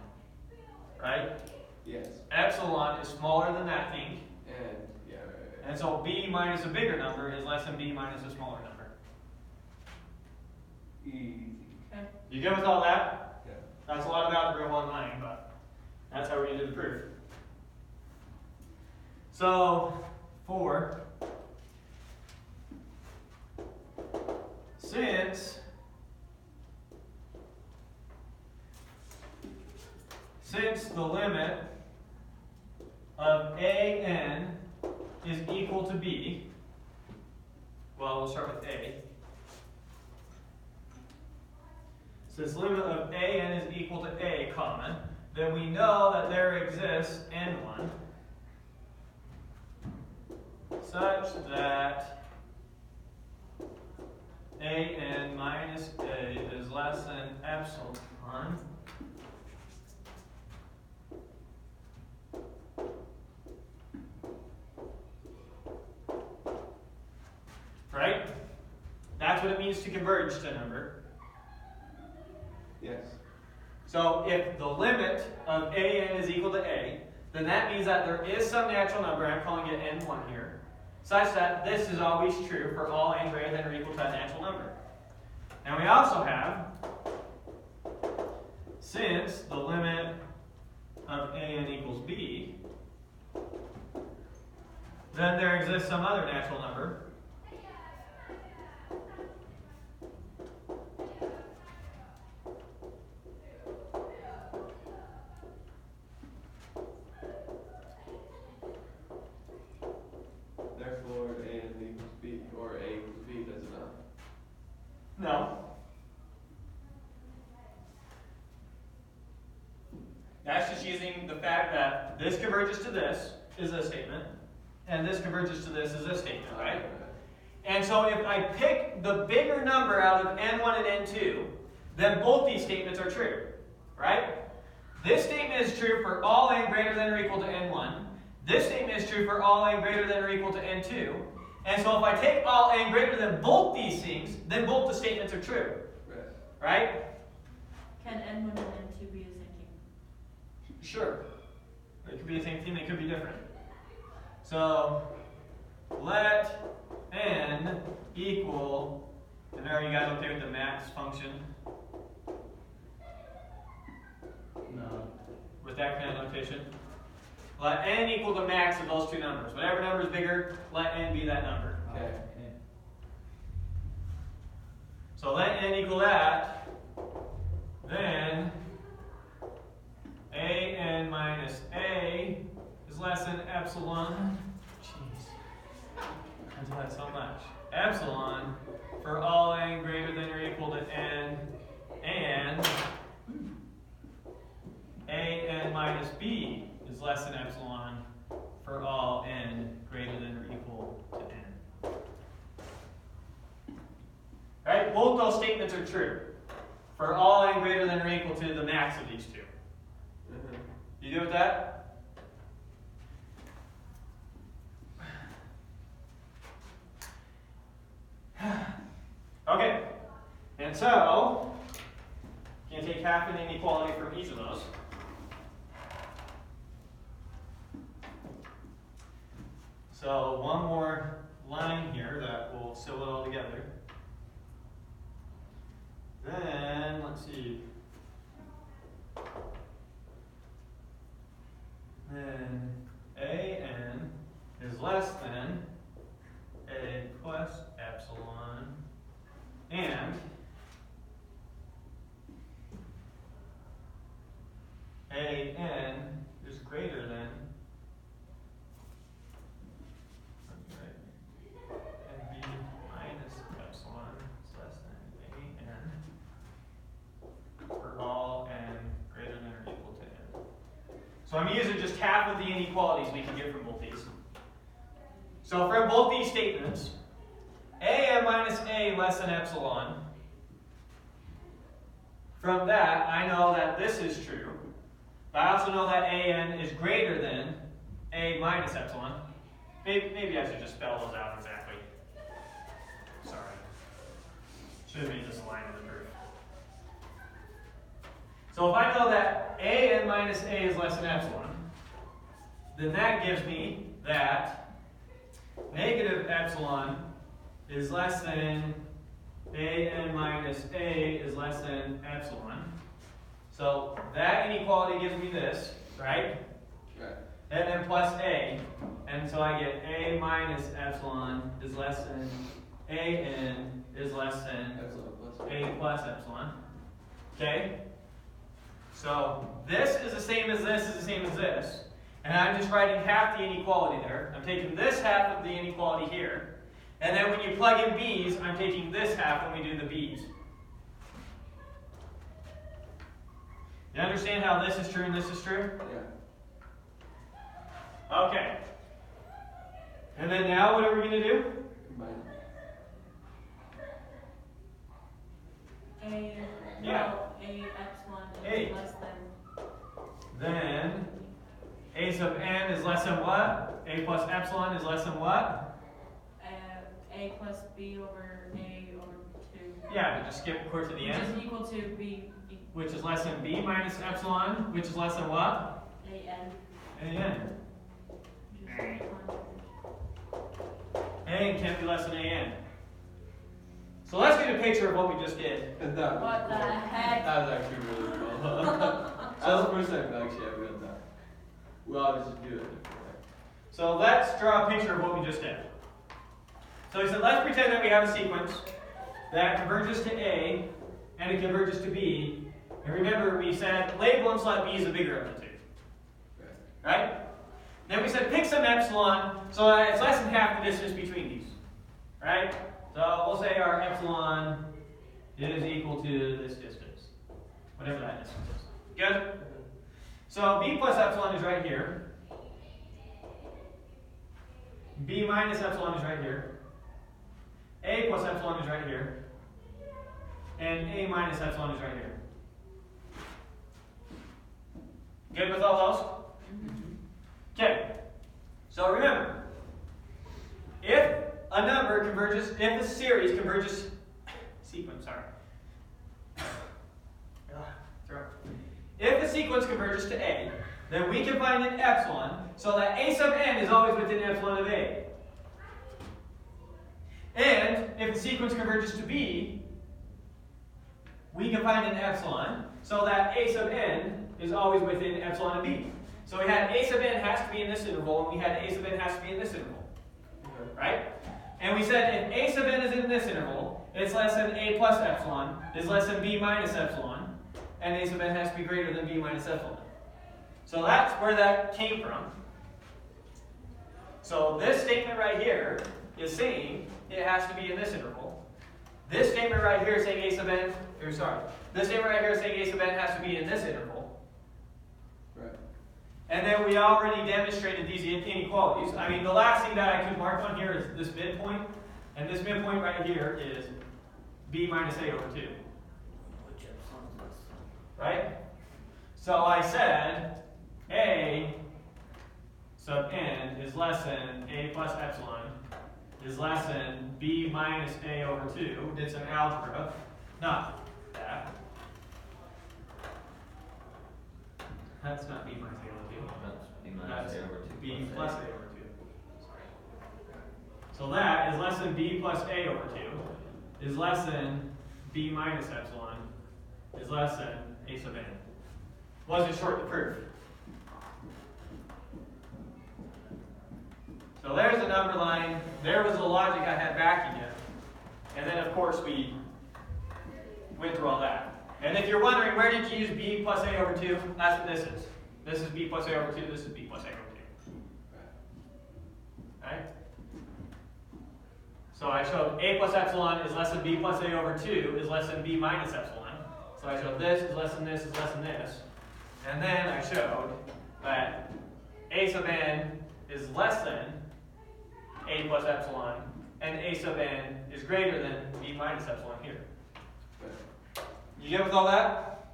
Right? Yes. Epsilon is smaller than that thing. And, yeah, right. And so b minus a bigger number is less than b minus a smaller number. Easy. Okay. You good with all that? Yeah. That's a lot of algebra in one line, but that's how we're going to do the proof. So, 4. Since the limit of an is equal to b, well, we'll start with a. Since the limit of an is equal to a, comma, then we know that there exists n1 such that an minus a is less than epsilon right? That's what it means to converge to a number. Yes. So if the limit of an is equal to a, then that means that there is some natural number, I'm calling it n1 here, such that this is always true for all n greater than or equal to that natural number. And we also have, since the limit of an equals b, then there exists some other natural number No. That's just using the fact that this converges to this is a statement, and this converges to this is a statement, right? And so if I pick the bigger number out of n1 and n2, then both these statements are true, right? This statement is true for all n greater than or equal to n1. This statement is true for all n greater than or equal to n2. And so if I take all n greater than both these things, then both the statements are true, right? Can n1 and n2 be the same thing? Sure. They could be the same thing, they could be different. So let n equal, and are you guys okay with the max function? No. With that kind of notation? Let n equal the max of those two numbers. Whatever number is bigger, let n be that number. Okay. So let n equal that, then an minus a is less than epsilon. Jeez. I do that so much. Epsilon for all n greater than or equal to n, and an minus b is less than epsilon for all n greater than or equal to n. Right? Both those statements are true for all n greater than or equal to the max of these two. You good with that? Okay. And so, you can take half of the inequality from each of those. So one more line here that will seal it all together. Then, let's see. Then an is less than a plus epsilon, and an is greater than and b minus epsilon is less than an for all n greater than or equal to n. So I'm using just half of the inequalities we can get from both these. So from both these statements, an minus a less than epsilon, from that I know that this is true. But I also know that an is greater than a minus epsilon. Maybe I should just spell those out exactly. Sorry. Should have made this a line of the proof. So if I know that an minus a is less than epsilon, then that gives me that negative epsilon is less than an minus a is less than epsilon. So that inequality gives me this, right? Right. And then plus a. And so I get a minus epsilon is less than an is less than Epsilon plus. a plus epsilon. Okay? So this is the same as this is the same as this. And I'm just writing half the inequality there. I'm taking this half of the inequality here. And then when you plug in b's, I'm taking this half when we do the b's. You understand how this is true and this is true? Yeah. Okay. And then now what are we going to do? Combine. Yeah. A epsilon A. is less than. Then a sub n is less than what? A plus epsilon is less than what? A plus b over a over 2. Yeah, to just skip core to the Which end. is equal to b. Which is less than b minus epsilon, which is less than what? An. An. An can't be less than an. So let's get a picture of what we just did. That What the heck? That was actually really cool. That was the first time actually I read that. Well, I was just doing it different way. So let's draw a picture of what we just did. So we said let's pretend that we have a sequence that converges to A and it converges to B. And remember we said label and select B is the bigger of the two. Right? Then we said pick some epsilon so that it's less than half the distance between these. Right? So we'll say our epsilon is equal to this distance, whatever that distance is. Good? So b plus epsilon is right here. B minus epsilon is right here. A plus epsilon is right here. And A minus epsilon is right here. Good with all those? Okay. So remember, if a number converges, if a series converges, sequence, sorry. If a sequence converges to A, then we can find an epsilon so that A sub n is always within epsilon of A. And if the sequence converges to B, we can find an epsilon so that A sub n is always within epsilon of B. So we had A sub n has to be in this interval, and we had A sub n has to be in this interval. Right? And we said if A sub n is in this interval, it's less than A plus epsilon, is less than B minus epsilon, and A sub n has to be greater than B minus epsilon. So that's where that came from. So this statement right here is saying it has to be in this interval. This statement right here is saying A sub n, this statement right here is saying A sub n has to be in this interval. Right. And then we already demonstrated these inequalities. I mean, the last thing that I could mark on here is this midpoint. And this midpoint right here is B minus A over 2. Which epsilon is less? Right? So I said A sub n is less than A plus epsilon is less than B minus A over 2. Did some algebra. Not that. That's not B minus A over 2. That's B minus That's A over 2. B plus A over 2. So that is less than B plus A over 2 is less than B minus epsilon is less than A sub n. Wasn't short to prove. So there's the number line. There was the logic I had backing it. And then of course we went through all that. And if you're wondering where did you use B plus A over 2, that's what this is. This is B plus A over 2, this is B plus A over 2. Right? So I showed A plus epsilon is less than B plus A over 2 is less than B minus epsilon. So I showed this is less than this is less than this. And then I showed that A sub n is less than A plus epsilon, and A sub n is greater than B minus epsilon here. You get with all that?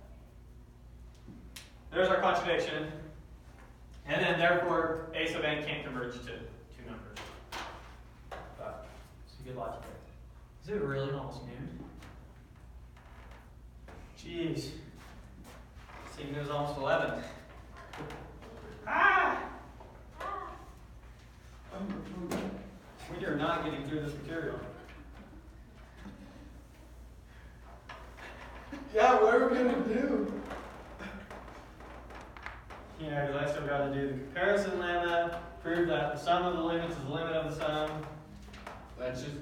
There's our contradiction. And then therefore A sub n can't converge to two numbers. It's a good logic there. Is it really almost noon? Jeez. Seeing it was almost 11. Ah! We are not getting through this material. Yeah, what are we gonna do? Yeah, because I still got to do the comparison lemma, prove that the sum of the limits is the limit of the sum. Let's just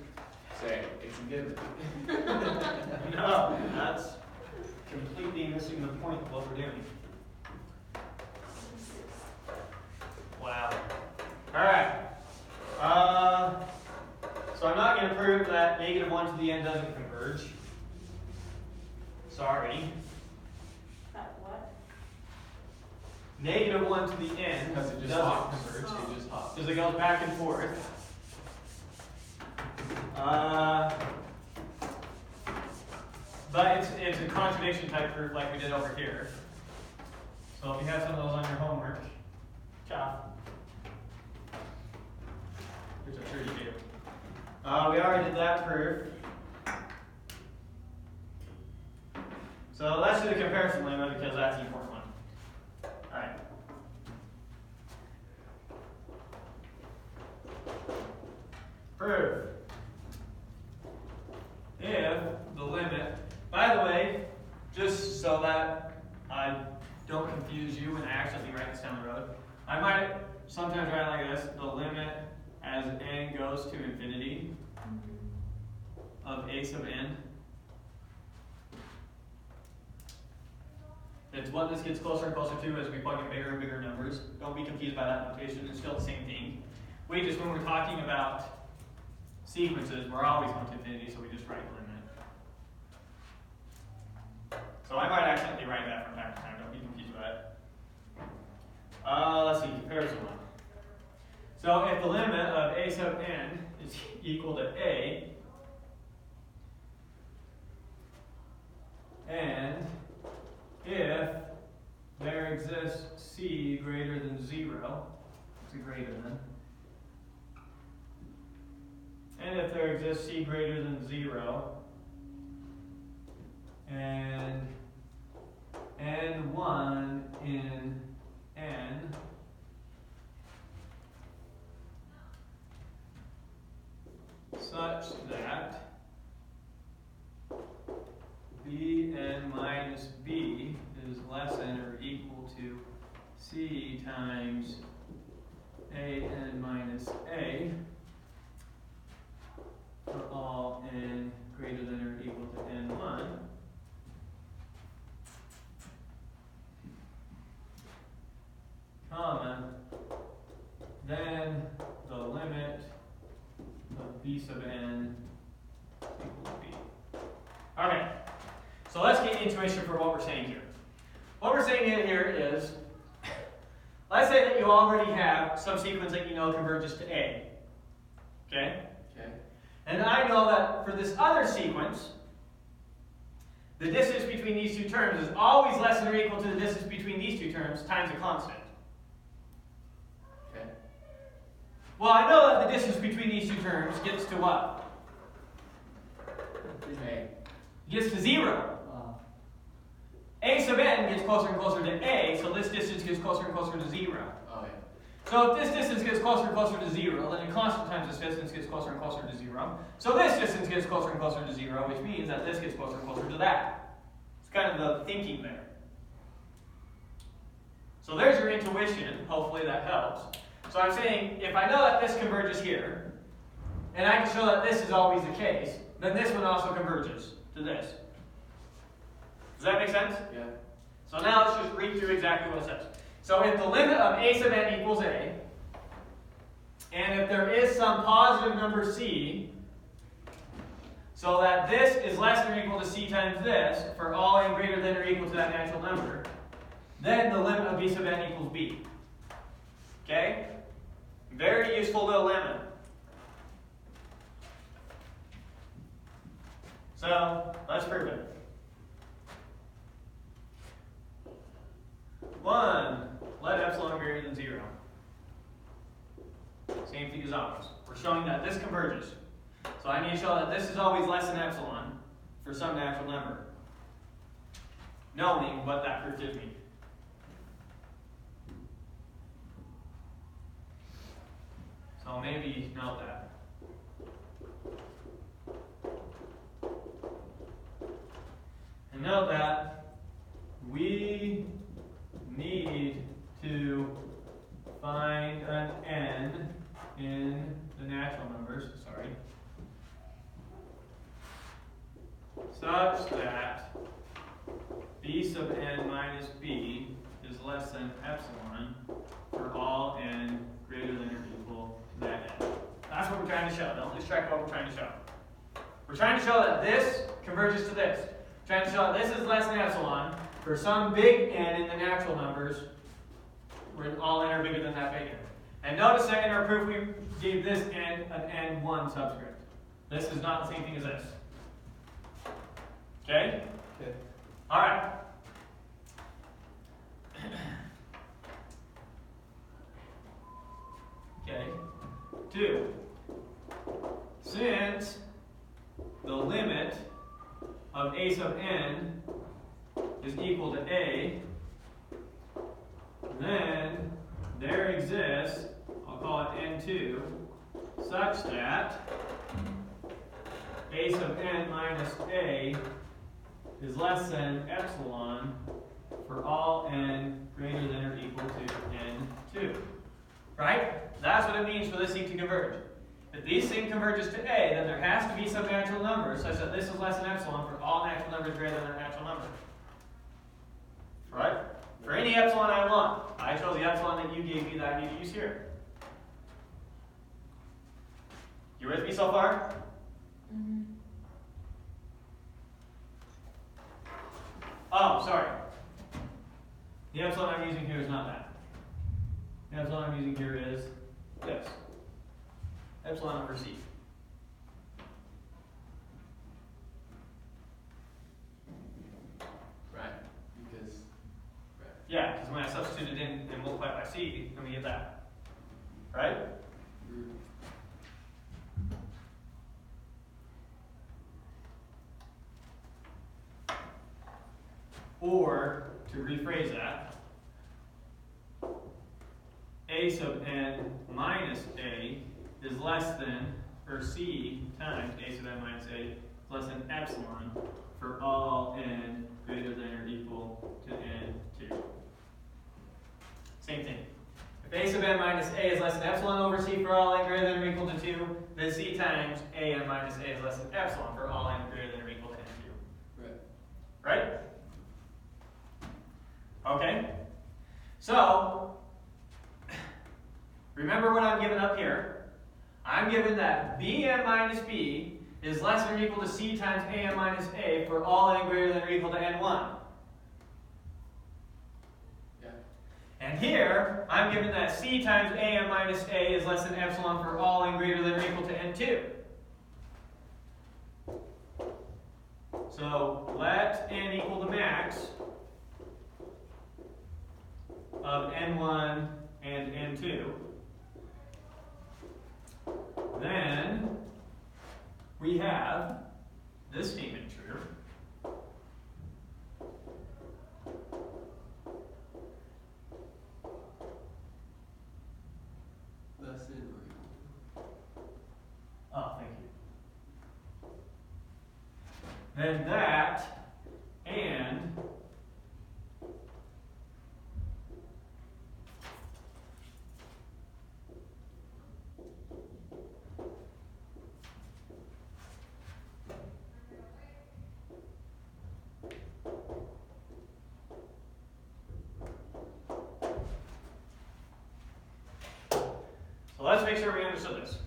say it's a given. No, that's completely missing the point of what we're doing. Wow. Alright. So I'm not going to prove that negative 1 to the n doesn't converge. Sorry. That what? Negative 1 to the n Because it just doesn't hops. converge. It just hops. Because it goes back and forth. But it's a contradiction type proof like we did over here. So if you have some of those on your homework, ciao. Which I'm sure you do. We already did that proof. So let's do the comparison lemma because that's the important one. Alright. Proof. If the limit, by the way, just so that I don't confuse you when I actually write this down the road, I might sometimes write like this, the limit as n goes to infinity of a sub n. It's what this gets closer and closer to as we plug in bigger and bigger numbers. Don't be confused by that notation, it's still the same thing. We just, when we're talking about sequences, we're always going to infinity, so we just write limit. And if there exists c greater than 0, it's a greater than. And if there exists c greater than 0, and n1 in n such that bn minus b is less than or equal to c times an minus a for all n greater than or equal to n1, comma, then the limit of b sub n equals b. Okay, so let's get intuition for what we're saying here. What we're saying here is, let's say that you already have some sequence that you know converges to A. Okay? Okay. And I know that for this other sequence, the distance between these two terms is always less than or equal to the distance between these two terms times a constant. Okay. Well, I know that the distance between these two terms gets to what? A. Gets to 0. A sub n gets closer and closer to A, so this distance gets closer and closer to 0. Oh yeah. So if this distance gets closer and closer to 0, then a constant times this distance gets closer and closer to 0. So this distance gets closer and closer to 0, which means that this gets closer and closer to that. It's kind of the thinking there. So there's your intuition. Hopefully that helps. So I'm saying, if I know that this converges here, and I can show that this is always the case, then this one also converges to this. Does that make sense? Yeah. So now let's just read through exactly what it says. So if the limit of a sub n equals a, and if there is some positive number c, so that this is less than or equal to c times this, for all n greater than or equal to that natural number, then the limit of b sub n equals b. Okay? Very useful little limit. So, let's prove it. 1, let epsilon greater than 0. Same thing as always. We're showing that this converges. So I need to show that this is always less than epsilon for some natural number, knowing what that proof gives me. So maybe note that. And note that we need to find an n in the natural numbers, such that b sub n minus b is less than epsilon for all n greater than or equal to that n. That's what we're trying to show. Don't lose track of what we're trying to show. We're trying to show that this converges to this. We're trying to show that this is less than epsilon for some big n in the natural numbers, where all n are bigger than that big n. And notice that in our proof we gave this n an n1 subscript. This is not the same thing as this. Okay? Okay. All right. Okay. 2. Since the limit of a sub n is equal to a, then there exists, I'll call it n2, such that a sub n minus a is less than epsilon for all n greater than or equal to n2. Right? That's what it means for this thing to converge. If this thing converges to a, then there has to be some natural number such that this is less than epsilon for all natural numbers greater than a natural number. Right? For any epsilon I want, I chose the epsilon that you gave me that I need to use here. You with me so far? Mm-hmm. Oh, sorry. The epsilon I'm using here is not that. The epsilon I'm using here is this. Epsilon over c. Yeah, because when I substitute it in and multiply it by c, then we get that. Right? Or, to rephrase that, a sub n minus a is less than, or c times a sub n minus a is less than epsilon for all n greater than or equal to n2. Same thing. If a sub n minus a is less than epsilon over c for all n greater than or equal to 2, then c times a n minus a is less than epsilon for all n greater than or equal to n2. Right. Right? Okay? So, remember what I'm given up here. I'm given that bn minus b is less than or equal to c times an minus a for all n greater than or equal to n1. Yeah. And here, I'm given that c times an minus a is less than epsilon for all n greater than or equal to n2. So, let n equal the max of n1 and n2. Then we have this statement true. Less than or equal. Oh, thank you. Then that and so let's make sure we understood this.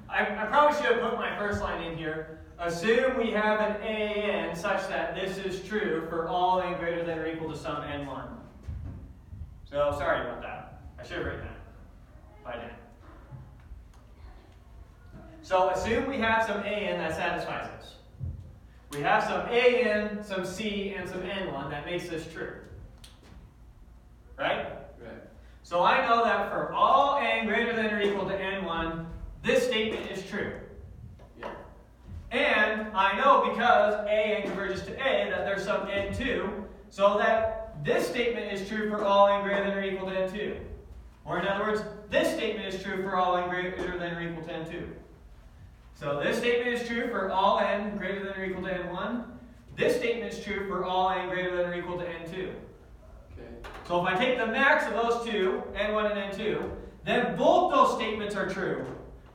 I probably should have put my first line in here. Assume we have an an such that this is true for all n greater than or equal to some n1. So sorry about that. I should have written that by then. So assume we have some an that satisfies this. We have some an, some c, and some n1 that makes this true. Right? Right. So I know that for all n greater than or equal to n1, this statement is true. Yeah. And I know because an converges to a that there's some n2, so that this statement is true for all n greater than or equal to n2. Or in other words, this statement is true for all n greater than or equal to n2. So this statement is true for all n greater than or equal to n1. This statement is true for all n greater than or equal to n2. Okay. So if I take the max of those two, n1 and n2, then both those statements are true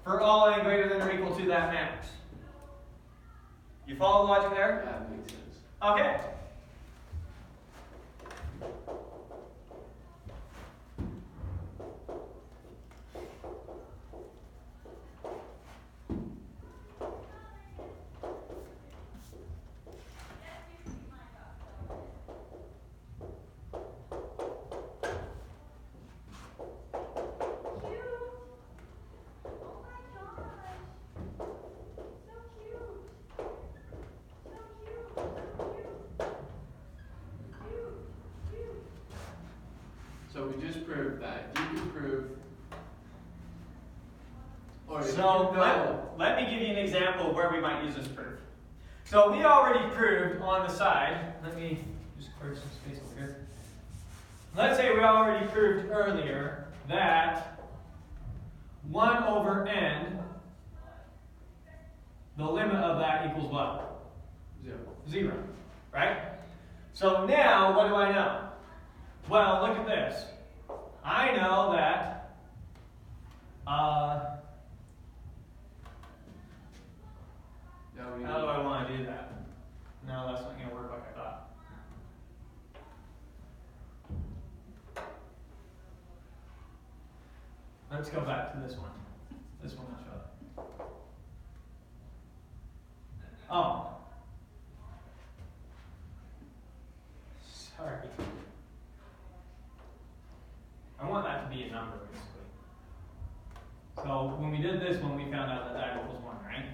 for all n greater than or equal to that max. You follow the logic there? That makes sense. Okay. So we just proved that you can prove. Or if So you know, let me give you an example of where we might use this proof. So we already proved on the side, let me just clear some space over here. Let's say we already proved earlier that 1 over n, the limit of that equals what? 0. 0, right? So now, what do I know? Well, look at this. I know that Now we how do I want to do that? No, that's not going to work like I thought. Let's go back to this one. This one will show up. Oh. Sorry. I want that to be a number, basically. So when we did this one, we found out that that equals 1, right?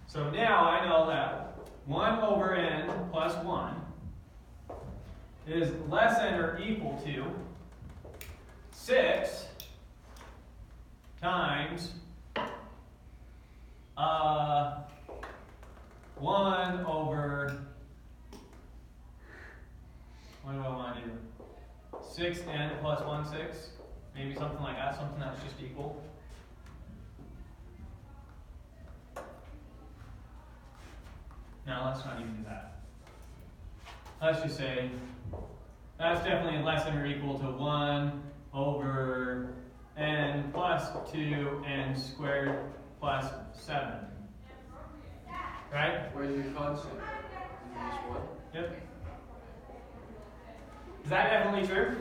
So now I know that 1 over n plus 1 is less than or equal to 6 times 1 over, what do I want to do? 6n plus 1 6, maybe something like that, something that's just equal. Now let's not even do that. Let's just say that's definitely less than or equal to 1 over n plus 2n squared plus 7. Right? Where's your constant? Is it just 1? Yep. Is that definitely true?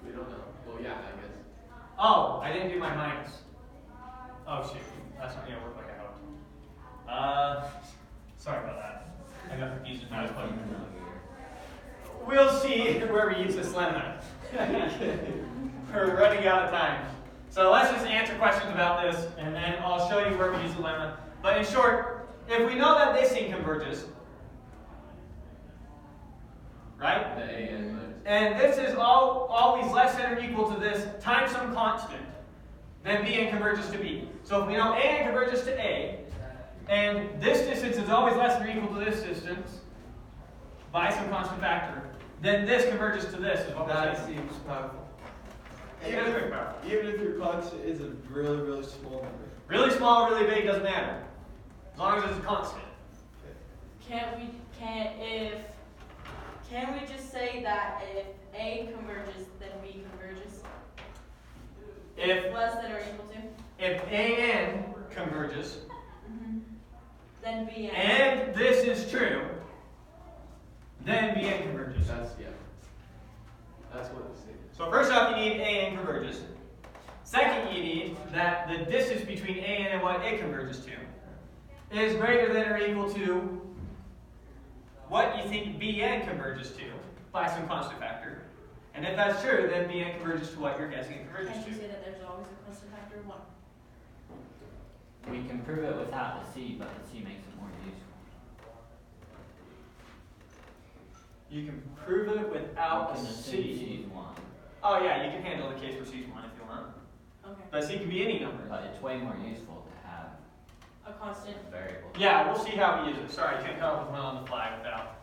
We don't know. Well, yeah, I guess. Oh, I didn't do my minus. Oh shoot, that's not gonna work like I hoped. Sorry about that. I got confused with my plug. We'll see where we use this lemma. We're running out of time. So let's just answer questions about this, and then I'll show you where we use the lemma. But in short, if we know that this thing converges, right? The AN minus. And this is always less than or equal to this times some constant, then Bn converges to B. So if we know An converges to A, and this distance is always less than or equal to this distance by some constant factor, then this converges to this, is what we're That saying. seems powerful. It is very powerful. Even if your constant is a really, really small number. Really small, really big, doesn't matter. As long as it's a constant. Can we just say that if A converges, then B converges? If Less than or equal to? If An converges, Then B and this is true, then Bn converges. That's, yeah. That's what it's saying. So first off, you need An converges. Second, you need that the distance between An and what it converges to is greater than or equal to what you think Bn converges to by some constant factor. And if that's true, then Bn converges to what you're guessing it converges Can you to. say that there's always a constant factor of 1? We can prove it without the C, but the C makes it more useful. You can prove it without We a can assume C. C is 1, Oh yeah, you can handle the case where C is 1 if you want. Okay. But C can be any number. but it's way more useful to have A constant. a variable. Yeah, we'll see how we use it. Sorry, I can't come up with one on the fly without.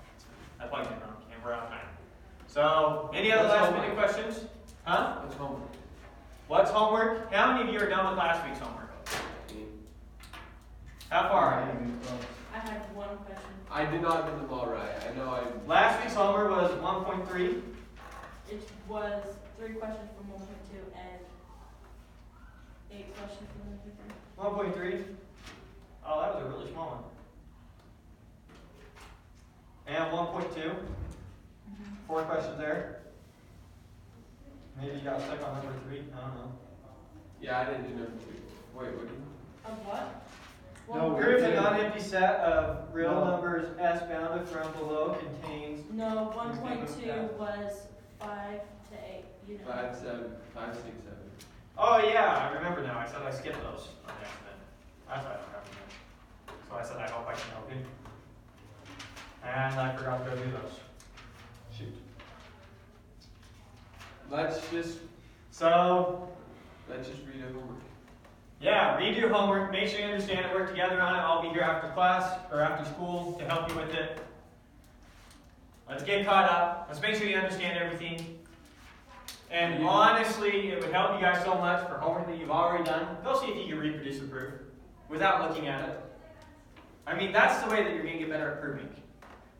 I plugged it wrong, and we're out of time. So, any other What's last homework? minute questions? Huh? What's homework? What's homework? How many of you are done with last week's homework? How far are you? I have one question. I did not get them all right. I know I. Last week's homework was 1.3. It was 3 questions from 1.2 and 8 questions from 1.3. 1.3. Oh, that was a really small one. And 1.2. 4 questions there. Maybe you got stuck on number 3. I don't know. Yeah, I didn't do number 2. Wait, what did you? Of what? No, One- prove a two. non-empty set of real No. numbers S bounded from below contains. No, You think of 1.2 that. was 5 to 8. You know. 5, 7, 5, 6, 7. Oh yeah, I remember now. I said I skipped those on accident. That's why I don't remember them. So I said I hope I can help you. And I forgot to go do those. Shoot. Let's just read a homework. Yeah, read your homework. Make sure you understand it. Work together on it. I'll be here after class or after school to help you with it. Let's get caught up. Let's make sure you understand everything. And honestly, it would help you guys so much for homework that you've already done. Go see if you can reproduce the proof without looking at it. I mean, that's the way that you're going to get better at proving.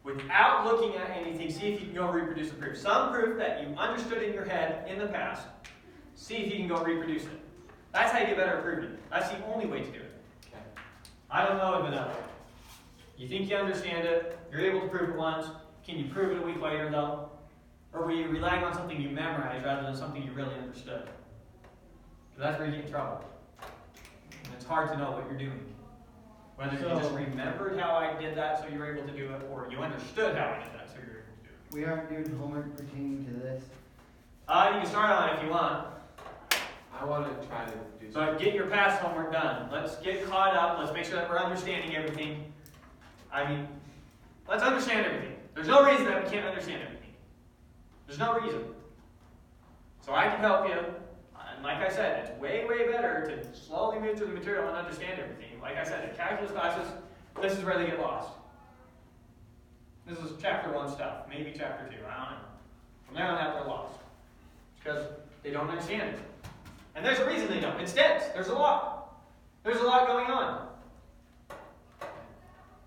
Without looking at anything, see if you can go reproduce the proof. Some proof that you understood in your head in the past, see if you can go reproduce it. That's how you get better at proving. That's the only way to do it. Okay. I don't know of another way. You think you understand it, you're able to prove it once. Can you prove it a week later, though? Or were you relying on something you memorized rather than something you really understood? 'Cause that's where you get in trouble. And it's hard to know what you're doing. Whether you just remembered how I did that so you were able to do it, or you understood how I did that so you were able to do it. We aren't doing homework pertaining to this. You can start on it if you want. I want to try to do So get your past homework done. Let's get caught up. Let's make sure that we're understanding everything. I mean, let's understand everything. There's no reason that we can't understand everything. There's no reason. So I can help you. And like I said, it's way, way better to slowly move through the material and understand everything. Like I said, in calculus classes, this is where they get lost. This is chapter 1 stuff, maybe chapter 2, I don't know. From there on out, they're lost. It's because they don't understand it. And there's a reason they don't. It's dense. There's a lot. There's a lot going on.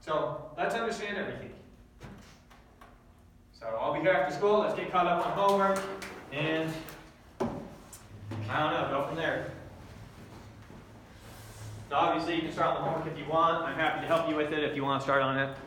So let's understand everything. So I'll be here after school. Let's get caught up on homework. And I don't know, go from there. So obviously you can start on the homework if you want. I'm happy to help you with it if you want to start on it.